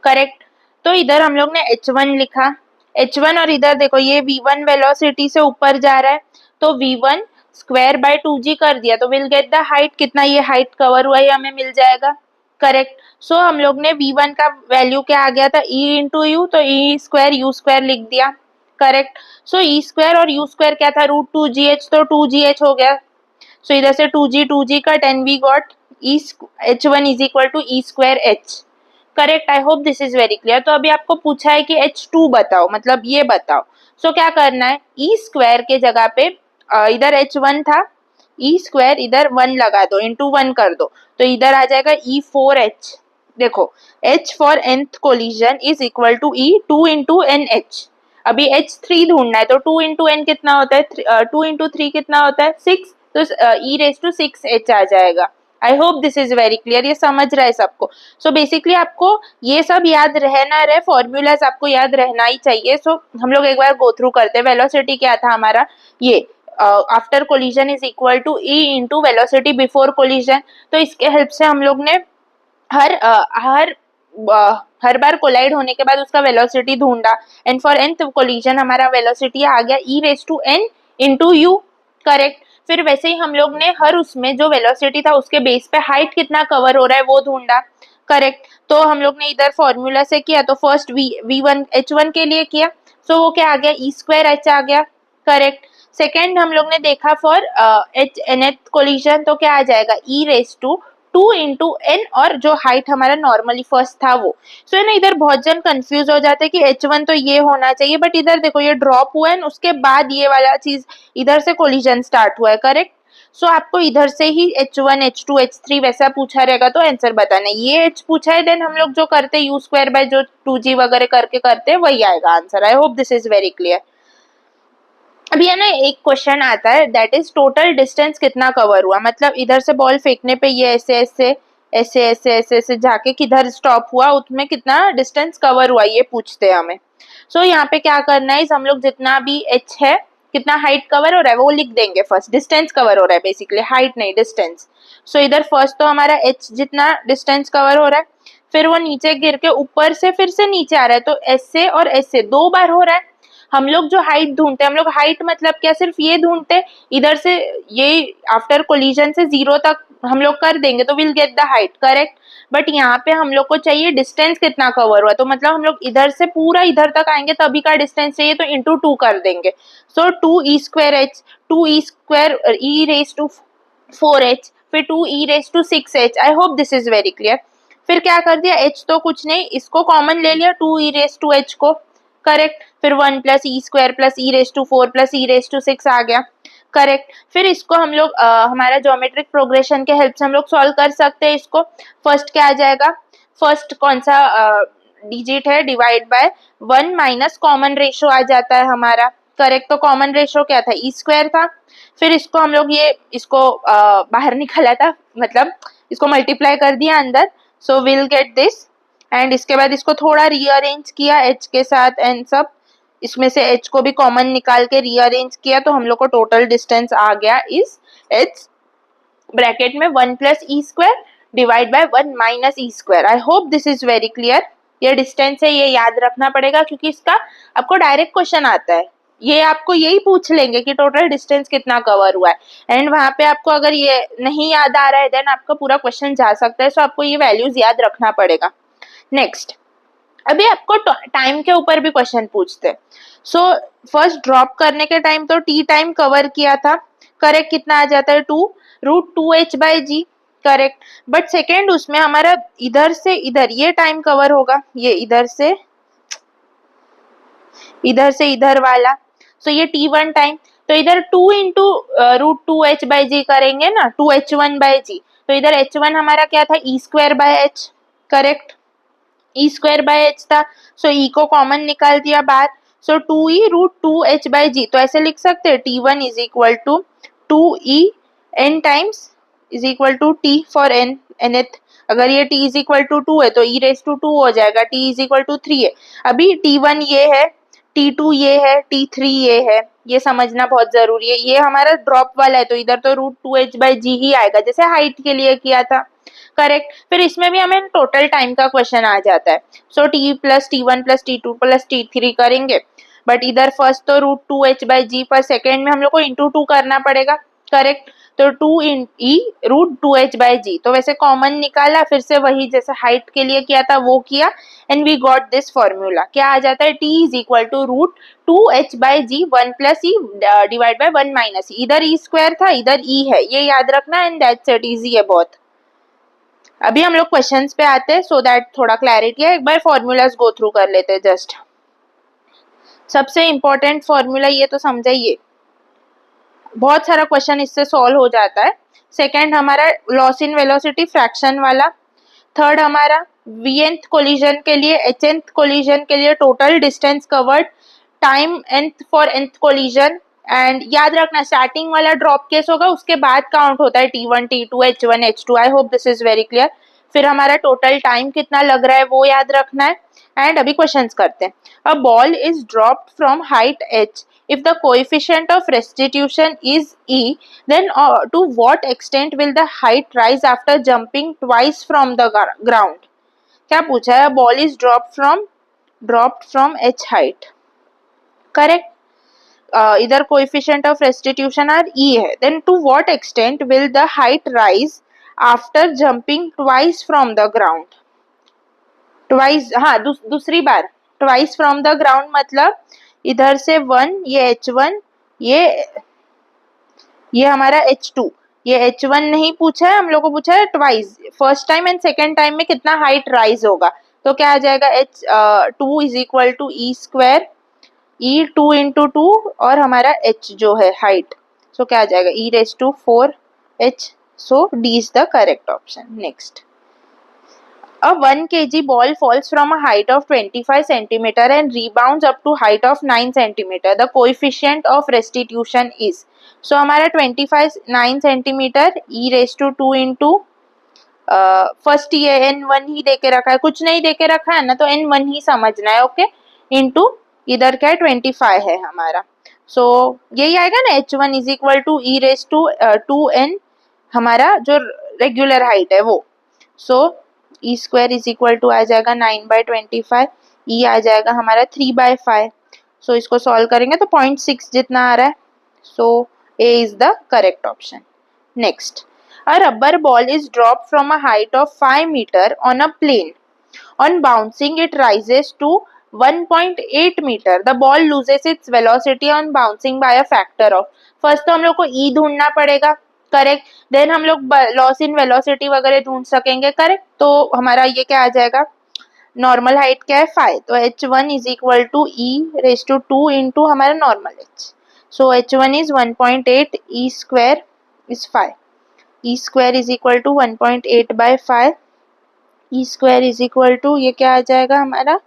करेक्ट। तो इधर हम लोग ने h1 लिखा, h1, और इधर देखो ये v1 वेलोसिटी से ऊपर जा रहा है, तो v1 स्क्वायर बाय 2g कर दिया, तो विल गेट द हाइट, कितना ये हाइट कवर हुआ ये हमें मिल जाएगा, करेक्ट। सो हम लोग ने v1 का वैल्यू क्या आ गया था e इंटू यू, तो e स्क्वायर यू स्क्वायर लिख दिया, करेक्ट। सो e स्क्वायर और यू स्क्वायर क्या था रूट 2gh, तो 2gh हो गया। सो इधर से 2g cut and we got e h1 is equal to E square h, correct. I hope this is very clear. तो अभी आपको पूछा है कि h2 बताओ, मतलब ये बताओ। सो क्या करना है e स्क्वायर के जगह पे इधर h1 था, e स्क्वायर इधर 1 लगा दो, इंटू 1 कर दो, तो इधर आ जाएगा e4h। देखो h for nth collision is equal to e 2 into N H. अभी h3 ढूंढना है, तो 2 इंटू एन कितना होता है, 2 इंटू 3 कितना होता है 6, तो e रेस टू 6h आ जाएगा। आई hope this is very clear, ये समझ रहा है सबको। सो बेसिकली आपको ये सब याद रहना रहे, फॉर्मूलाज आपको याद रहना ही चाहिए। सो हम लोग एक बार गो थ्रू करते हैं। वेलोसिटी क्या था हमारा, ये after collision is equal to E into velocity before collision. तो इसके हेल्प से हम लोग ने हर बार कोलाइड होने के बाद उसका वेलोसिटी ढूंढा, एंड फॉर nth कोलिजन हमारा वेलोसिटी आ गया e raise to n into U, correct. फिर वैसे ही हम लोग ने हर उसमें जो वेलोसिटी था उसके बेस पे हाइट कितना कवर हो रहा है वो ढूंढा, करेक्ट। तो हम लोग ने इधर फॉर्मूला से किया, तो फर्स्ट v1 h1 के लिए किया, सो वो क्या आ गया e स्क्वायर h आ गया, करेक्ट। सेकेंड हम लोग ने देखा फॉर nth कोलिजन, तो क्या आ जाएगा e raise to 2 into N, और जो हाइट हमारा नॉर्मली फर्स्ट था वो। सो है ना, इधर बहुत जन कंफ्यूज हो जाते हैं कि h1 तो ये होना चाहिए, बट इधर देखो ये ड्रॉप हुआ है, उसके बाद ये वाला चीज इधर से कोलिजन स्टार्ट हुआ है, करेक्ट। सो आपको इधर से ही h1 h2 h3 वैसा पूछा रहेगा तो आंसर बताना है। ये h पूछा है, देन हम लोग जो करते हैं u स्क्वायर बाय जो 2g वगैरह करके करते हैं वही आएगा answer. I hope this is very clear. अभी है ना एक क्वेश्चन आता है, दैट इज टोटल डिस्टेंस कितना कवर हुआ, मतलब इधर से बॉल फेंकने पे ये ऐसे ऐसे ऐसे ऐसे ऐसे ऐसे जाके किधर स्टॉप हुआ, उसमें कितना डिस्टेंस कवर हुआ ये पूछते हैं हमें। सो यहाँ पे क्या करना है, हम लोग जितना भी h है, कितना हाइट कवर हो रहा है वो लिख देंगे। फर्स्ट डिस्टेंस कवर हो रहा है, बेसिकली हाइट नहीं डिस्टेंस। सो इधर फर्स्ट तो हमारा h जितना डिस्टेंस कवर हो रहा है, फिर वो नीचे गिर के ऊपर से फिर से नीचे आ रहा है, तो s से और s से 2 बार हो रहा है। हम लोग जो हाइट ढूंढते हैं, हम लोग हाइट मतलब क्या सिर्फ ये ढूंढते, इधर से ये आफ्टर कोलिजन से 0 तक हम लोग कर देंगे तो will get the height, correct. But यहाँ पे हम लोग को चाहिए डिस्टेंस कितना कवर हुआ, तो मतलब हम लोग इधर से पूरा इधर तक आएंगे तभी का डिस्टेंस चाहिए, तो इंटू 2 कर देंगे। So 2 e square h, 2 e square e raise to 4h, फिर 2 ई raise to 6h। I hope this is very clear. फिर क्या कर दिया, h तो कुछ नहीं, इसको कॉमन ले लिया 2 ई रेस टू h को, करेक्ट। फिर 1 plus E square plus E raise to 4 plus E raise to 6 आ गया, करेक्ट। फिर इसको हम लोग हमारा ज्योमेट्रिक प्रोग्रेशन के हेल्प से हम लोग सॉल्व कर सकते हैं इसको। फर्स्ट क्या आ जाएगा, फर्स्ट कौन सा डिजिट है, divide by 1 minus common ratio आ जाता है हमारा, करेक्ट। तो कॉमन रेशो क्या था, ई स्क्वायर था। फिर इसको हम लोग ये इसको बाहर निकाला था, मतलब इसको मल्टीप्लाई कर दिया अंदर, so will get this. And इसके बाद इसको थोड़ा रीअरेंज किया h के साथ एंड सब, इसमें से h को भी कॉमन निकाल के रीअरेंज किया तो हम लोग को टोटल डिस्टेंस आ गया इस h ब्रैकेट में 1 plus E square divide by 1 minus E square. I hope this is very clear. ये डिस्टेंस है, ये याद रखना पड़ेगा क्योंकि इसका आपको डायरेक्ट क्वेश्चन आता है। ये आपको यही पूछ लेंगे कि टोटल डिस्टेंस कितना कवर हुआ है एंड वहां पे आपको अगर ये नहीं याद आ रहा है देन आपका पूरा क्वेश्चन जा सकता है। सो आपको ये वैल्यूज याद रखना पड़ेगा। नेक्स्ट, अभी आपको टाइम के ऊपर भी क्वेश्चन पूछते हैं। सो फर्स्ट ड्रॉप करने के टाइम तो टी टाइम कवर किया था, करेक्ट कितना आ जाता है 2√2h/g, करेक्ट। बट सेकेंड उसमें हमारा इधर से इधर ये टाइम कवर होगा, ये इधर से इधर वाला। सो ये t1 टाइम, तो इधर 2 इंटू √2h/g करेंगे ना, 2h1/g। तो इधर h1 हमारा क्या था, e²/h, करेक्ट, e²/h था। सो e को कॉमन निकाल दिया बाहर, सो 2e√2h/g। तो ऐसे लिख सकते हैं t1 is equal to 2e n times is equal to t for n nth। अगर ये t इज इक्वल टू 2 है तो e⁻² हो जाएगा, t इज इक्वल टू 3 है। अभी t1 ये है, t2 ये है, t3 ये है, ये समझना बहुत जरूरी है। ये हमारा ड्रॉप वाला है तो इधर तो √2h/g ही आएगा जैसे हाइट के लिए किया था, करेक्ट। फिर इसमें भी हमें टोटल टाइम का क्वेश्चन आ जाता है। सो t plus t1 plus t2 plus t3 करेंगे, बट इधर फर्स्ट तो √2h/g पर सेकेंड में हम लोग को इंटू 2 करना पड़ेगा, करेक्ट। तो 2e√2h/g, तो वैसे कॉमन निकाला, फिर से वही जैसे हाइट के लिए किया था वो किया and we got this formula. क्या आ जाता है, t is equal to √2h/g 1 plus e divide by 1 minus e. इधर e² था, इधर e है, ये याद रखना एंड दैट्स इट, इजी है बहुत। अभी हम लोग क्वेश्चंस पे आते हैं सो दैट थोड़ा क्लैरिटी है। एक बार फॉर्मूलाज गो थ्रू कर लेते हैं जस्ट। सबसे इंपॉर्टेंट फॉर्मूला ये तो समझाइए, बहुत सारा क्वेश्चन इससे सॉल्व हो जाता है। सेकंड हमारा लॉस इन वेलोसिटी फ्रैक्शन वाला। थर्ड हमारा वीएनथ कोलिजन के लिए, एचएनथ कोलिजन के लिए total distance covered, time nth for nth collision. And याद रखना स्टार्टिंग वाला ड्रॉप केस होगा उसके बाद काउंट होता है t1 t2 h1 h2। I hope this is very clear. फिर हमारा टोटल टाइम कितना लग रहा है वो याद रखना है। एंड अभी क्वेश्चंस करते हैं। A ball is dropped from height h, if the coefficient of restitution is e, then to what extent will the height rise after jumping twice from the ground? क्या पूछा है, ball is dropped from h height, correct. इधर coefficient of restitution are e है, then to what extent will the height rise after jumping twice from the ground. Twice, हाँ दूसरी बार twice from the ground मतलब इधर से 1, ये h1, ये हमारा h2। ये h1 नहीं पूछा है हम लोग को, पूछा है twice, first time and second time में कितना हाइट राइज होगा। तो क्या आ जाएगा, h2 is equal to e², e2 into 2 और हमारा h जो है हाइट, सो क्या आ जाएगा e⁻⁴h। So d is the correct option. Next, a 1 kg ball falls from a height of 25 cm and rebounds up to height of 9 cm. The coefficient of restitution is, so हमारा 25 9 cm e⁻² into first ये n1 ही देके रखा है, कुछ नहीं देके रखा है ना तो n1 ही समझना है, ओके। इंटू इधर क्या है 25 है हमारा, सो यही आएगा ना h1 is equal to e⁻²n हमारा जो रेगुलर हाइट है वो। सो e² इज इक्वल टू आ जाएगा 9/25, e आ जाएगा हमारा 3/5। सो इसको सॉल्व करेंगे तो 0.6 जितना आ रहा है, सो a is the correct option. Next, a rubber ball is dropped from a height of 5 meter on a plane. On bouncing it rises to 1.8 meter. The ball loses its velocity on bouncing by a factor of, first तो हम लोग को e ढूंढना पड़ेगा, correct. Then हम लोग loss in velocity वगैरह ढूंढ सकेंगे, करेक्ट। तो हमारा ये क्या आ जाएगा, नॉर्मल हाइट क्या है 5, तो h1 is equal to e⁻² into हमारा normal h। So h1 is 1.8, e² is 5, e² is equal to 1.8/5, e² is equal to ये क्या आ जाएगा हमारा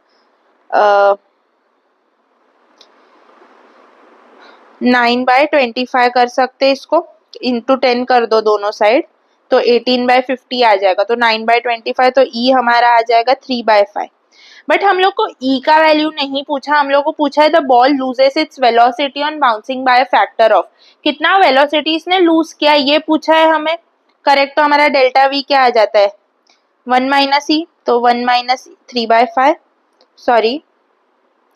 9/25 कर सकते हैं, इसको इंटू 10 कर दो दोनों साइड, तो 18/50 आ जाएगा, तो 9/25, तो ई हमारा आ जाएगा 3/5। बट हम लोग को ई का वैल्यू नहीं पूछा, हम लोग को पूछा है the ball loses its velocity on bouncing by factor of, कितना वेलोसिटी इसने लूज किया ये पूछा है हमें। करेक्ट, तो हमारा डेल्टा वी क्या आ जाता है 1 माइनस ई, तो 1 माइनस 3/5, सॉरी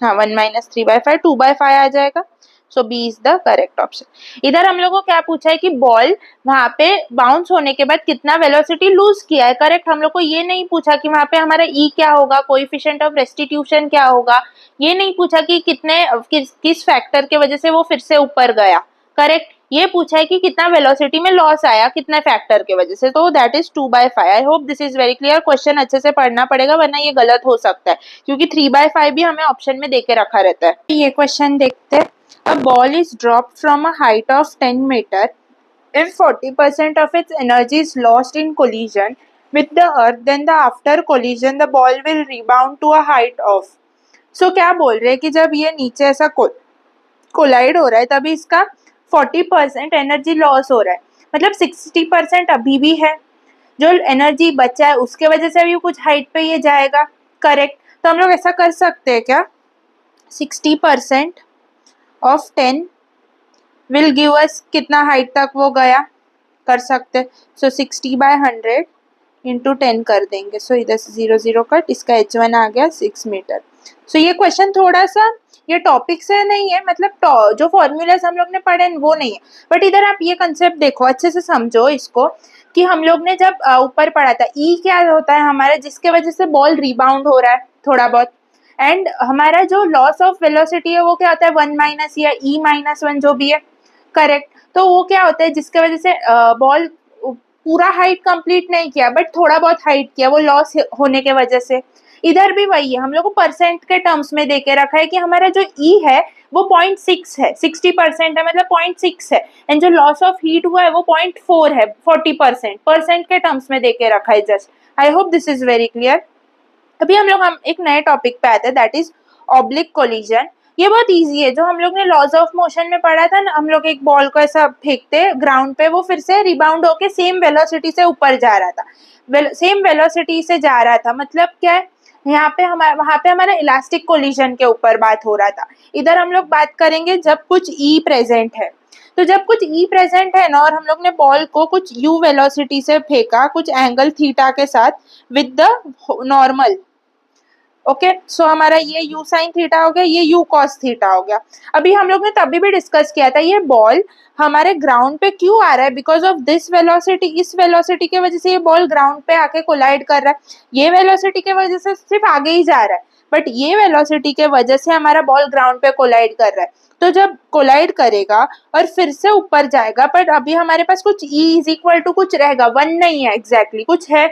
हाँ 1 माइनस 3/5, 2/5 आ जाएगा। So B is the correct option. इधर हम लोग को क्या पूछा है कि बॉल वहां पे बाउंस होने के बाद कितना वेलोसिटी लूज किया है। करेक्ट, हम लोग को ये नहीं पूछा कि वहां पे हमारा ई क्या होगा, कोएफिशिएंट ऑफ रेस्टिट्यूशन क्या होगा, ये नहीं पूछा कि किस फैक्टर के वजह से वो फिर से ऊपर गया। करेक्ट, ये पूछा है कि कितना वेलोसिटी में लॉस आया कितने फैक्टर के वजह से, तो that is 2/5। I hope this is very clear. Question अच्छे से पढ़ना पड़ेगा वरना ये गलत हो सकता है, क्योंकि 3/5 भी हमें ऑप्शन में देके रखा रहता है। ये क्वेश्चन देखते हैं। A ball is dropped from a height of 10 मीटर if 40% of its energy is lost in collision with the earth, then the after collision the ball will rebound to a height of। so क्या बोल रहे हैं कि जब ये नीचे ऐसा कोलाइड हो रहा है तभी इसका 40% एनर्जी लॉस हो रहा है, मतलब 60% अभी भी है, जो एनर्जी बचा है उसके वजह से भी कुछ हाइट पे ये जाएगा। करेक्ट, तो हम लोग ऐसा कर सकते हैं क्या, 60% ऑफ 10 विल गिव अस कितना हाइट तक वो गया, कर सकते। सो 60/100 इंटू 10 कर देंगे। सो इधर से 0 0 कट, इसका h1 आ गया 6 मीटर। सो ये क्वेश्चन थोड़ा सा ये टॉपिक से नहीं है, मतलब जो फॉर्मूलाज हम लोग ने पढ़े वो नहीं है, बट इधर आप ये कंसेप्ट देखो अच्छे से समझो इसको कि हम लोग ने जब ऊपर पढ़ा था ई क्या होता है हमारा, जिसके वजह से बॉल रिबाउंड हो रहा है थोड़ा बहुत, एंड हमारा जो लॉस ऑफ वेलोसिटी है वो क्या होता है 1 माइनस या E-1 जो भी है। करेक्ट, तो वो क्या होता है जिसके वजह से बॉल पूरा हाइट कंप्लीट नहीं किया बट थोड़ा बहुत हाइट किया, वो लॉस होने के वजह से। इधर भी वही है, हम लोग को परसेंट के टर्म्स में देके रखा है कि हमारा जो ई है वो 0.6 है, 60% है मतलब 0.6 है, एंड जो लॉस ऑफ हीट हुआ है वो 0.4 है, 40% परसेंट के टर्म्स में देके रखा है just. I hope this is very clear. अभी हम एक नए टॉपिक पे आते हैं, दैट इज ऑब्लिक कोलिजन। ये बहुत इजी है, जो हम लोग ने लॉज ऑफ मोशन में पढ़ा था ना, हम लोग एक बॉल को ऐसा फेंकते ग्राउंड पे, वो फिर से रिबाउंड होके सेम वेलोसिटी से ऊपर जा रहा था, सेम वेलोसिटी से जा रहा था, मतलब क्या है यहाँ पे वहां पे हमारा इलास्टिक कोलिजन के ऊपर बात हो रहा था। इधर हम लोग बात करेंगे जब कुछ ई प्रेजेंट है, तो जब कुछ ई प्रेजेंट है ना और हम लोग ने बॉल को कुछ यू वेलोसिटी से फेंका कुछ एंगल थीटा के साथ with the normal, okay so हमारा ये यू साइन थीटा हो गया, ये यू कॉस थीटा हो गया। अभी हम लोग ने तभी भी डिस्कस किया था ये बॉल हमारे ग्राउंड पे क्यों आ रहा है, बिकॉज ऑफ दिस वेलोसिटी, इस वेलोसिटी के वजह से ये बॉल ग्राउंड पे आके कोलाइड कर रहा है, ये वेलोसिटी के वजह से सिर्फ आगे ही जा रहा है, बट ये वेलोसिटी के वजह से हमारा बॉल ग्राउंड पे कोलाइड कर रहा है। तो जब कोलाइड करेगा और फिर से ऊपर जाएगा, बट अभी हमारे पास कुछ ई इज इक्वल टू कुछ रहेगा, 1 नहीं है एग्जैक्टली, कुछ है।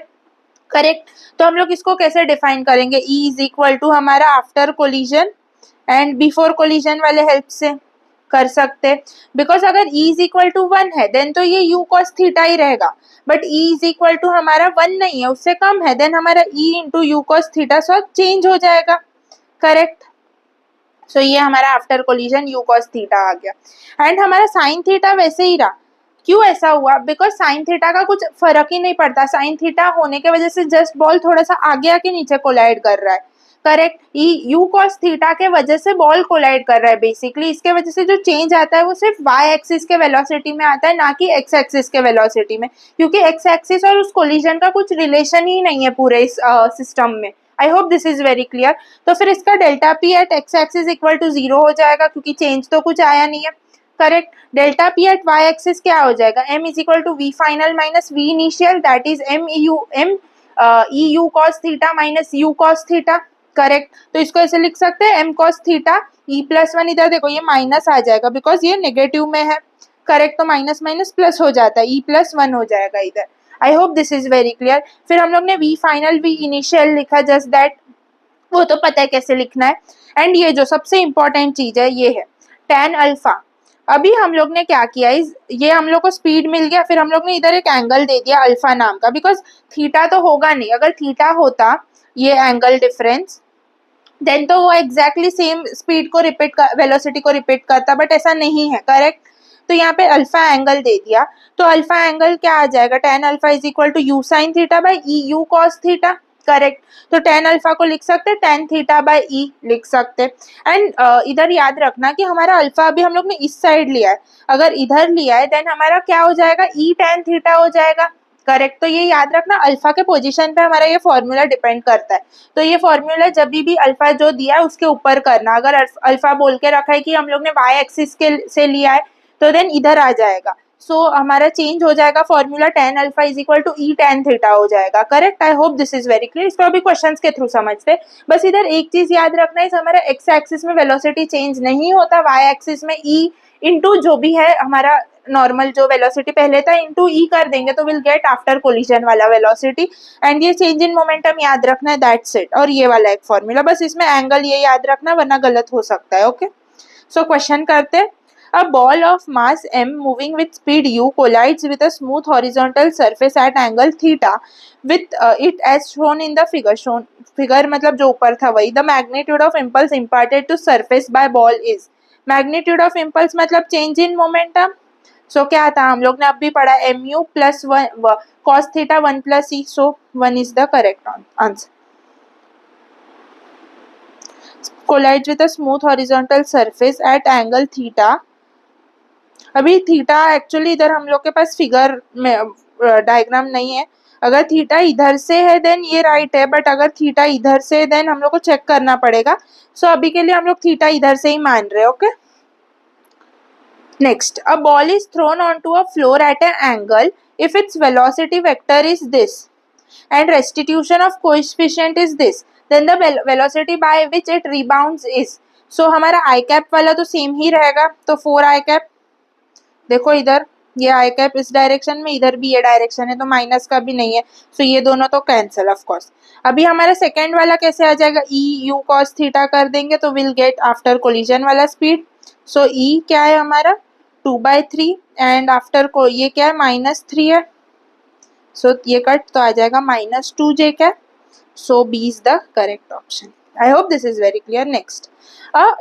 करेक्ट, तो हम लोग इसको कैसे डिफाइन करेंगे, E इज इक्वल टू हमारा after collision and before collision वाले हेल्प से कर सकते, बिकॉज अगर E इज इक्वल टू 1 है देन तो ये U cos थीटा ही रहेगा, but E is equal to हमारा 1 नहीं है, उससे कम है, देन हमारा E into u cos theta so change हो जाएगा। करेक्ट, सो ये हमारा after collision U cos theta आ गया, एंड हमारा साइन थीटा वैसे ही रहा। क्यों ऐसा हुआ, बिकॉज साइन थीटा का कुछ फर्क ही नहीं पड़ता, साइन थीटा होने के वजह से जस्ट बॉल थोड़ा सा आगे आके नीचे कोलाइड कर रहा है। करेक्ट, यू कॉस थीटा के वजह से बॉल कोलाइड कर रहा है बेसिकली, इसके वजह से जो चेंज आता है वो सिर्फ वाई एक्सिस के वेलोसिटी में आता है, ना कि एक्स एक्सिस के वेलोसिटी में, क्योंकि एक्स एक्सिस और उस कोलिजन का कुछ रिलेशन ही नहीं है पूरे इस सिस्टम में। I hope this is very clear. तो फिर इसका delta P at X axis equal to 0 हो जाएगा, क्योंकि चेंज तो कुछ आया नहीं है। Correct, delta P at Y axis क्या हो जाएगा, m is equal to V final minus V initial, that is E U cos theta minus U cos theta. Correct, तो इसको ऐसे लिख सकते हैं m cos थीटा E+1, इधर देखो ये माइनस आ जाएगा बिकॉज ये नेगेटिव में है। करेक्ट, तो माइनस माइनस प्लस हो जाता है, E+1 हो जाएगा इधर। आई hope this is very clear. फिर हम लोग ने वी फाइनल वी इनिशियल लिखा, जस्ट दैट, वो तो पता है कैसे लिखना है। एंड ये जो सबसे इंपॉर्टेंट चीज है ये है tan अल्फा। अभी हम लोग ने क्या किया, ये हम लोग को स्पीड मिल गया, फिर हम लोग ने इधर एक एंगल दे दिया अल्फा नाम का, बिकॉज थीटा तो होगा नहीं, अगर थीटा होता ये एंगल डिफरेंस देन तो वो एग्जैक्टली सेम स्पीड को वेलोसिटी को रिपीट करता, बट ऐसा नहीं है। करेक्ट, तो यहाँ पे अल्फा एंगल दे दिया, तो अल्फा एंगल क्या आ जाएगा, tan alpha is equal to U sine theta by E U cos theta, correct. तो tan अल्फा को लिख सकते हैं tan थीटा बाई ई लिख सकते हैं। एंड इधर याद रखना कि हमारा अल्फा अभी हम लोग ने इस साइड लिया है, अगर इधर लिया है देन हमारा क्या हो जाएगा, ई tan थीटा हो जाएगा, करेक्ट। तो ये याद रखना, अल्फा के पोजीशन पे हमारा ये फॉर्मूला डिपेंड करता है। तो ये फॉर्मूला जब भी अल्फा जो दिया है उसके ऊपर करना, अगर अल्फा बोल के रखा है कि हम लोग ने वाई एक्सिस के से लिया है तो देन इधर आ जाएगा। सो हमारा चेंज हो जाएगा formula, tan alpha is equal to E tan theta हो जाएगा, correct. I hope this is very clear. इसको अभी क्वेश्चंस के थ्रू समझते। बस इधर एक चीज याद रखना है, हमारा एक्स एक्सिस में वेलोसिटी चेंज नहीं होता, वाई एक्सिस में ई इंटू जो भी है हमारा नॉर्मल जो वेलोसिटी पहले था इंटू ई कर देंगे तो विल गेट आफ्टर कोलिजन वाला वेलोसिटी। एंड ये चेंज इन मोमेंटम याद रखना है, दैट्स इट। और ये वाला एक फॉर्मूला, बस इसमें एंगल ये याद रखना वरना गलत हो सकता है, ओके। सो क्वेश्चन करते। A ball of mass m moving with speed u collides with a smooth horizontal surface at angle theta with it as shown in the figure. Shown figure मतलब जो ऊपर था वही। The magnitude of impulse imparted to surface by ball is, magnitude of impulse मतलब change in momentum। सो क्या था, हम लोग ने अब भी पढ़ा M U plus one cos theta 1 plus E, so 1 is the correct answer. collides with a smooth horizontal surface at angle theta। अभी थीटा एक्चुअली इधर हम लोग के पास फिगर में डायग्राम नहीं है, अगर थीटा इधर से है देन ये राइट है, बट अगर थीटा इधर से देन हम लोग को चेक करना पड़ेगा। सो अभी के लिए हम लोग थीटा इधर से ही मान रहे हैं, okay. Next, a ball is thrown onto a floor at an angle if its velocity vector is this and restitution of coefficient is this, then the velocity by which it rebounds is। So हमारा i cap वाला तो same ही रहेगा, तो 4 i cap, देखो इधर ये i cap इस direction में, इधर भी ये डायरेक्शन है तो माइनस का भी नहीं है, सो ये दोनों तो कैंसिल ऑफ कोर्स। अभी हमारा सेकेंड वाला कैसे आ जाएगा, ई यू कॉस थीटा कर देंगे तो विल गेट आफ्टर कोलिजन वाला स्पीड। सो ई क्या है हमारा 2/3 एंड आफ्टर को ये क्या है -3 है, सो ये कट तो आ जाएगा -2j क्या, so B is the correct option. I hope this is very clear. Next,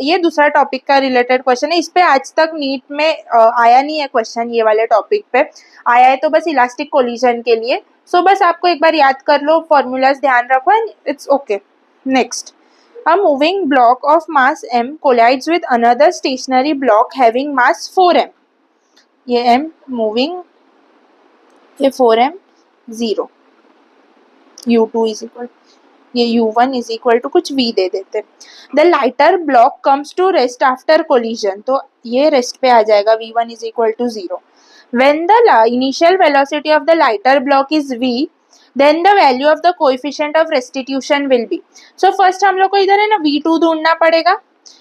ये दूसरा टॉपिक का रिलेटेड क्वेश्चन है, इस पे आज तक नीट में आया नहीं है क्वेश्चन, ये वाले टॉपिक पे आया है तो बस इलास्टिक कोलिजन के लिए। सो बस आपको एक बार याद कर लो, फॉर्मूलाज ध्यान रखो and it's okay. Next, a moving block of mass m collides with another stationary block having mass 4m। ये m मूविंग, ये 4m 0, u2 इज इक्वल, ये u1 इज इक्वल टू कुछ v दे देते। The lighter block comes to rest after collision, तो ये rest पे आ जाएगा, v1 is equal to 0। When the initial velocity of the lighter block is v, then the value of the coefficient of restitution will be। so first हम लोग को इधर है ना v2 ढूंढना पड़ेगा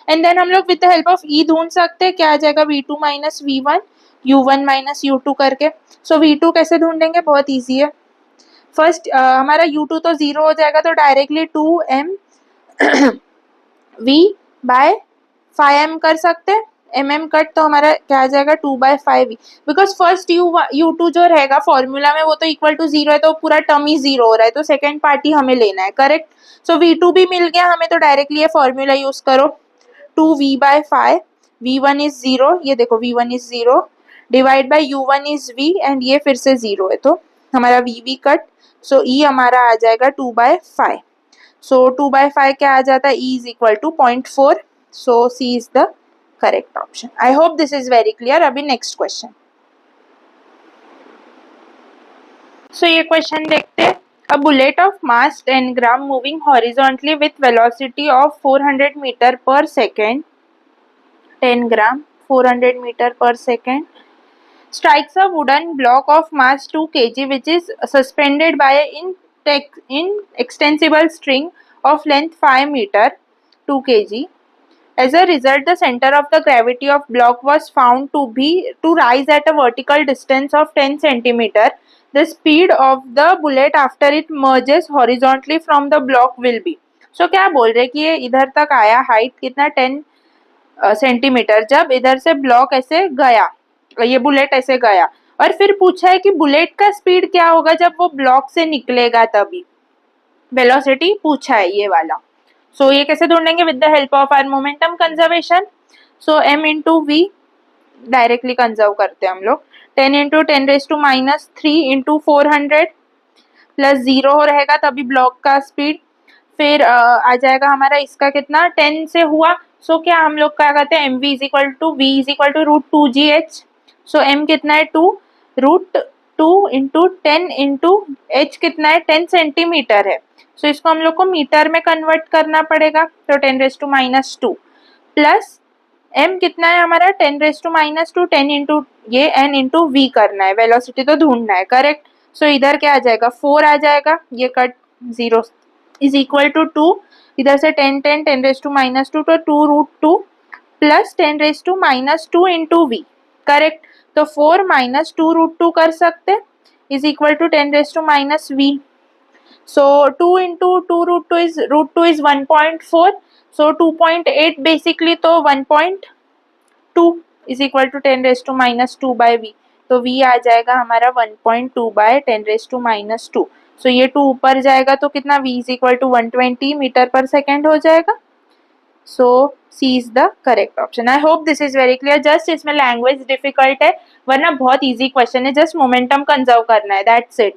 and then हम लोग with the help of e ढूंढ सकते हैं, क्या आ जाएगा v2 minus v1 u1 minus u2 करके। so v2 कैसे ढूंढेंगे, बहुत इजी है। फर्स्ट हमारा u2 तो 0 हो जाएगा तो directly 2m v bye 5m कर सकते हैं, mm कट तो हमारा क्या आ जाएगा 2/5, बिकॉज फर्स्ट u2 जो रहेगा फॉर्मूला में वो तो इक्वल टू 0 है तो पूरा टर्म ही 0 हो रहा है, तो सेकेंड पार्टी हमें लेना है, करेक्ट। सो v2 भी मिल गया हमें, तो डायरेक्टली ये फॉर्मूला यूज करो, 2v/5, v1 इज 0, ये देखो v1 is 0 divide by u1 is v and ये फिर से 0 है तो हमारा v कट, सो e हमारा आ जाएगा 2/5। सो 2/5 क्या आ जाता है, e is equal to 0.4, so c is the correct option. I hope this is very clear. अभी नेक्स्ट क्वेश्चन, सो ये क्वेश्चन देखते हैं। A bullet of mass 10 gram moving horizontally with velocity of 400 metre पर second, 10 gram 400 metre पर second, strikes a wooden block of mass 2 kg which is suspended by an inextensible string of length 5 meter 2 kg। As a result, the center of the gravity of block was found to rise at a vertical distance of 10 centimeter। The speed of the bullet after it merges horizontally from the block will be। So क्या बोल रहे कि ये इधर तक आया, height कितना 10 centimetre, जब इधर से ब्लॉक ऐसे गया, ये बुलेट ऐसे गया, और फिर पूछा है कि बुलेट का स्पीड क्या होगा जब वो ब्लॉक से निकलेगा, तभी वेलोसिटी पूछा है ये वाला। सो ये कैसे ढूंढेंगे, with the help of our momentum conservation. So m into V directly conserve करते हैं हम लोग। 10 इंटू 10⁻³ इंटू 400 प्लस 0 रहेगा तभी ब्लॉक का स्पीड। फिर आ जाएगा हमारा इसका कितना 10 से हुआ। सो क्या हम लोग क्या कहते हैं mv is equal to √2gh। So m कितना है 2 √2 इंटू 10 इंटू h कितना है 10 सेंटीमीटर है। सो इसको हम लोग को मीटर में कन्वर्ट करना पड़ेगा तो 10⁻² प्लस m कितना है हमारा 10⁻²। 10 इंटू ये n इंटू v करना है, वेलोसिटी तो ढूंढना है, करेक्ट। सो इधर क्या आ जाएगा 4 आ जाएगा, ये कट 0 इज इक्वल टू 2। इधर से 10 10 10⁻² तो 2√2 प्लस 10⁻² इंटू v, करेक्ट। तो 4 माइनस 2√2 कर सकते is equal to 10⁻v। So 2 into 2√2 is √2 is 1.4. So 2.8 basically तो 1.2 is equal to 10⁻² by v। तो v आ जाएगा हमारा 1.2 by 10⁻²। सो ये 2 ऊपर जाएगा तो कितना v is equal to 120 metre पर सेकेंड हो जाएगा। So C is the correct option. I hope this is very clear. Just इसमें लैंग्वेज डिफिकल्ट है, वरना बहुत इजी क्वेश्चन है, जस्ट मोमेंटम कंजर्व करना है, दैट्स इट।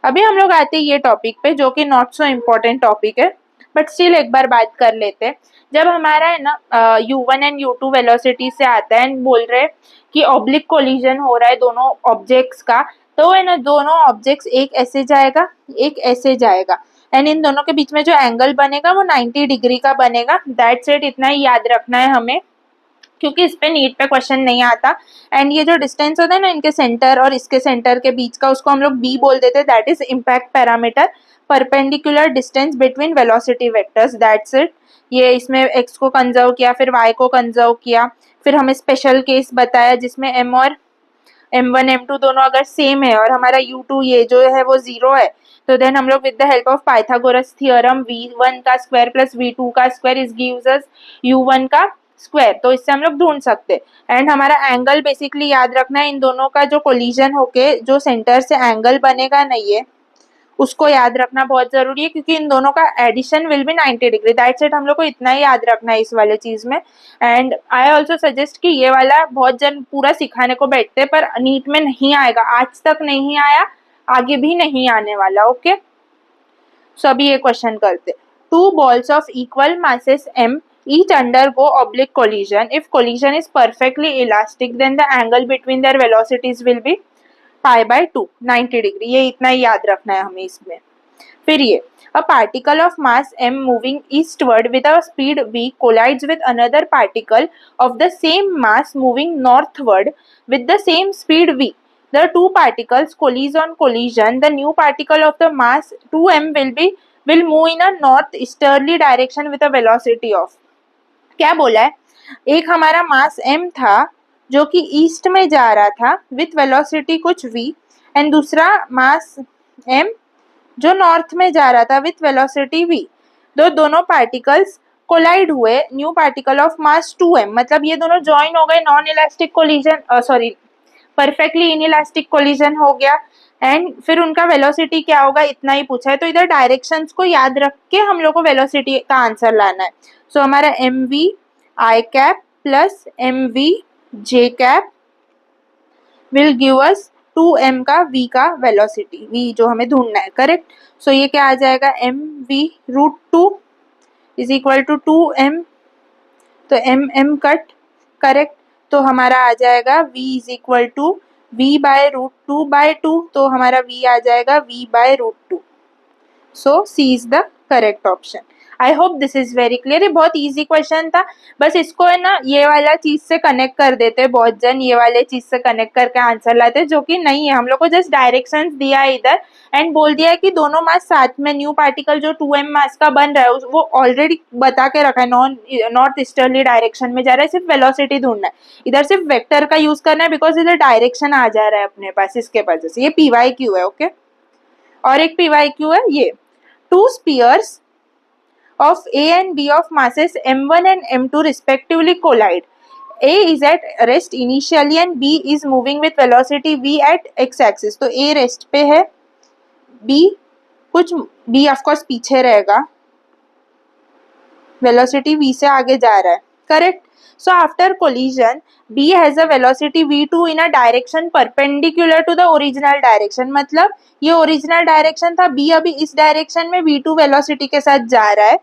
अभी हम लोग आते हैं ये टॉपिक पे जो कि नॉट सो इम्पोर्टेंट टॉपिक है, बट स्टिल एक बार बात कर लेते हैं। जब हमारा है ना u1 एंड u2 वेलोसिटी से आता है एंड बोल रहे हैं कि ऑब्लिक कोलिजन हो रहा है दोनों ऑब्जेक्ट्स का, तो है ना दोनों ऑब्जेक्ट्स एक ऐसे जाएगा एक ऐसे जाएगा एंड इन दोनों के बीच में जो एंगल बनेगा वो 90 डिग्री का बनेगा। दैट्स इट, इतना ही याद रखना है हमें क्योंकि इस पे नीट पे क्वेश्चन नहीं आता। एंड ये जो डिस्टेंस होता है ना इनके सेंटर और इसके सेंटर के बीच का, उसको हम लोग b बोल देते हैं, that is impact parameter, perpendicular distance between velocity vectors, that's it. ये इसमें x को कंजर्व किया, फिर y को कंजर्व किया, फिर हमें स्पेशल केस बताया जिसमें m और m1 m2 दोनों अगर सेम है और हमारा u2 ये जो है वो 0 है, तो देन हम लोग with the help of Pythagoras theorem v1 का स्क्वायर प्लस v2 का square is gives us u1 का स्क्वायर, तो इससे हम लोग ढूंढ सकते हैं। एंड हमारा एंगल बेसिकली याद रखना है, इन दोनों का जो कोलिजन होके जो सेंटर से एंगल बनेगा नहीं है उसको याद रखना बहुत जरूरी है क्योंकि इन दोनों का addition will be 90 degree. That's it, हम लोग को इतना ही याद रखना है इस वाले चीज में। एंड आई ऑल्सो सजेस्ट कि ये वाला बहुत जन पूरा सिखाने को बैठते पर नीट में नहीं आएगा, आज तक नहीं आया, आगे भी नहीं आने वाला। ओके, सो अभी ये क्वेश्चन करते। 2 balls of equal masses m each undergo oblique collision. If collision is perfectly elastic, then the angle between their velocities will be π/2, 90 degree. ये इतना ही याद रखना है हमें इसमें। फिर ये a particle of mass m moving eastward with a speed v collides with another particle of the same mass moving northward with the same speed v. The two particles collision. The new particle of the mass 2m will move in a northeasterly direction with a velocity of। क्या बोला है, एक हमारा मास m था जो कि east में जा रहा था विथ वेलोसिटी कुछ v, एंड दूसरा मास m जो नॉर्थ में जा रहा था विथ वेलोसिटी v। दोनों पार्टिकल्स कोलाइड हुए, new particle of mass 2m, मतलब ये दोनों ज्वाइन हो गए, non elastic collision sorry perfectly inelastic collision हो गया। एंड फिर उनका वेलोसिटी क्या होगा इतना ही पूछा है, तो इधर डायरेक्शंस को याद रख के हम लोग को वेलोसिटी का आंसर लाना है। सो हमारा mv i cap plus mv j cap will give us 2m का v का वेलोसिटी, v जो हमें ढूंढना है, करेक्ट। सो ये क्या आ जाएगा mv√2 is equal to 2m, तो m कट, करेक्ट। तो हमारा आ जाएगा v is equal to v/√2/2, तो हमारा v आ जाएगा v/√2। So C is the correct option. I hope this is very clear. ये बहुत इजी क्वेश्चन था, बस इसको है ना ये वाला चीज से कनेक्ट कर देते हैं, बहुत जन ये वाले चीज से कनेक्ट करके आंसर लाते हैं, जो कि नहीं है। हम लोग को जस्ट डायरेक्शंस दिया है इधर एंड बोल दिया है कि दोनों मास साथ में, न्यू पार्टिकल जो 2m मास का बन रहा है वो ऑलरेडी बता के रखा है, नॉर्थ ईस्टर्ली डायरेक्शन में जा रहा है, सिर्फ वेलोसिटी ढूंढना है। इधर सिर्फ वेक्टर का यूज करना है बिकॉज इधर डायरेक्शन आ जा रहा है अपने पास, इसके वजह से। ये PYQ है, ओके। और एक PYQ है ये, 2 spheres of A and B of masses m1 and m2 respectively collide. A is at rest initially and B is moving with velocity v at x-axis. तो A रेस्ट पे है, B of course पीछे रहेगा, velocity v से आगे जा रहा है, correct? So after collision, B has a velocity v2 in a direction perpendicular to the original direction. मतलब ये ओरिजिनल डायरेक्शन था, B अभी इस डायरेक्शन में v2 वेलोसिटी के साथ जा रहा है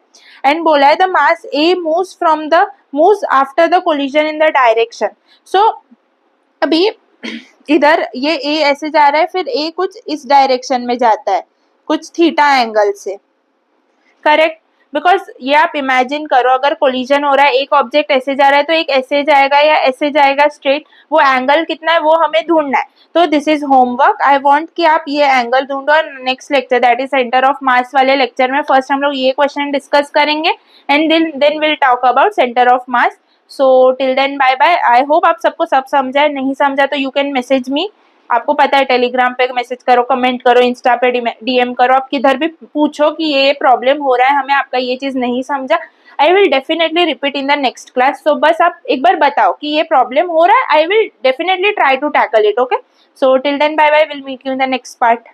एंड बोला है the mass A moves after the collision in the direction. So अभी इधर ये A ऐसे जा रहा है, फिर A कुछ इस डायरेक्शन में जाता है, कुछ थीटा एंगल से, करेक्ट? बिकॉज ये आप इमेजिन करो, अगर कोलिजन हो रहा है, एक ऑब्जेक्ट ऐसे जा रहा है तो एक ऐसे जाएगा या ऐसे जाएगा स्ट्रेट, वो एंगल कितना है वो हमें ढूंढना है. तो this is homework. I want कि आप ये एंगल ढूंढो और next lecture that is centre of mass वाले लेक्चर में फर्स्ट हम लोग ये क्वेश्चन डिस्कस करेंगे and then will talk about centre of mass. So till then bye bye. I hope आप सबको सब समझा है. नहीं समझा तो यू कैन मैसेज मी. आपको पता है टेलीग्राम पे मैसेज करो, कमेंट करो, इंस्टा पे डीएम करो, आप किधर भी पूछो कि ये प्रॉब्लम हो रहा है हमें, आपका ये चीज नहीं समझा. I will definitely repeat in the next class. So बस आप एक बार बताओ कि ये प्रॉब्लम हो रहा है. I will definitely try to tackle it. Okay, so till then bye bye. Will meet you in the next part.